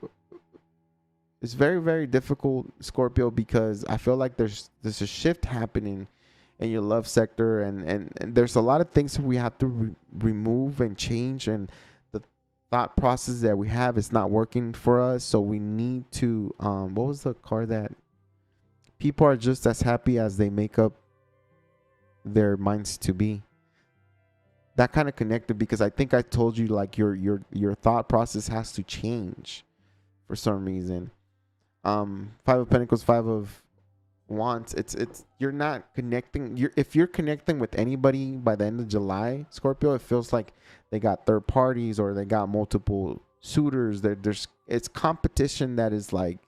it's very, very difficult, Scorpio, because I feel like there's a shift happening in your love sector, and there's a lot of things that we have to remove and change, and the thought process that we have is not working for us. So we need to what was the card that people are just as happy as they make up their minds to be? That kind of connected, because I think I told you, like your thought process has to change for some reason. Five of Pentacles, Five of Wands. It's you're not connecting. If you're connecting with anybody by the end of July, Scorpio, it feels like they got third parties, or they got multiple suitors. It's competition that is like,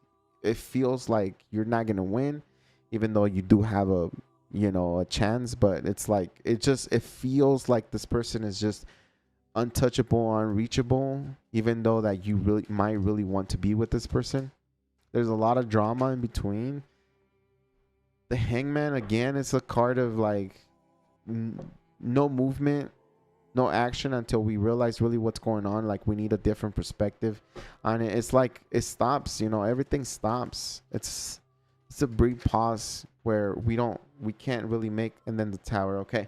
it feels like you're not gonna win, even though you do have a chance. But it's like it feels like this person is just untouchable, unreachable, even though that you might really want to be with this person. There's a lot of drama in between. The Hangman, again, it's a card of like no movement, no action until we realize really what's going on. Like we need a different perspective on it. It's like it stops, everything stops. It's a brief pause where we can't really make. And then the Tower. Okay,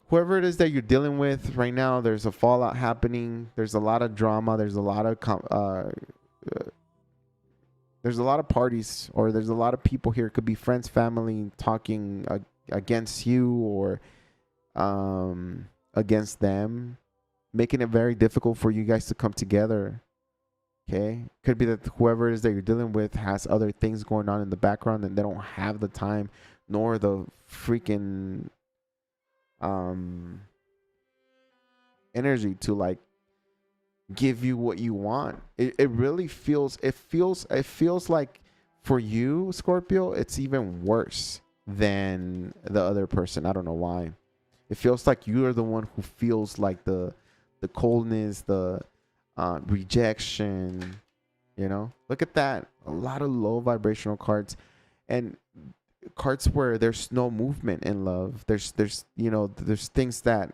whoever it is that you're dealing with right now, there's a fallout happening. There's a lot of drama. There's a lot of parties, or there's a lot of people here. It could be friends, family talking against you, or against them, making it very difficult for you guys to come together. Okay, could be that whoever it is that you're dealing with has other things going on in the background, and they don't have the time nor the freaking energy to like give you what you want. It really feels like for you, Scorpio, it's even worse than the other person. I don't know why. It feels like you are the one who feels like the coldness, the rejection. Look at that. A lot of low vibrational cards, and cards where there's no movement in love. There's things that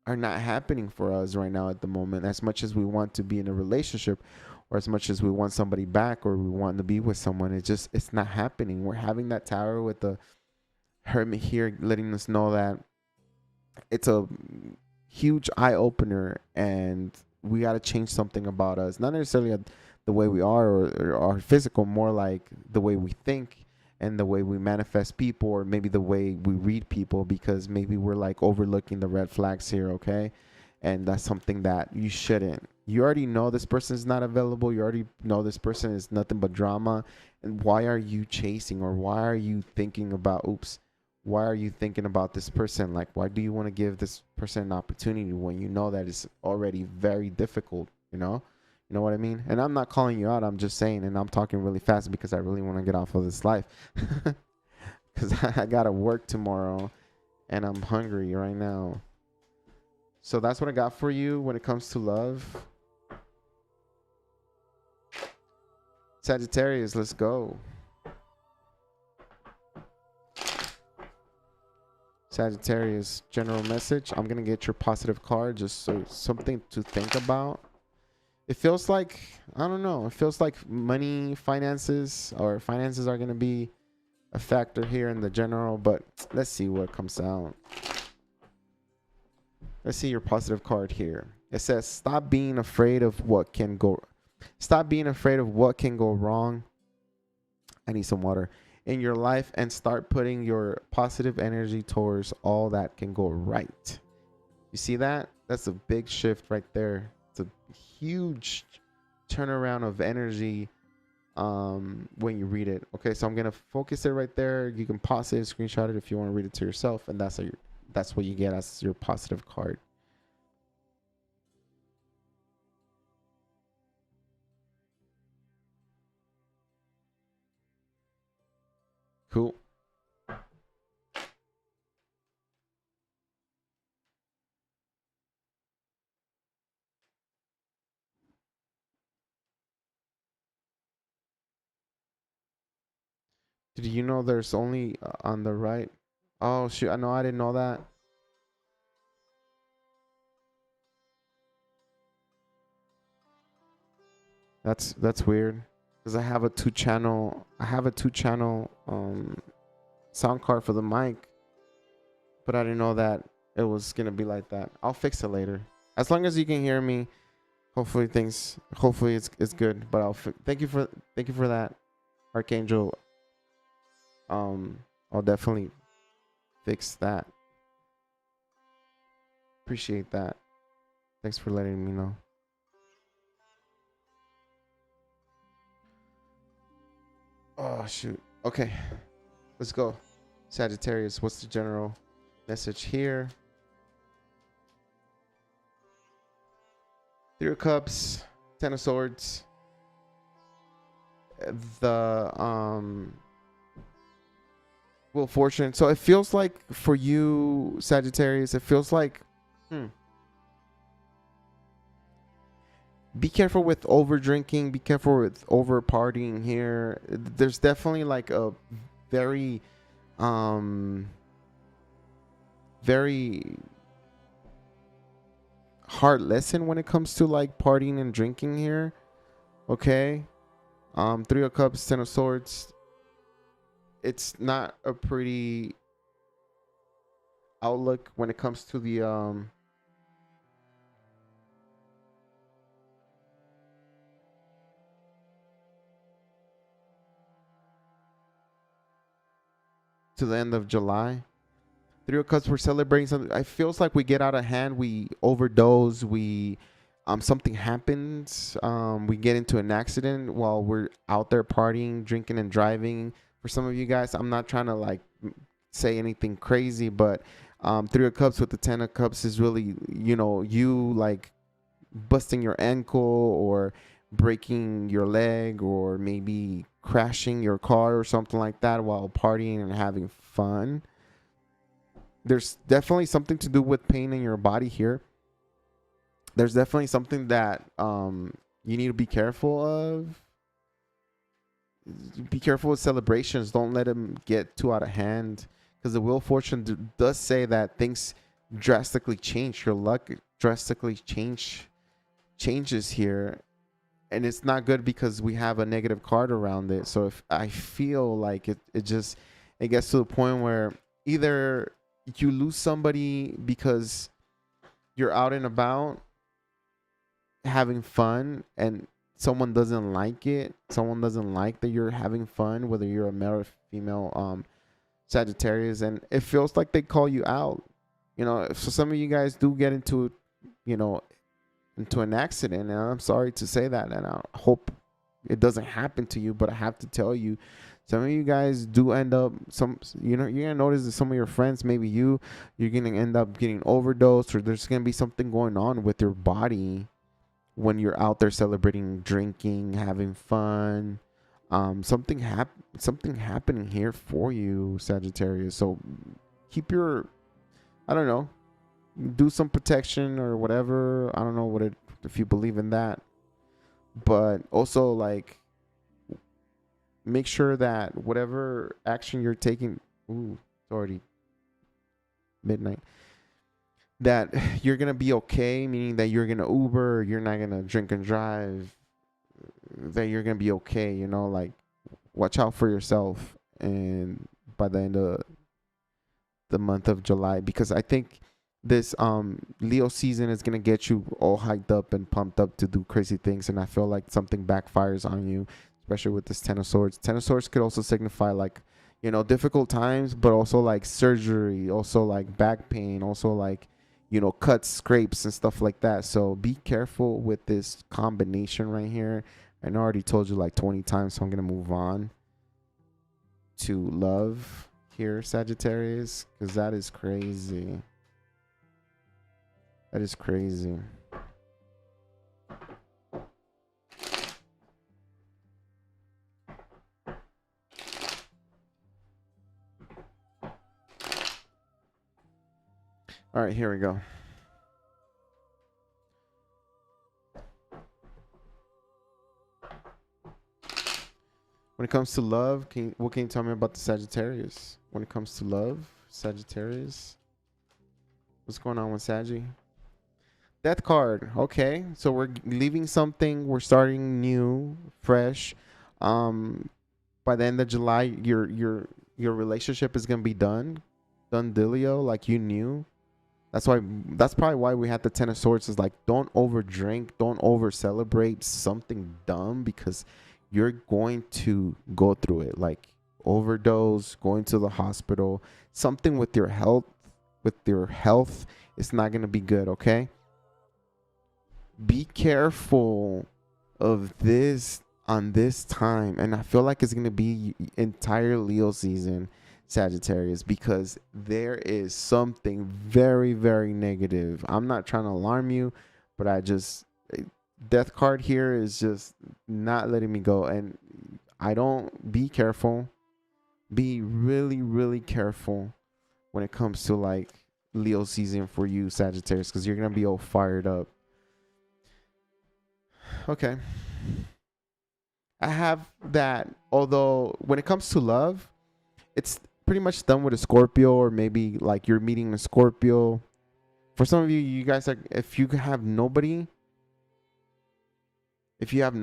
are not happening for us right now at the moment. As much as we want to be in a relationship, or as much as we want somebody back, or we want to be with someone, it's not happening. We're having that Tower with the Hermit here, letting us know that it's a huge eye opener, and we got to change something about us. Not necessarily the way we are, or our physical, more like the way we think and the way we manifest people, or maybe the way we read people, because maybe we're like overlooking the red flags here. Okay, and that's something that you shouldn't. You already know this person is not available. You already know this person is nothing but drama. And why are you chasing, or why are you thinking about, why are you thinking about this person? Like, why do you want to give this person an opportunity when you know that it's already very difficult, you know? You know what I mean? And I'm not calling you out. I'm just saying, and I'm talking really fast because I really want to get off of this life. Because I got to work tomorrow and I'm hungry right now. So that's what I got for you when it comes to love. Sagittarius, let's go. Sagittarius, general message. I'm going to get your positive card, just so something to think about. It feels like, I don't know, it feels like money, finances are going to be a factor here in the general, but let's see what comes out. Let's see your positive card here. It says, stop being afraid of what can go wrong. I need some water in your life and start putting your positive energy towards all that can go right. You see that? That's a big shift right there. It's a huge turnaround of energy when you read it. Okay, so I'm gonna focus it right there. You can pause it, screenshot it if you want to read it to yourself, and that's what you get as your positive card. Cool. Did you know there's only on the right? Oh shoot, I know, I didn't know that. That's weird, because I have a two channel sound card for the mic, but I didn't know that it was gonna be like that. I'll fix it later. As long as you can hear me, hopefully it's good. But thank you for that, Archangel. I'll definitely fix that. Appreciate that. Thanks for letting me know. Oh shoot. Okay, let's go. Sagittarius, what's the general message here? Three of Cups, Ten of Swords. The Wheel of Fortune. So it feels like for you, Sagittarius, it feels like be careful with over drinking, be careful with over partying here. There's definitely like a very very hard lesson when it comes to like partying and drinking here. Okay. Three of Cups, Ten of Swords. It's not a pretty outlook when it comes to the end of July. Three of Cups, we're celebrating something. It feels like we get out of hand, we overdose, we something happens, we get into an accident while we're out there partying, drinking and driving. For some of you guys, I'm not trying to like say anything crazy, but Three of Cups with the Ten of Cups is really, you like busting your ankle or breaking your leg or maybe crashing your car or something like that while partying and having fun. There's definitely something to do with pain in your body here. There's definitely something that you need to be careful of. Be careful with celebrations. Don't let them get too out of hand, because the Wheel of Fortune does say that things drastically change. Your luck drastically changes here, and it's not good because we have a negative card around it. So if I feel like it gets to the point where either you lose somebody because you're out and about having fun and someone doesn't like it, someone doesn't like that you're having fun, whether you're a male or female Sagittarius, and it feels like they call you out. So some of you guys do get into an accident, and I'm sorry to say that, and I hope it doesn't happen to you, but I have to tell you Some of you guys do end up you're gonna notice that some of your friends, maybe you're gonna end up getting overdosed, or there's gonna be something going on with your body when you're out there celebrating, drinking, having fun. Something happening here for you, Sagittarius. So keep your, I don't know, do some protection or whatever. I don't know if you believe in that, but also like make sure that whatever action you're taking, it's already midnight, that you're gonna be okay, meaning that you're gonna Uber, you're not gonna drink and drive, that you're gonna be okay, like watch out for yourself. And by the end of the month of July, because I think this Leo season is gonna get you all hyped up and pumped up to do crazy things, and I feel like something backfires on you, especially with this Ten of Swords. Ten of Swords could also signify like, difficult times, but also like surgery, also like back pain, also like, cuts, scrapes, and stuff like that. So be careful with this combination right here. And I already told you like 20 times, so I'm going to move on to love here, Sagittarius, because that is crazy. That is crazy. All right, here we go. When it comes to love, what can you tell me about the Sagittarius? When it comes to love, Sagittarius, what's going on with Saggy? Death card. Okay, so we're leaving something. We're starting new, fresh. By the end of July, your relationship is gonna be done dealio, like you knew. That's probably why we had the Ten of Swords. Is like, don't over drink, don't over celebrate something dumb, because you're going to go through it, like overdose, going to the hospital, something with your health. It's not going to be good. Okay, be careful of this on this time, and I feel like it's going to be entire Leo season, Sagittarius, because there is something very, very negative. I'm not trying to alarm you, but death card here is just not letting me go. And be careful. Be really, really careful when it comes to like Leo season for you, Sagittarius, because you're going to be all fired up. Okay. I have that, although when it comes to love, it's pretty much done with a Scorpio, or maybe like you're meeting a Scorpio. For some of you guys, like if you have no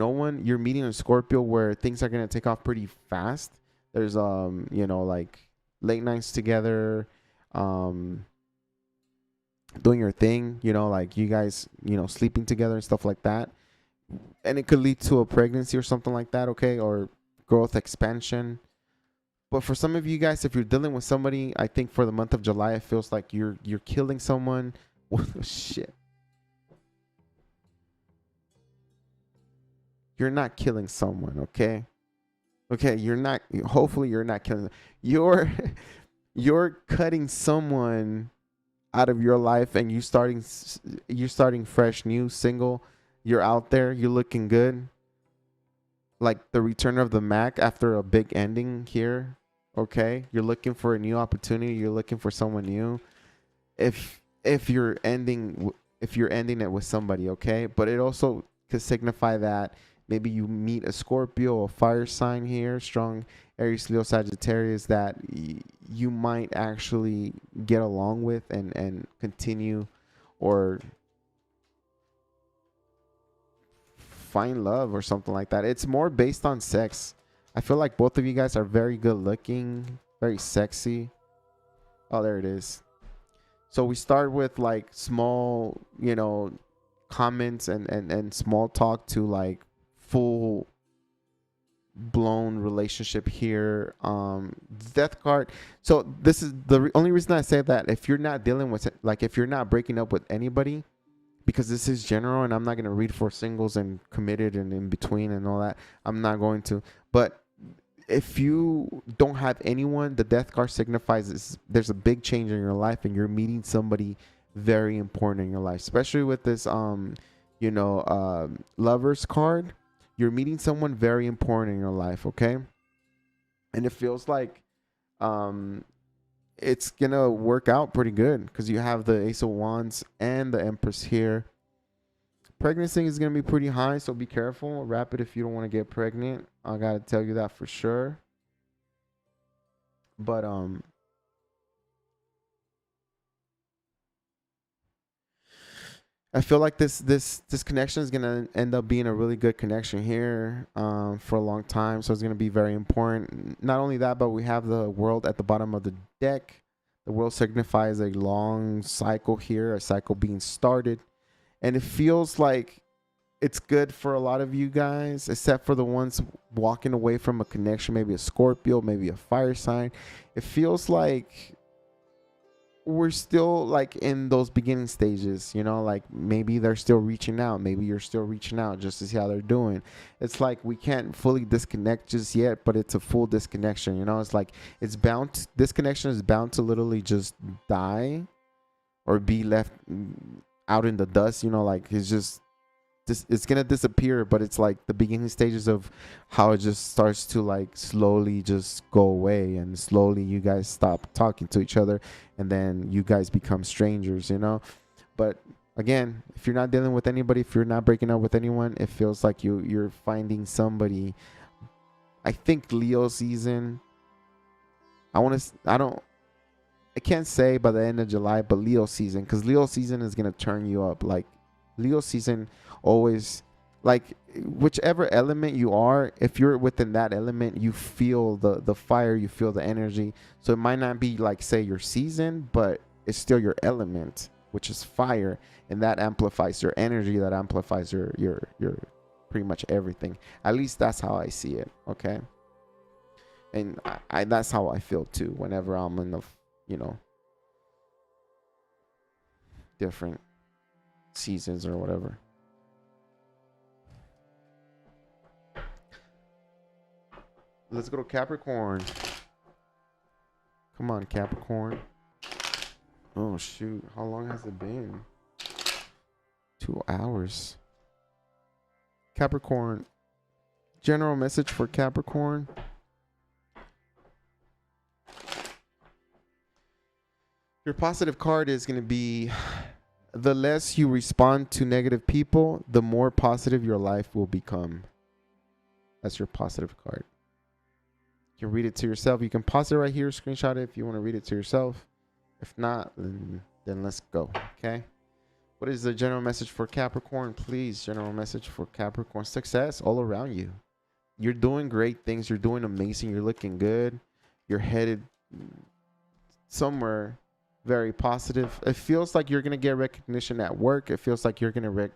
one, you're meeting a Scorpio where things are gonna take off pretty fast. There's like late nights together, doing your thing, like you guys, sleeping together and stuff like that. And it could lead to a pregnancy or something like that, okay, or growth, expansion. But for some of you guys, if you're dealing with somebody, I think for the month of July, it feels like you're killing someone. Shit. You're not killing someone, okay? Okay, you're not. Hopefully, you're not killing. You're cutting someone out of your life, and you're starting fresh, new, single. You're out there. You're looking good. Like the return of the Mac after a big ending here. Okay, you're looking for a new opportunity. You're looking for someone new. If you're ending it with somebody, okay, but it also could signify that maybe you meet a Scorpio, a fire sign here, strong Aries, Leo, Sagittarius, that you might actually get along with and continue, or find love or something like that. It's more based on sex. I feel like both of you guys are very good looking, very sexy. Oh, there it is. So we start with like small, comments and small talk to like full blown relationship here. Death card. So this is the only reason I say that, if you're not dealing with it, like if you're not breaking up with anybody, because this is general and I'm not going to read for singles and committed and in between and all that. I'm not going to. But if you don't have anyone, the death card signifies there's a big change in your life and you're meeting somebody very important in your life, especially with this lovers card. You're meeting someone very important in your life, okay? And it feels like um it's gonna work out pretty good because you have the Ace of Wands and the Empress here. Pregnancy is gonna be pretty high, so be careful. Wrap it if you don't want to get pregnant. I gotta tell you that for sure. But I feel like this connection is gonna end up being a really good connection here for a long time. So it's gonna be very important. Not only that, but we have the world at the bottom of the deck. The world signifies a long cycle here, a cycle being started, and it feels like it's good for a lot of you guys, except for the ones walking away from a connection, maybe a Scorpio, maybe a fire sign. It feels like we're still like in those beginning stages, like maybe they're still reaching out, maybe you're still reaching out just to see how they're doing. It's like we can't fully disconnect just yet, but it's a full disconnection. It's like this connection is bound to literally just die or be left out in the dust. Like it's gonna disappear, but it's like the beginning stages of how it just starts to like slowly just go away, and slowly you guys stop talking to each other, and then you guys become strangers. But again, if you're not dealing with anybody, if you're not breaking up with anyone, it feels like you're finding somebody. I think Leo season, I can't say by the end of July, but Leo season, because Leo season is gonna turn you up. Like Leo season always, like whichever element you are, if you're within that element, you feel the fire, you feel the energy. So it might not be like say your season, but it's still your element, which is fire, and that amplifies your energy, that amplifies your pretty much everything. At least that's how I see it. Okay. And I that's how I feel too whenever I'm in the different seasons or whatever. Let's go to Capricorn. Come on, Capricorn. Oh shoot, how long has it been? 2 hours. Capricorn. General message for Capricorn. Your positive card is going to be, the less you respond to negative people, the more positive your life will become. That's your positive card. You can read it to yourself. You can pause it right here, screenshot it if you want to read it to yourself. If not, then let's go. Okay. What is the general message for Capricorn? Please, general message for Capricorn. Success all around you. You're doing great things. You're doing amazing. You're looking good. You're headed somewhere very positive. It feels like you're gonna get recognition at work. It feels like you're gonna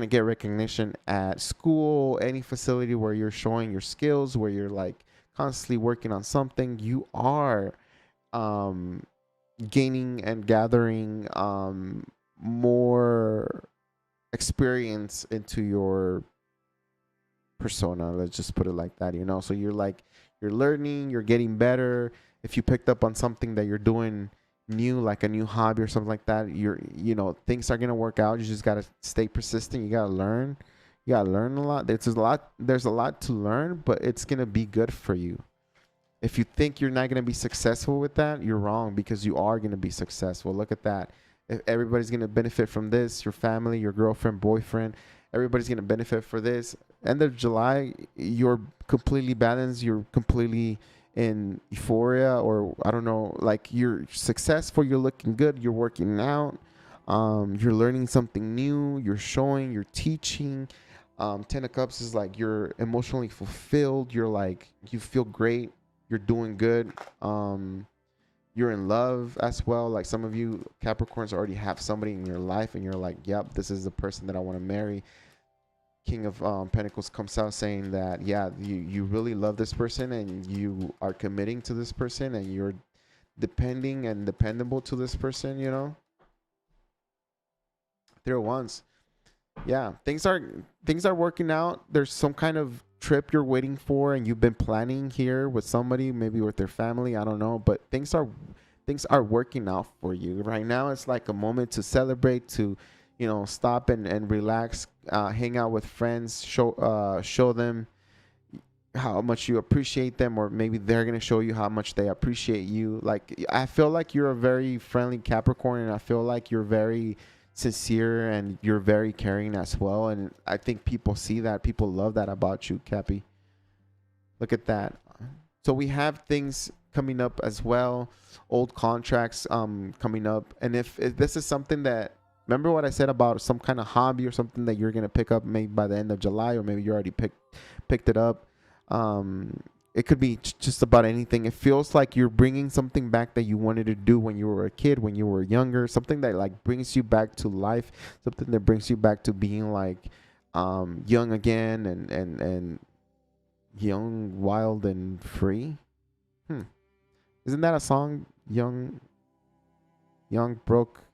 get recognition at school, any facility where you're showing your skills, where you're like constantly working on something. You are gaining and gathering more experience into your persona. Let's just put it like that. So you're learning, you're getting better. If you picked up on something that you're doing new, like a new hobby or something like that, things are gonna work out. You just gotta stay persistent. You gotta learn a lot. There's a lot to learn, but it's gonna be good for you. If you think you're not gonna be successful with that, you're wrong, because you are gonna be successful. Look at that. If everybody's gonna benefit from this, your family, your girlfriend, boyfriend, everybody's gonna benefit for this. End of July, you're completely balanced. You're completely in euphoria, or I don't know, like you're successful, you're looking good, you're working out, you're learning something new, you're showing, you're teaching. 10 of Cups is like you're emotionally fulfilled, you're like, you feel great, you're doing good, you're in love as well. Like some of you Capricorns already have somebody in your life and you're like, yep, this is the person that I want to marry. King of Pentacles comes out saying that, yeah, you really love this person and you are committing to this person and you're depending and dependable to this person. There once Yeah, things are working out. There's some kind of trip you're waiting for and you've been planning here with somebody, maybe with their family, I don't know, but things are working out for you. Right now it's like a moment to celebrate, to stop and relax, hang out with friends, show them how much you appreciate them, or maybe they're going to show you how much they appreciate you. Like, I feel like you're a very friendly Capricorn, and I feel like you're very sincere and you're very caring as well, and I think people see that, people love that about you, Cappy. Look at that. So we have things coming up as well, old contracts coming up. And if this is something that, remember what I said about some kind of hobby or something that you're going to pick up maybe by the end of July, or maybe you already picked it up. It could be just about anything. It feels like you're bringing something back that you wanted to do when you were a kid, when you were younger, something that like brings you back to life, something that brings you back to being like young again, and young, wild, and free. Isn't that a song? Young, broken,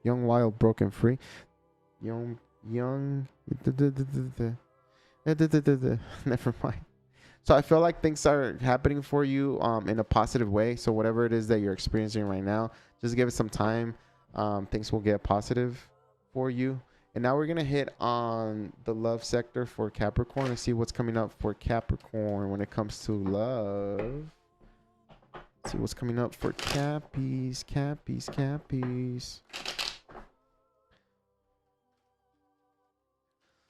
young, wild, broken, free. Young. Never mind. So I feel like things are happening for you in a positive way. So whatever it is that you're experiencing right now, just give it some time. Things will get positive for you. And now we're going to hit on the love sector for Capricorn and see what's coming up for Capricorn when it comes to love. Let's see what's coming up for Cappies.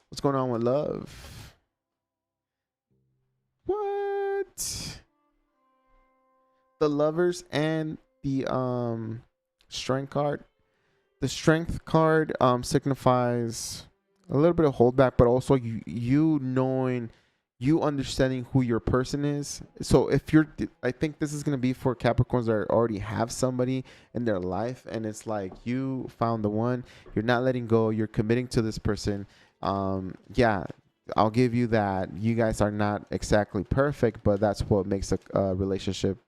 What's going on with love? What? The Lovers and the Strength card. The Strength card signifies a little bit of holdback, but also you knowing, you understanding who your person is. So I think this is going to be for Capricorns that already have somebody in their life, and it's like you found the one, you're not letting go, you're committing to this person. Yeah, I'll give you that. You guys are not exactly perfect, but that's what makes a relationship,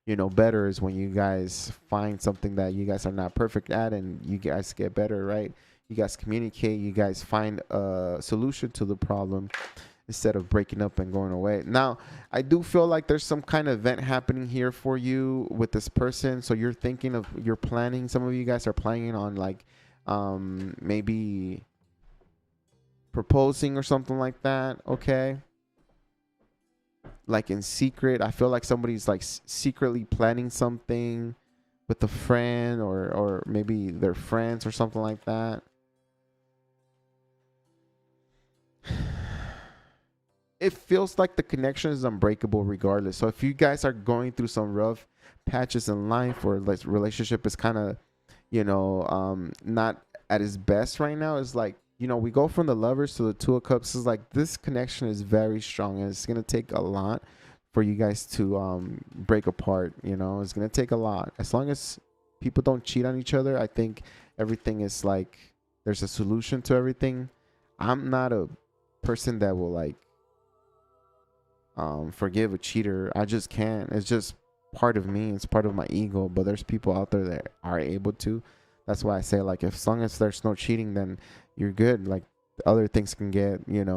better, is when you guys find something that you guys are not perfect at and you guys get better, right? You guys communicate, you guys find a solution to the problem instead of breaking up and going away. Now, I do feel like there's some kind of event happening here for you with this person. So you're planning, some of you guys are planning on like maybe proposing or something like that, okay? Like in secret. I feel like somebody's like secretly planning something with a friend, or maybe their friends or something like that. It feels like the connection is unbreakable regardless. So if you guys are going through some rough patches in life, or like relationship is kind of, not at its best right now, it's like, we go from the Lovers to the Two of Cups. It's like this connection is very strong, and it's going to take a lot for you guys to break apart. It's going to take a lot. As long as people don't cheat on each other, I think everything is like, there's a solution to everything. I'm not a person that will like forgive a cheater. I just can't. It's just part of me. It's part of my ego. But there's people out there that are able to. That's why I say, like, as long as there's no cheating, then you're good. Like, other things can get, and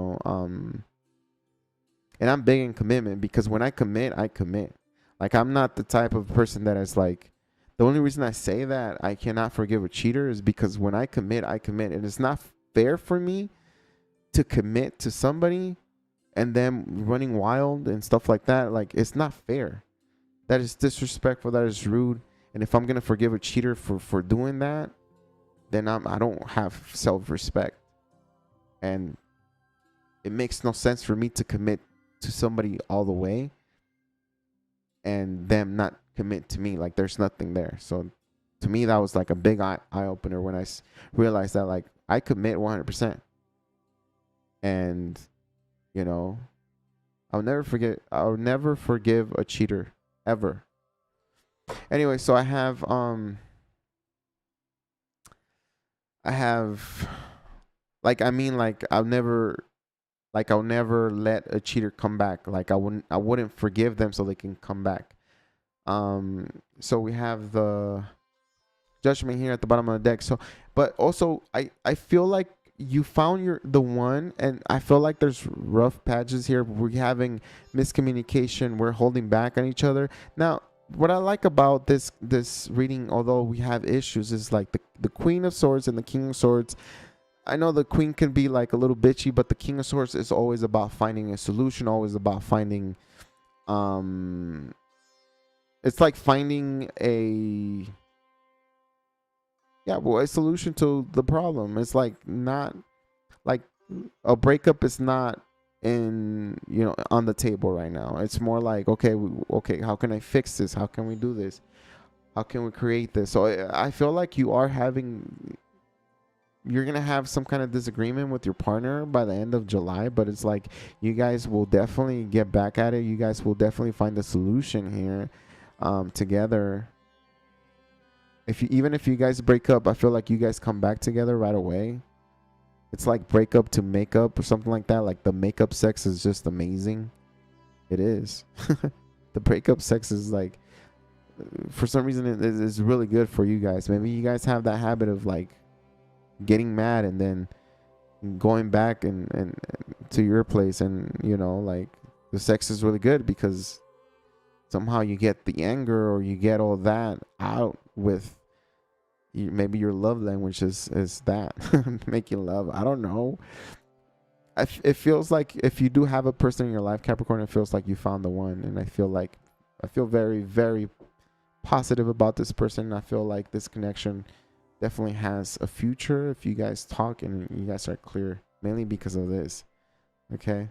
I'm big in commitment, because when I commit, I commit. Like, I'm not the type of person that is like, the only reason I say that I cannot forgive a cheater is because when I commit, I commit. And it's not fair for me to commit to somebody and them running wild and stuff like that. Like, it's not fair. That is disrespectful. That is rude. And if I'm going to forgive a cheater for doing that, then I don't have self-respect. And it makes no sense for me to commit to somebody all the way and them not commit to me. Like, there's nothing there. So to me, that was like a big eye opener when I realized that, like, I commit 100%. And, I'll never forgive a cheater ever. Anyway, so I have I'll never let a cheater come back. Like, I wouldn't forgive them so they can come back. So we have the Judgment here at the bottom of the deck. So, But also, I feel like you found the one, and I feel like there's rough patches here. We're having miscommunication. We're holding back on each other. Now, what I like about this reading, although we have issues, is like the Queen of Swords and the King of Swords. I know the Queen can be like a little bitchy, but the King of Swords is always about finding a solution, always about finding it's like finding a a solution to the problem. It's like not like a breakup is not in on the table right now. It's more like, okay, okay, how can I fix this? How can we do this? How can we create this? So I feel like you're gonna have some kind of disagreement with your partner by the end of July, but it's like you guys will definitely get back at it. You guys will definitely find a solution here together. Even if you guys break up, I feel like you guys come back together right away. It's like breakup to makeup or something like that. Like the makeup sex is just amazing. It is. The breakup sex is like, for some reason, it is really good for you guys. Maybe you guys have that habit of like getting mad and then going back and to your place, and like the sex is really good because somehow you get the anger or you get all that out with maybe your love language is that making love. I don't know. It feels like if you do have a person in your life, Capricorn, it feels like you found the one, and I feel very, very positive about this person. I feel like this connection definitely has a future if you guys talk and you guys are clear, mainly because of this. Okay.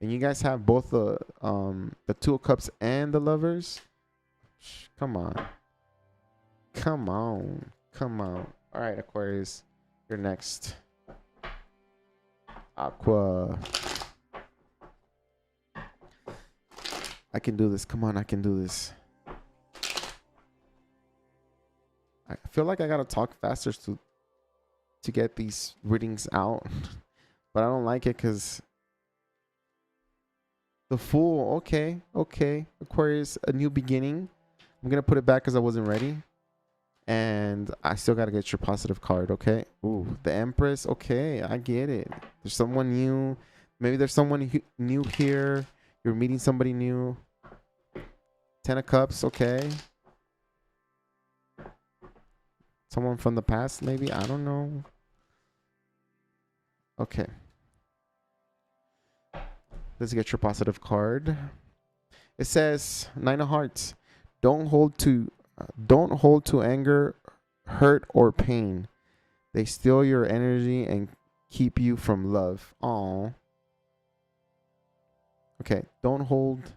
And you guys have both the Two of Cups and the Lovers. Come on. Come on. Come on. All right, Aquarius. You're next. Aqua. I can do this. Come on, I can do this. I feel like I gotta talk faster to get these readings out. But I don't like it because the Fool. Okay. Aquarius, a new beginning. I'm gonna put it back because I wasn't ready. And I still gotta get your positive card, okay? Ooh, the Empress. Okay, I get it. There's someone new. Maybe there's someone new here. You're meeting somebody new. 10 of Cups, okay. Someone from the past, maybe. I don't know. Okay. Let's get your positive card. It says 9 of Hearts. Don't hold to anger, hurt, or pain. They steal your energy and keep you from love. Aww. Okay. Don't hold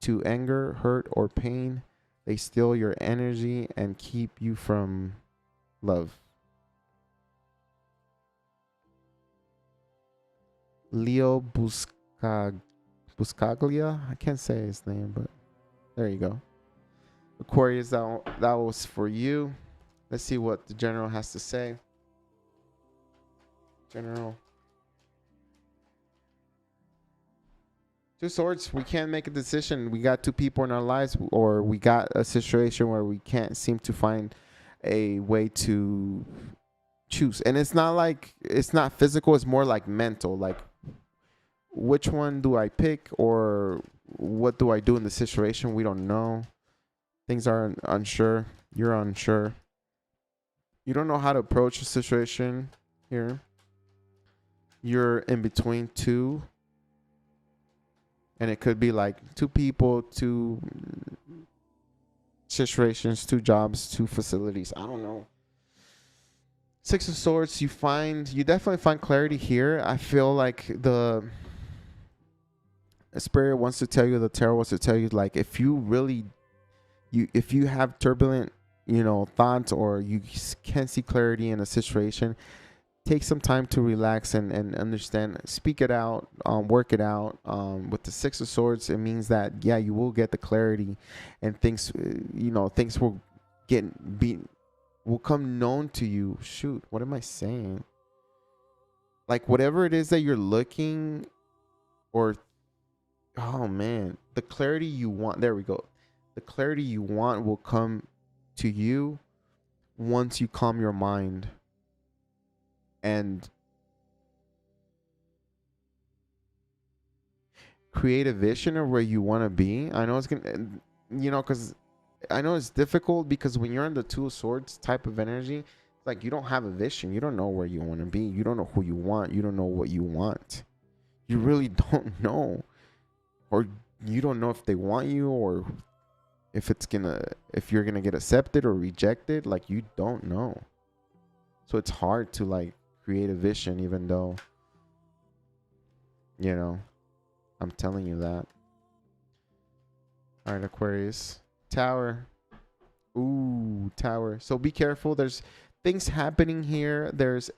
to anger, hurt, or pain. They steal your energy and keep you from love. Leo Buscaglia. I can't say his name, but there you go. Aquarius, that was for you. Let's see what the general has to say. General. 2 Swords. We can't make a decision. We got 2 people in our lives, or we got a situation where we can't seem to find a way to choose. And it's not physical. It's more like mental. Like, which one do I pick, or what do I do in the situation? We don't know. Things are unsure. You're unsure. You don't know how to approach a situation here. You're in between 2. And it could be like 2 people, 2 situations, 2 jobs, 2 facilities. I don't know. 6 of Swords. You definitely find clarity here. I feel like the Spirit wants to tell you, the Tarot wants to tell you, like, if you have turbulent, thoughts, or you can't see clarity in a situation, take some time to relax and understand, speak it out, work it out. With the 6 of Swords, it means that, you will get the clarity, and things, things will will come known to you. Shoot, what am I saying? Like, whatever it is that you're looking, or, oh man, the clarity you want, there we go. The clarity you want will come to you once you calm your mind and create a vision of where you want to be. I know it's gonna, because I know it's difficult, because when you're in the Two of Swords type of energy, like, you don't have a vision. You don't know where you want to be. You don't know who you want. You don't know what you want. You really don't know. Or you don't know if they want you, or if you're gonna get accepted or rejected. Like, you don't know. So it's hard to like create a vision, even though, I'm telling you that. All right, Aquarius. Tower. Ooh, Tower. So be careful. There's things happening here. There's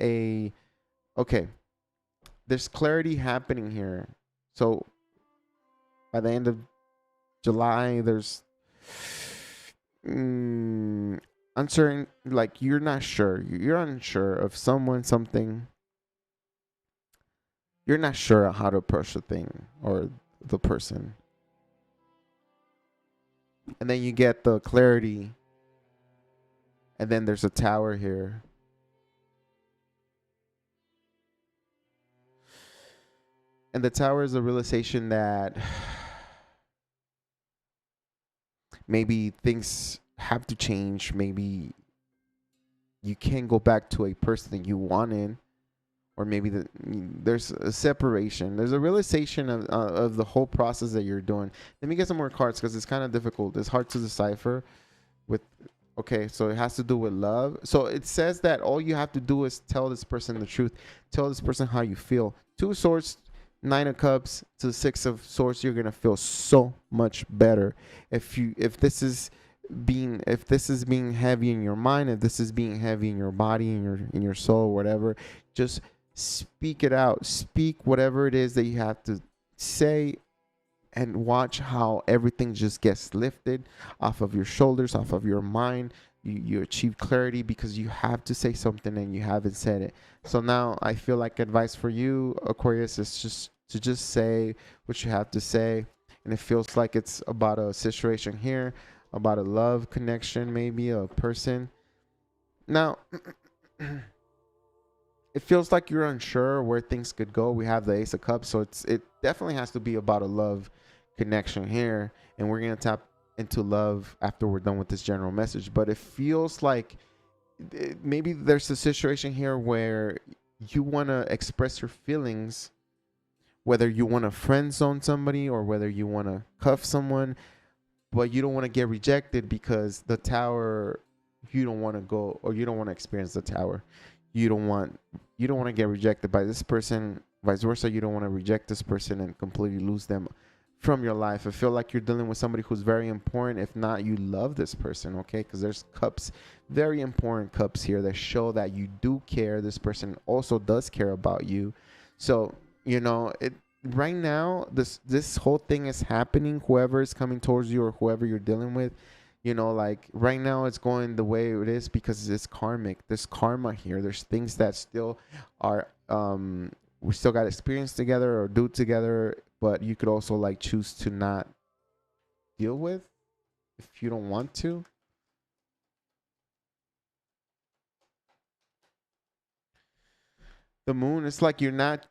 clarity happening here. So by the end of July, there's uncertain, like, you're not sure. You're unsure of someone, something. You're not sure how to approach the thing or the person. And then you get the clarity. And then there's a Tower here. And the Tower is a realization that maybe things have to change. Maybe you can't go back to a person that you wanted. Or maybe there's a separation. There's a realization of the whole process that you're doing. Let me get some more cards, because it's kind of difficult. It's hard to decipher. Okay, so it has to do with love. So it says that all you have to do is tell this person the truth. Tell this person how you feel. Two of Swords, Nine of Cups to Six of Swords. You're gonna feel so much better if this is being heavy in your mind, if this is being heavy in your body, in your soul, whatever. Just speak it out. Speak whatever it is that you have to say, and watch how everything just gets lifted off of your shoulders, off of your mind. You achieve clarity because you have to say something and you haven't said it. So now I feel like advice for you, Aquarius, is just say what you have to say. And it feels like it's about a situation here, about a love connection, maybe a person. Now, it feels like you're unsure where things could go. We have the Ace of Cups, so it definitely has to be about a love connection here, and we're gonna tap into love after we're done with this general message. But it feels like maybe there's a situation here where you want to express your feelings, whether you want to friend zone somebody or whether you want to cuff someone, but you don't want to get rejected because the Tower, you don't want to go, or you don't want to experience the Tower. You don't want to get rejected by this person, vice versa. You don't want to reject this person and completely lose them from your life. I feel like you're dealing with somebody who's very important. If not, you love this person, okay? Because there's cups, very important cups here that show that you do care. This person also does care about you. So, right now, this whole thing is happening. Whoever is coming towards you or whoever you're dealing with, like right now it's going the way it is because it's karmic. There's karma here. There's things that still are, we still got to experience together or do together, but you could also like choose to not deal with if you don't want to. The Moon, it's like you're not,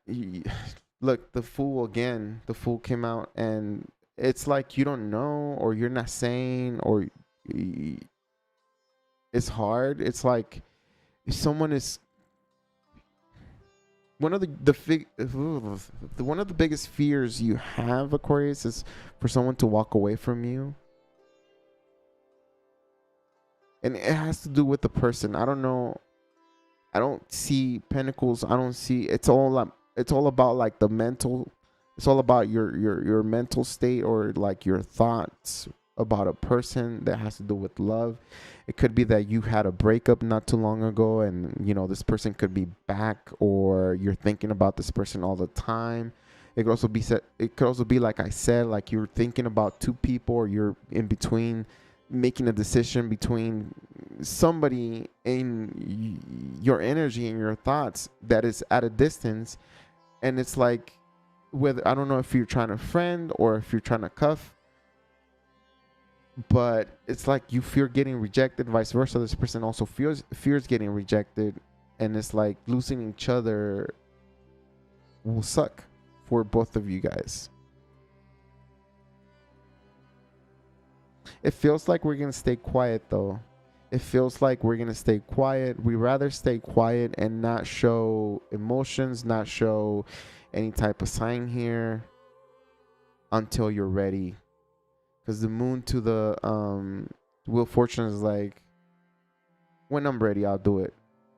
look, the Fool again, the Fool came out, and it's like you don't know, or you're not saying, or it's hard. It's like if someone is one of one of the biggest fears you have, Aquarius, is for someone to walk away from you, and it has to do with the person. I don't know. I don't see Pentacles. I don't see. It's all about like the mental. It's all about your mental state, or like your thoughts about a person that has to do with love. It could be that you had a breakup not too long ago, and this person could be back, or you're thinking about this person all the time. It could also be like I said, like you're thinking about two people, or you're in between making a decision between somebody in your energy and your thoughts that is at a distance, and it's like, whether, I don't know if you're trying to friend or if you're trying to cuff, but it's like you fear getting rejected, vice versa. This person also fears getting rejected, and it's like losing each other will suck for both of you guys. It feels like we're gonna stay quiet though. It feels like we're gonna stay quiet. We rather stay quiet and not show emotions, not show any type of sign here until you're ready. Because the moon to the Wheel of Fortune is like, when I'm ready, I'll do it.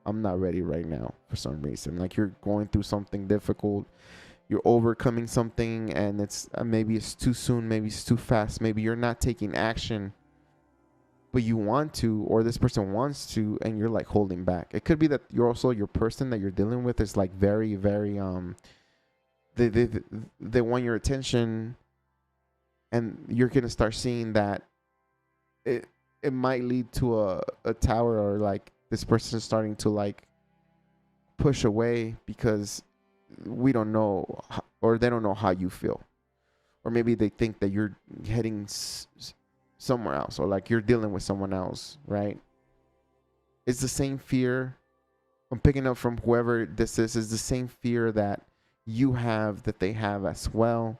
I'm not ready right now for some reason. Like you're going through something difficult, you're overcoming something, and it's maybe it's too soon, maybe it's too fast, maybe you're not taking action, but you want to, or this person wants to, and you're like holding back. It could be that you're also, your person that you're dealing with is like very, very they want your attention, and you're gonna start seeing that it might lead to a tower, or like this person is starting to like push away because we don't know, or they don't know how you feel, or maybe they think that you're heading somewhere else, or like you're dealing with someone else, right? It's the same fear I'm picking up from whoever this is the same fear that you have, that they have as well.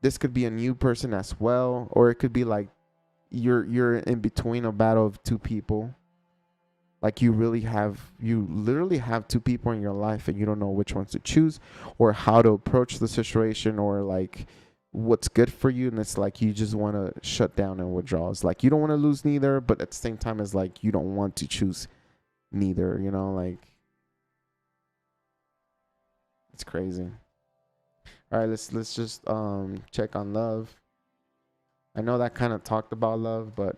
This could be a new person as well, or it could be like you're in between a battle of two people. Like you literally have two people in your life, and you don't know which ones to choose, or how to approach the situation, or like what's good for you. And it's like you just want to shut down and withdraw. It's like you don't want to lose neither, but at the same time it's like you don't want to choose neither, you know, like it's crazy. All right, let's just check on love. I know that kind of talked about love, but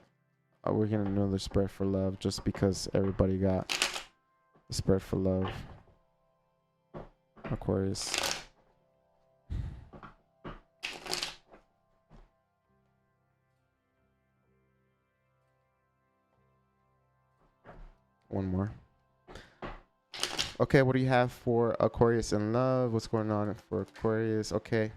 we're getting another spread for love just because everybody got a spread for love. Aquarius. One more. Okay, what do you have for Aquarius in love? What's going on for Aquarius? Okay.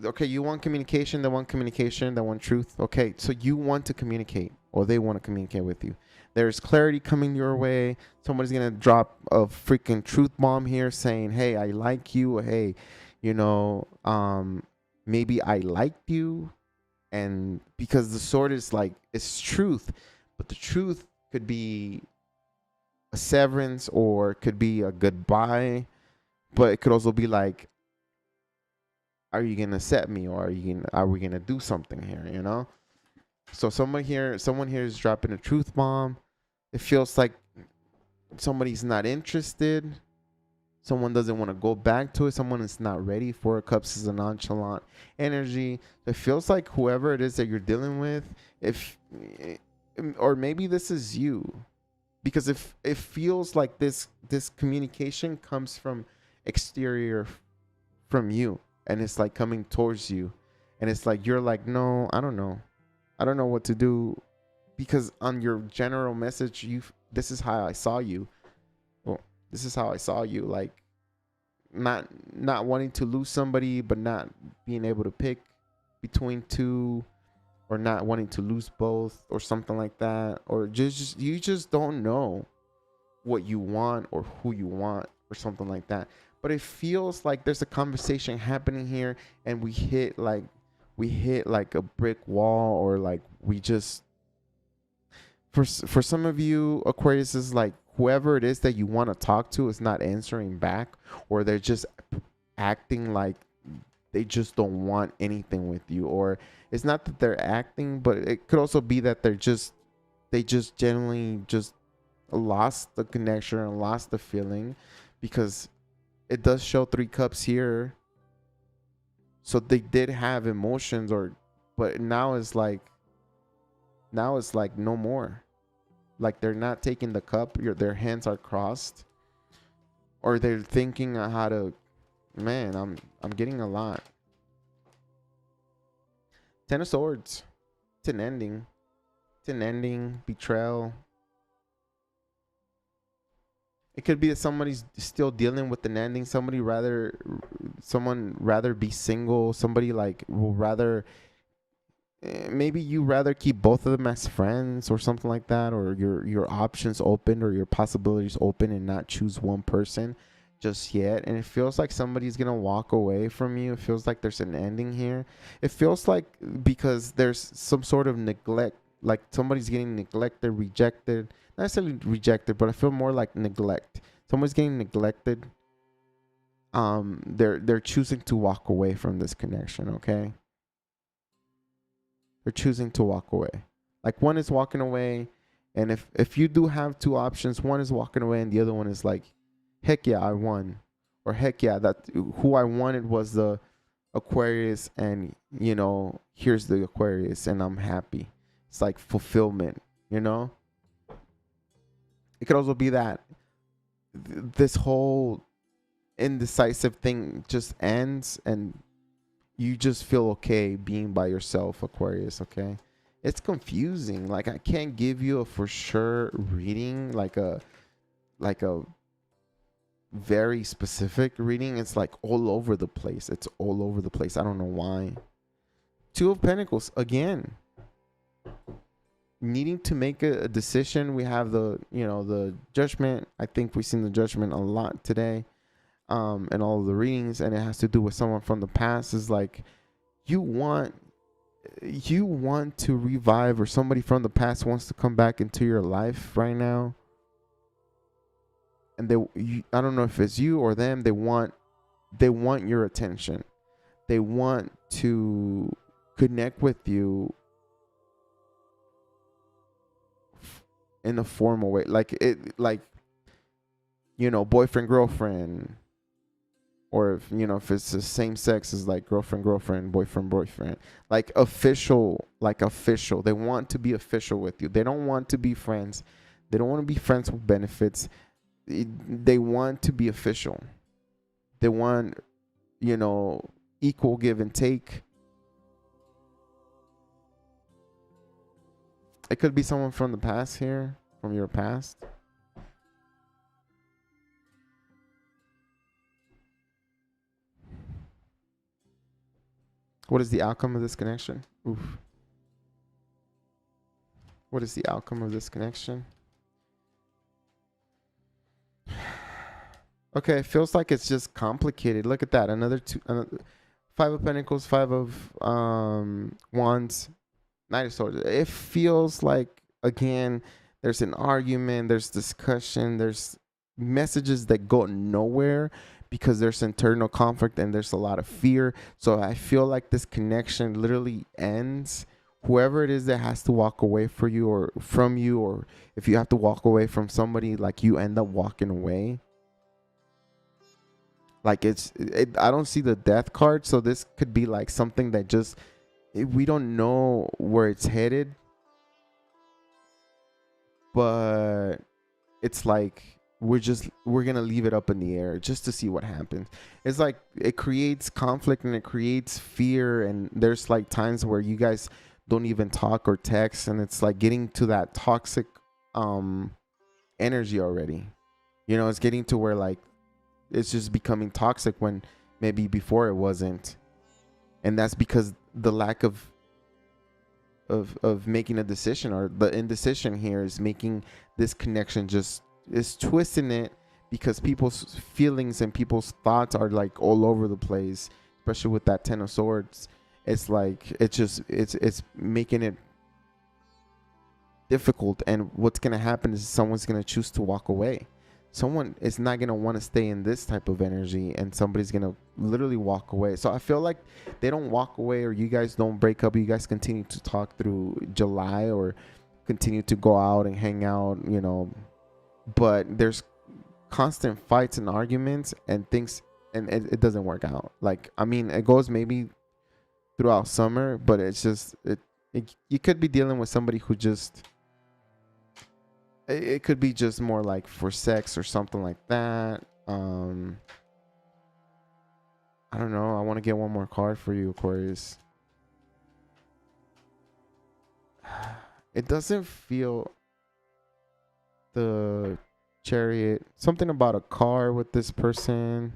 Okay, you want communication, they want communication, they want truth. Okay, so you want to communicate, or they want to communicate with you. There's clarity coming your way. Somebody's gonna drop a freaking truth bomb here saying, hey, I like you. Hey, you know, maybe I liked you. And because the sword is like, it's truth, but the truth could be a severance, or it could be a goodbye, but it could also be like, are you gonna set me, or are we gonna do something here, you know? So someone here is dropping a truth bomb. It feels like somebody's not interested. Someone doesn't want to go back to it. Someone is not ready for it. Cups is a nonchalant energy. It feels like whoever it is that you're dealing with, or maybe this is you, because if it feels like this communication comes from exterior, from you, and it's like coming towards you, and it's like you're like, no, I don't know what to do, because on your general message, this is how I saw you. Well, this is how I saw you, like not wanting to lose somebody, but not being able to pick between two, or not wanting to lose both, or something like that, or just you just don't know what you want or who you want, or something like that. But it feels like there's a conversation happening here, and we hit like a brick wall, or like we just, for some of you Aquarius, is like whoever it is that you want to talk to is not answering back, or they're just acting like they just don't want anything with you. Or it's not that they're acting, but it could also be that they just genuinely just lost the connection and lost the feeling, because it does show 3 cups here. So they did have emotions, but now it's like no more. Like they're not taking the cup, their hands are crossed, or they're thinking on how to, man, I'm getting a lot. 10 of Swords. It's an ending. Betrayal. It could be that somebody's still dealing with an ending. Someone rather be single. Somebody like will rather, maybe you rather keep both of them as friends or something like that, or your options open or your possibilities open and not choose one person just yet. And it feels like somebody's gonna walk away from you. It feels like there's an ending here. It feels like because there's some sort of neglect, like somebody's getting neglected, rejected. Not necessarily rejected, but I feel more like neglect. Someone's getting neglected. They're choosing to walk away from this connection, okay? They're choosing to walk away. Like one is walking away, and if you do have two options, one is walking away and the other one is like, heck yeah, I won. Or heck yeah, that who I wanted was the Aquarius, and here's the Aquarius and I'm happy. It's like fulfillment, you know? It could also be that this whole indecisive thing just ends and you just feel okay being by yourself, Aquarius, okay? It's confusing. Like I can't give you a for sure reading, like a very specific reading. It's like all over the place. It's all over the place. I don't know why. Two of Pentacles again. Needing to make a decision. We have the Judgment. I think we've seen the Judgment a lot today. And all of the readings, and it has to do with someone from the past. Is like you want to revive, or somebody from the past wants to come back into your life right now, and I don't know if it's you or them. They want your attention. They want to connect with you in a formal way, like boyfriend, girlfriend. Or if it's the same sex, is like girlfriend, boyfriend, like official. They want to be official with you. They don't want to be friends. They don't want to be friends with benefits. They want to be official. They want, equal give and take. It could be someone from the past here, from your past. What is the outcome of this connection? Oof. What is the outcome of this connection? Okay, it feels like it's just complicated. Look at that. Another Five of Pentacles, Five of Wands, Knight of Swords. It feels like, again, there's an argument, there's discussion, there's messages that go nowhere because there's internal conflict and there's a lot of fear. So I feel like this connection literally ends. Whoever it is that has to walk away for you or from you, or if you have to walk away from somebody, like you end up walking away. Like I don't see the Death card, so this could be like something that just, we don't know where it's headed, but it's like we're gonna leave it up in the air just to see what happens. It's like it creates conflict and it creates fear, and there's like times where you guys don't even talk or text, and it's like getting to that toxic energy already. It's getting to where like it's just becoming toxic when maybe before it wasn't. And that's because the lack of making a decision, or the indecision here is making this connection just is twisting it, because people's feelings and people's thoughts are like all over the place, especially with that Ten of Swords. It's like it's making it difficult, and what's gonna happen is someone's gonna choose to walk away. Someone is not going to want to stay in this type of energy, and somebody's going to literally walk away. So I feel like they don't walk away, or you guys don't break up. You guys continue to talk through July, or continue to go out and hang out, but there's constant fights and arguments and things, and it doesn't work out. Like, I mean, it goes maybe throughout summer, but it's just, you could be dealing with somebody who just, it could be just more like for sex or something like that. I don't know. I want to get one more card for you, Aquarius. It doesn't feel, the Chariot. Something about a car with this person.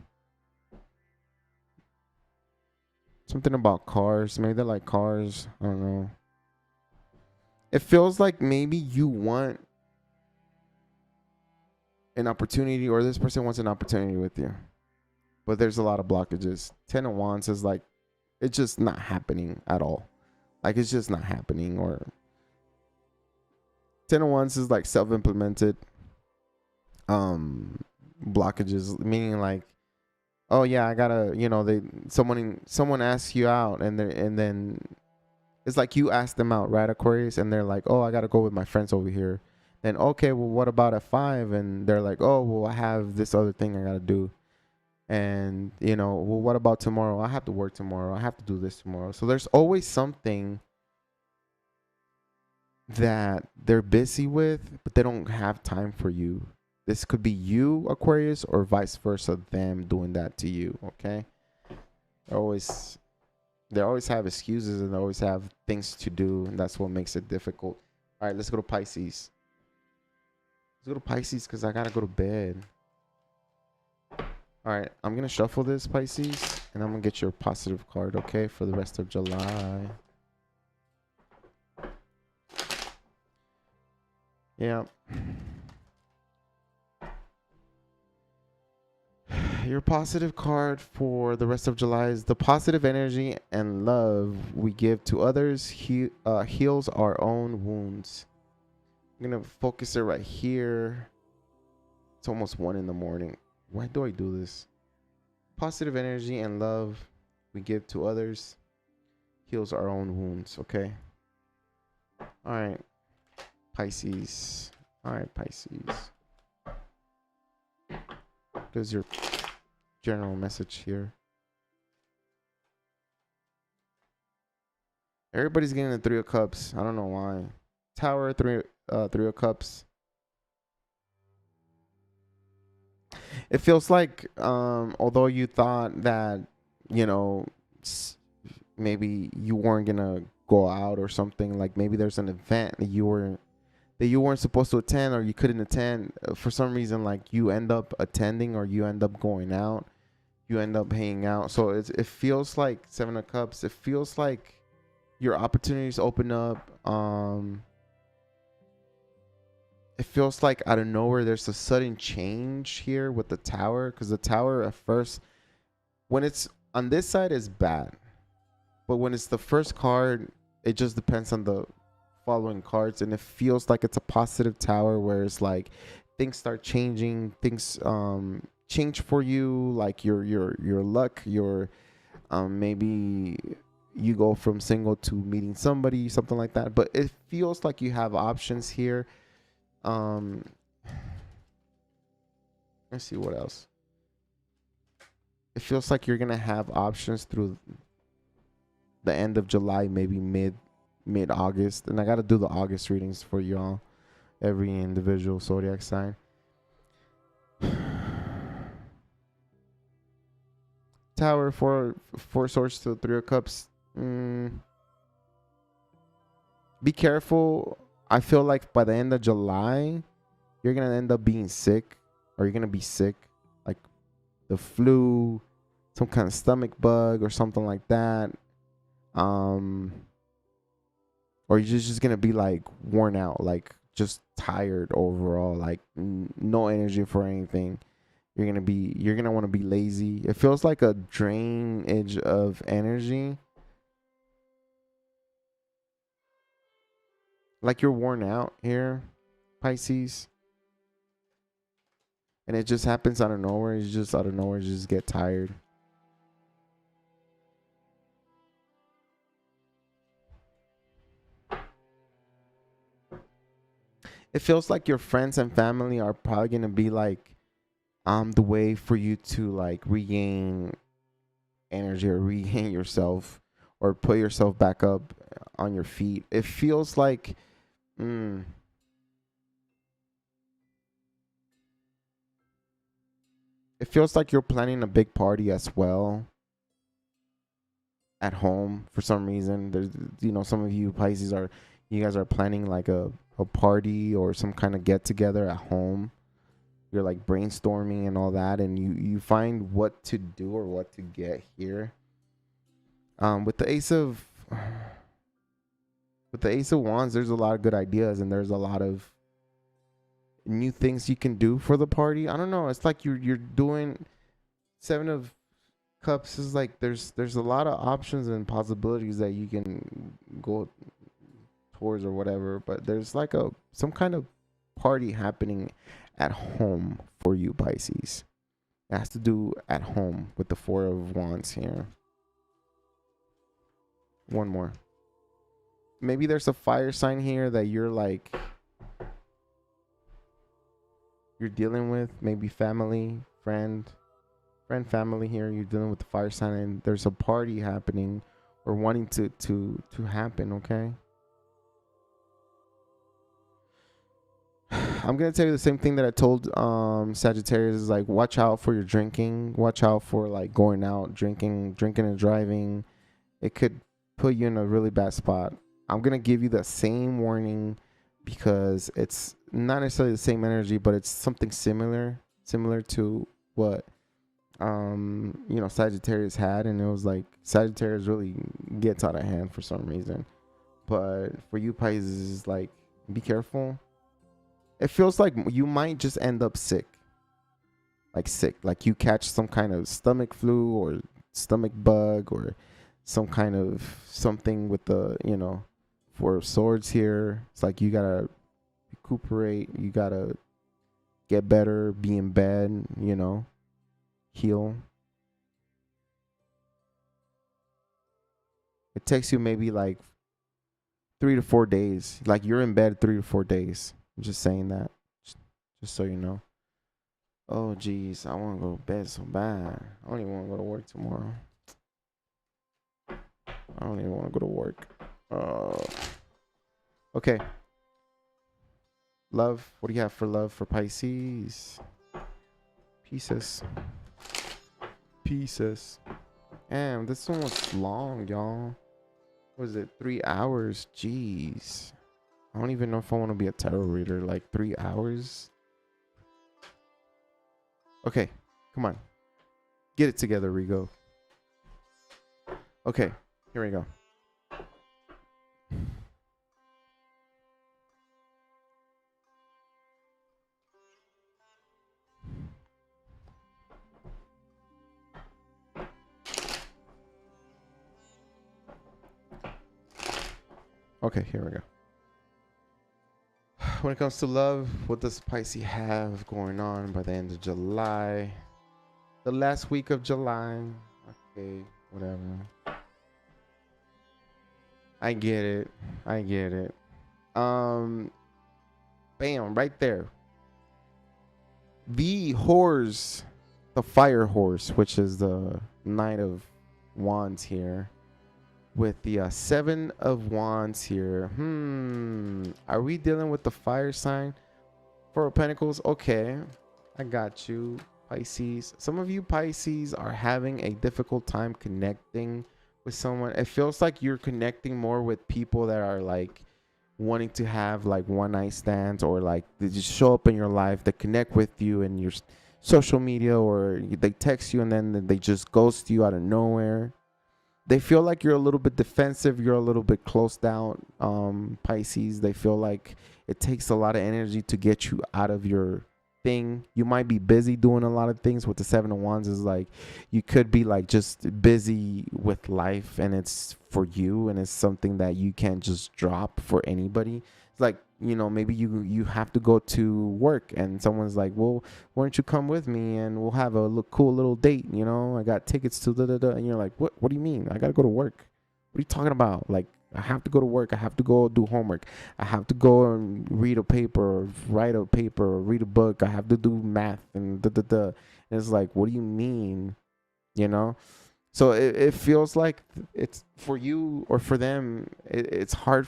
Something about cars. Maybe they like cars. I don't know. It feels like maybe you want an opportunity, or this person wants an opportunity with you. But there's a lot of blockages. 10 of Wands is like, it's just not happening at all. Like, it's just not happening. Or 10 of Wands is like self-implemented blockages, meaning like, oh yeah, I gotta, you know, someone asks you out, and then it's like you ask them out, right, Aquarius, and they're like, oh, I gotta go with my friends over here. Then okay, well, what about at 5? And they're like, oh, well, I have this other thing I gotta do. And you know, well, what about tomorrow? I have to work tomorrow. I have to do this tomorrow. So there's always something that they're busy with, but they don't have time for you. This could be you, Aquarius, or vice versa, them doing that to you, okay? They always have excuses, and they always have things to do, and that's what makes it difficult. All right, let's go to Pisces. Let's go to Pisces because I got to go to bed. All right, I'm going to shuffle this, Pisces, and I'm going to get your positive card, okay, for the rest of July. Yeah. Your positive card for the rest of July is the positive energy and love we give to others heals our own wounds. I'm going to focus it right here. It's almost 1 in the morning. Why do I do this? Positive energy and love we give to others heals our own wounds, okay? All right, Pisces. All right, Pisces. There's your general message here. Everybody's getting the 3 of Cups. I don't know why. Tower, 3 of Cups. It feels like, although you thought that, you know, maybe you weren't gonna go out or something, like maybe there's an event that you weren't supposed to attend, or you couldn't attend for some reason, like you end up attending, or you end up going out, you end up hanging out. So it feels like 7 of Cups. It feels like your opportunities open up. It feels like out of nowhere there's a sudden change here with the Tower, because the Tower at first, when it's on this side, is bad, but when it's the first card, it just depends on the following cards, and it feels like it's a positive Tower where it's like things start changing, things change for you, like your luck, your maybe you go from single to meeting somebody, something like that. But it feels like you have options here. Let's see what else. It feels like you're gonna have options through the end of July, maybe mid August, and I gotta do the August readings for y'all, every individual zodiac sign. Tower, 4 swords to 3 of Cups. Be careful. I feel like by the end of July, you're gonna end up being sick, or you're gonna be sick, like the flu, some kind of stomach bug, or something like that. Or you're just gonna be like worn out, like just tired overall, like no energy for anything. You're gonna want to be lazy. It feels like a drainage of energy. Like you're worn out here, Pisces. And it just happens out of nowhere. You just out of nowhere just get tired. It feels like your friends and family are probably gonna be like the way for you to like regain energy, or regain yourself, or put yourself back up on your feet. It feels like it feels like you're planning a big party as well at home for some reason. There's, you know, some of you Pisces you guys are planning like a party or some kind of get together at home. you're like brainstorming and all that, and you find what to do or what to get here. With the Ace of Wands, there's a lot of good ideas, and there's a lot of new things you can do for the party. I don't know. It's like you're doing Seven of Cups is like there's a lot of options and possibilities that you can go towards or whatever. But there's like some kind of party happening at home for you, Pisces. It has to do at home with the Four of Wands here. One more. Maybe there's a fire sign here that you're dealing with. Maybe family, friend, family here. You're dealing with the fire sign, and there's a party happening or wanting to happen. Okay. I'm gonna tell you the same thing that I told Sagittarius, is like, watch out for your drinking. Watch out for like going out drinking and driving. It could put you in a really bad spot. I'm gonna give you the same warning because it's not necessarily the same energy, but it's something similar to what Sagittarius had, and it was like Sagittarius really gets out of hand for some reason. But for you, Pisces, like, be careful. It feels like you might just end up sick. Like you catch some kind of stomach flu or stomach bug or some kind of something with the, Four of Swords here. It's like you gotta recuperate, you gotta get better, be in bed, heal. It takes you maybe like 3 to 4 days. Like you're in bed 3 to 4 days. I'm just saying that, just so you know. Oh, geez, I want to go to bed so bad. I don't even want to go to work tomorrow. I don't even want to go to work. Okay. Love. What do you have for love for Pisces? Pieces. Damn, this one was long, y'all. What was it? 3 hours? Jeez. I don't even know if I want to be a tarot reader. Like 3 hours? Okay. Come on. Get it together, Rigo. Okay. Here we go. Okay, here we go. When it comes to love, what does Pisces have going on by the end of July? The last week of July. Okay, whatever. I get it. Bam, right there. The horse, the fire horse, which is the Knight of Wands here, with the Seven of Wands here. Are we dealing with the fire sign? Four of Pentacles. Okay, I got you, Pisces. Some of you Pisces are having a difficult time connecting with someone. It feels like you're connecting more with people that are like wanting to have like one night stands, or like they just show up in your life, they connect with you in your social media, or they text you and then they just ghost you out of nowhere. They feel like you're a little bit defensive, you're a little bit closed down, Pisces. They feel like it takes a lot of energy to get you out of your thing. You might be busy doing a lot of things. With the Seven of Wands is like you could be like just busy with life, and it's for you, and it's something that you can't just drop for anybody. It's like, maybe you have to go to work and someone's like, well, why don't you come with me and we'll have a cool little date, I got tickets to and you're like, what do you mean? I gotta go to work. What are you talking about? Like, I have to go to work. I have to go do homework. I have to go and read a paper, or write a paper, or read a book. I have to do math and And it's like, what do you mean? So it feels like it's for you, or for them, it's hard.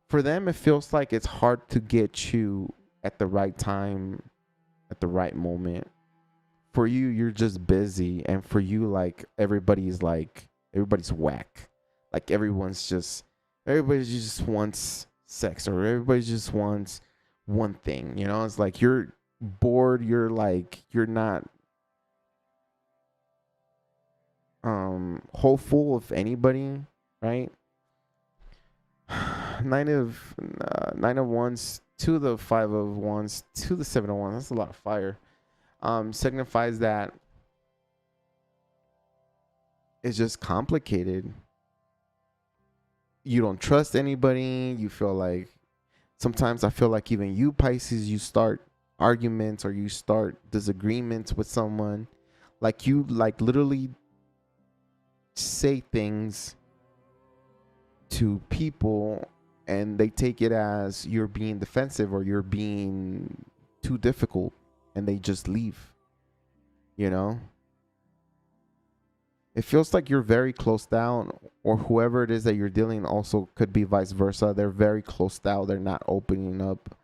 For them, it feels like it's hard to get you at the right time, at the right moment. For you, you're just busy. And for you, like, everybody's whack. Like everybody just wants sex, or everybody just wants one thing, It's like you're bored, you're not hopeful of anybody, right? Nine of wands to the 5 of wands to the 7 of wands. That's a lot of fire. Signifies that it's just complicated. You don't trust anybody. You feel like, sometimes I feel like even you, Pisces, you start arguments or you start disagreements with someone. Like you literally say things to people and they take it as you're being defensive or you're being too difficult, and they just leave. You know? It feels like you're very closed down, or whoever it is that you're dealing also could be vice versa. They're very closed down. They're not opening up.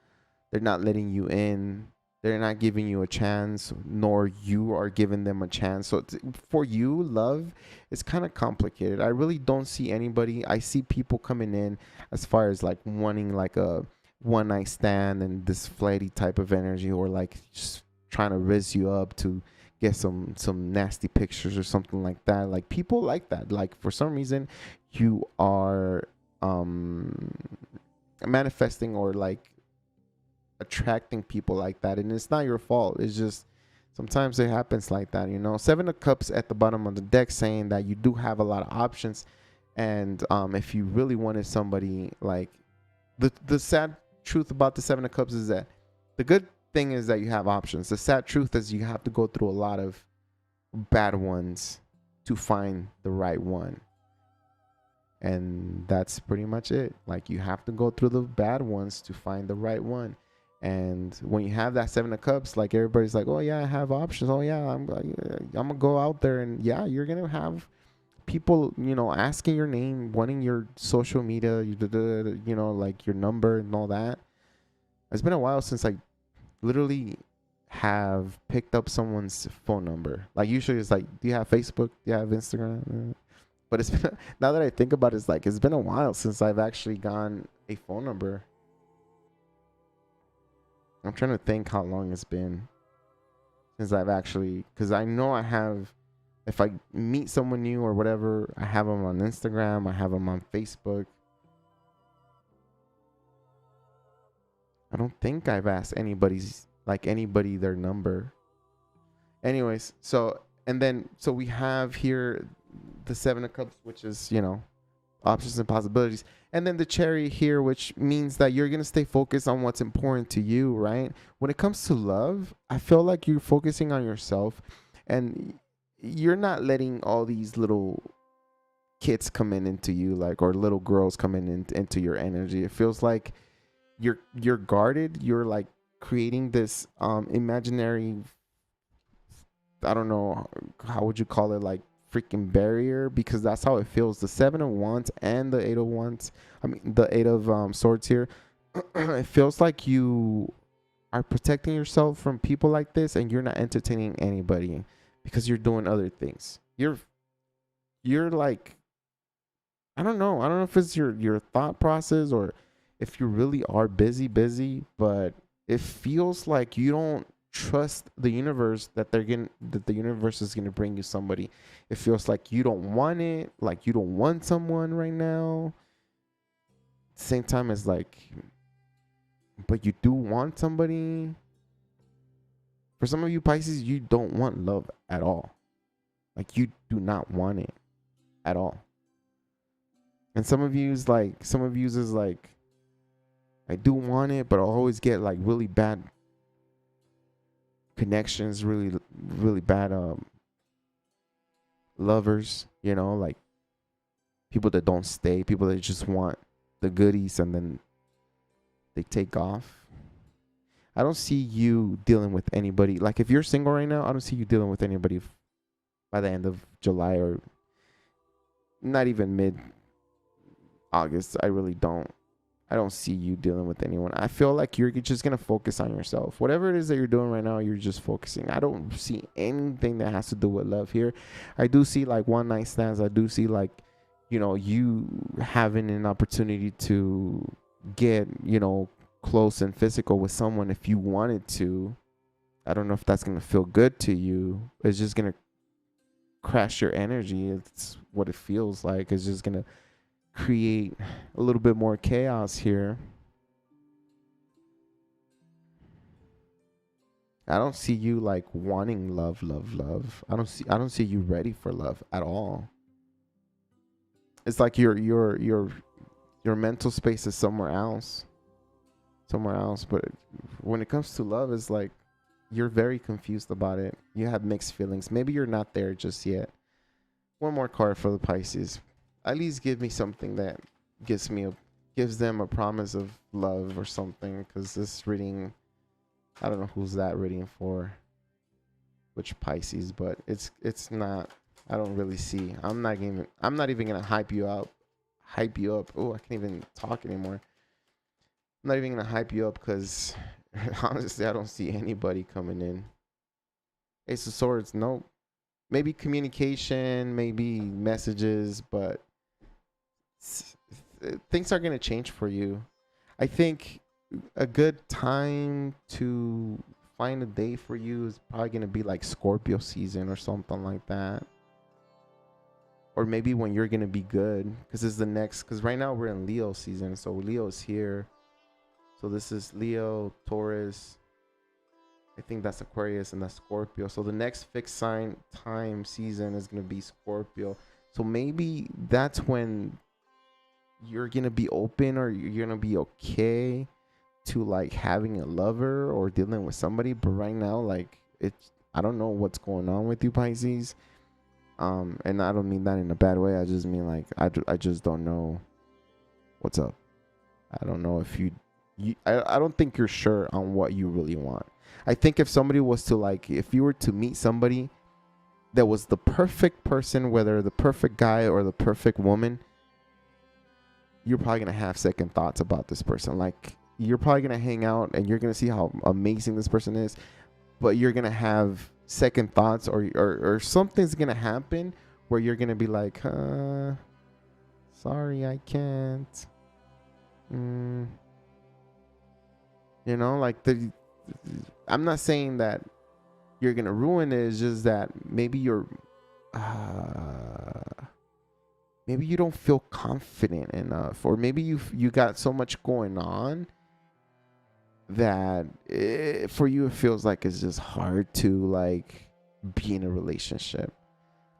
They're not letting you in. They're not giving you a chance, nor you are giving them a chance. So for you, love is kind of complicated. I really don't see anybody. I see people coming in as far as like wanting like a one night stand and this flighty type of energy, or like just trying to raise you up to get some nasty pictures or something like that. Like people like that. Like for some reason, you are manifesting or like attracting people like that, and it's not your fault. It's just sometimes it happens like that, you know. 7 of Cups at the bottom of the deck, saying that you do have a lot of options, and if you really wanted somebody, like the sad truth about the 7 of Cups is that the good thing is that you have options. The sad truth is you have to go through a lot of bad ones to find the right one. And that's pretty much it. Like you have to go through the bad ones to find the right one. And when you have that 7 of Cups, like everybody's like, oh yeah, I have options. Oh yeah, I'm gonna go out there, and yeah, you're gonna have people, you know, asking your name, wanting your social media, you know, like your number and all that. It's been a while since I literally have picked up someone's phone number. Like usually it's like, do you have Facebook? Do you have Instagram? But it's been, now that I think about it, it's like it's been a while since I've actually gotten a phone number. I'm trying to think how long it's been since I've actually, because I know I have, if I meet someone new or whatever, I have them on Instagram, I have them on Facebook. I don't think I've asked anybody their number. Anyways, so we have here the 7 of Cups, which is, you know, options and possibilities. And then the cherry here, which means that you're going to stay focused on what's important to you, right? When it comes to love, I feel like you're focusing on yourself, and you're not letting all these little kids come into you, like, or little girls coming into your energy. It feels like you're guarded. You're like creating this imaginary, I don't know, how would you call it, like freaking barrier, because that's how it feels. The 7 of Wands and the 8 of Wands, I mean the 8 of Swords here, it feels like you are protecting yourself from people like this, and you're not entertaining anybody because you're doing other things. You're like, I don't know if it's your thought process or if you really are busy, but it feels like you don't trust the universe that the universe is gonna bring you somebody. It feels like you don't want it, like you don't want someone right now. Same time as like, but you do want somebody. For some of you Pisces, you don't want love at all. Like you do not want it at all. And some of you is like, I do want it, but I'll always get like really bad connections, really bad lovers, you know, like people that don't stay, people that just want the goodies and then they take off. I don't see you dealing with anybody. Like if you're single right now, I don't see you dealing with anybody by the end of July, or not even mid August. I really don't. I don't see you dealing with anyone. I feel like you're just going to focus on yourself. Whatever it is that you're doing right now, you're just focusing. I don't see anything that has to do with love here. I do see like one night stands. I do see like, you know, you having an opportunity to get, you know, close and physical with someone if you wanted to. I don't know if that's going to feel good to you. It's just going to crash your energy. It's what it feels like. It's just going to create a little bit more chaos here. I don't see you like wanting love. I don't see you ready for love at all. It's like your mental space is somewhere else. But when it comes to love, it's like you're very confused about it. You have mixed feelings. Maybe you're not there just yet. One more card for the Pisces. At least give me something that gives them a promise of love or something, because this reading, I don't know who's that reading for, which Pisces, but it's not. I don't really see. I'm not even gonna hype you up. Oh, I can't even talk anymore. I'm not even gonna hype you up because honestly, I don't see anybody coming in. Ace of Swords, nope. Maybe communication, maybe messages, but things are gonna change for you. I think a good time to find a date for you is probably gonna be like Scorpio season or something like that. Or maybe when you're gonna be good, because it's the next. Because right now we're in Leo season, so Leo's here. So this is Leo, Taurus. I think that's Aquarius and that's Scorpio. So the next fixed sign time season is gonna be Scorpio. So maybe that's when you're gonna be open, or you're gonna be okay to like having a lover or dealing with somebody. But right now, like, I don't know what's going on with you, Pisces. And I don't mean that in a bad way. I just mean like I just don't know what's up. I don't know if I don't think you're sure on what you really want. I think if somebody was to like, if you were to meet somebody that was the perfect person, whether the perfect guy or the perfect woman, you're probably gonna have second thoughts about this person. Like, you're probably gonna hang out and you're gonna see how amazing this person is, but you're gonna have second thoughts, or something's gonna happen where you're gonna be like, sorry, I can't. You know, like I'm not saying that you're gonna ruin it. It's just that maybe maybe you don't feel confident enough, or maybe you got so much going on that for you it feels like it's just hard to like be in a relationship.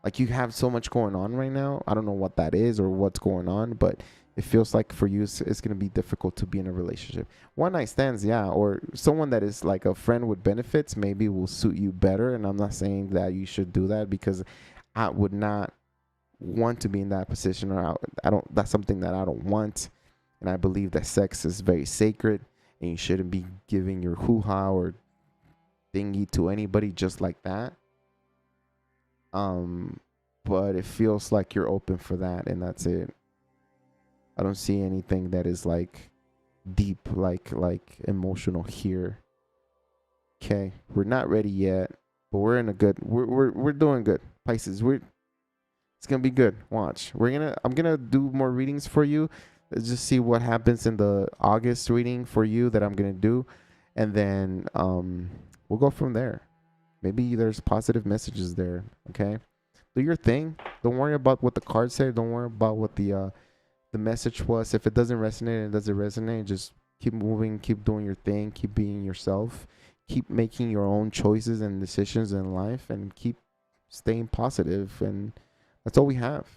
Like, you have so much going on right now. I don't know what that is or what's going on, but it feels like for you it's going to be difficult to be in a relationship. One night stands, yeah, or someone that is like a friend with benefits maybe will suit you better. And I'm not saying that you should do that, because I would not want to be in that position, or I don't. That's something that I don't want. And I believe that sex is very sacred, and you shouldn't be giving your hoo-ha or thingy to anybody just like that. But it feels like you're open for that, and that's it. I don't see anything that is like deep, like emotional here. Okay, we're not ready yet, but we're in a good. We're doing good, Pisces. It's gonna be good. Watch. I'm gonna do more readings for you. Let's just see what happens in the August reading for you that I'm gonna do, and then we'll go from there. Maybe there's positive messages there. Okay, do your thing. Don't worry about what the card said. Don't worry about what the message was. If it doesn't resonate, it doesn't resonate. Just keep moving. Keep doing your thing. Keep being yourself. Keep making your own choices and decisions in life, and keep staying positive. And that's all we have.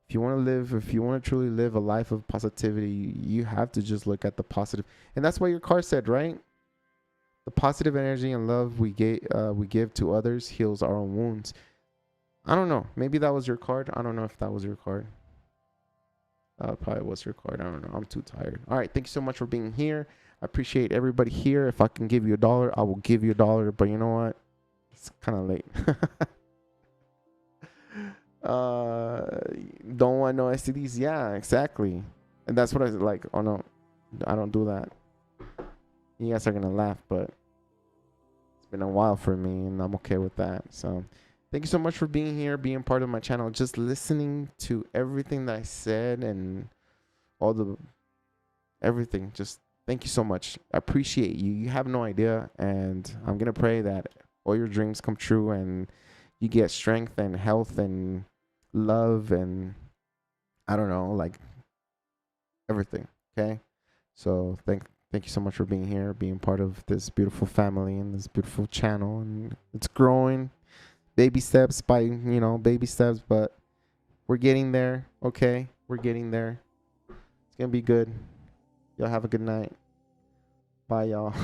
If you want to truly live a life of positivity, you have to just look at the positive. And that's what your card said, right? The positive energy and love we give to others heals our own wounds. I don't know. Maybe that was your card. I don't know if that was your card. Probably was your card. I don't know. I'm too tired. All right. Thank you so much for being here. I appreciate everybody here. If I can give you $1, I will give you $1. But you know what? It's kind of late. Don't want no STDs. Yeah, exactly. And that's what I like. Oh no, I don't do that. You guys are gonna laugh, but it's been a while for me, and I'm okay with that. So thank you so much for being here, being part of my channel, just listening to everything that I said and all the everything. Just Thank you so much. I appreciate you. You have no idea. And I'm going to pray that all your dreams come true and you get strength and health and love and I don't know, like everything. Okay. So thank you so much for being here, being part of this beautiful family and this beautiful channel. And it's growing baby steps by, baby steps, but we're getting there. Okay. We're getting there. It's going to be good. Y'all have a good night. Bye, y'all.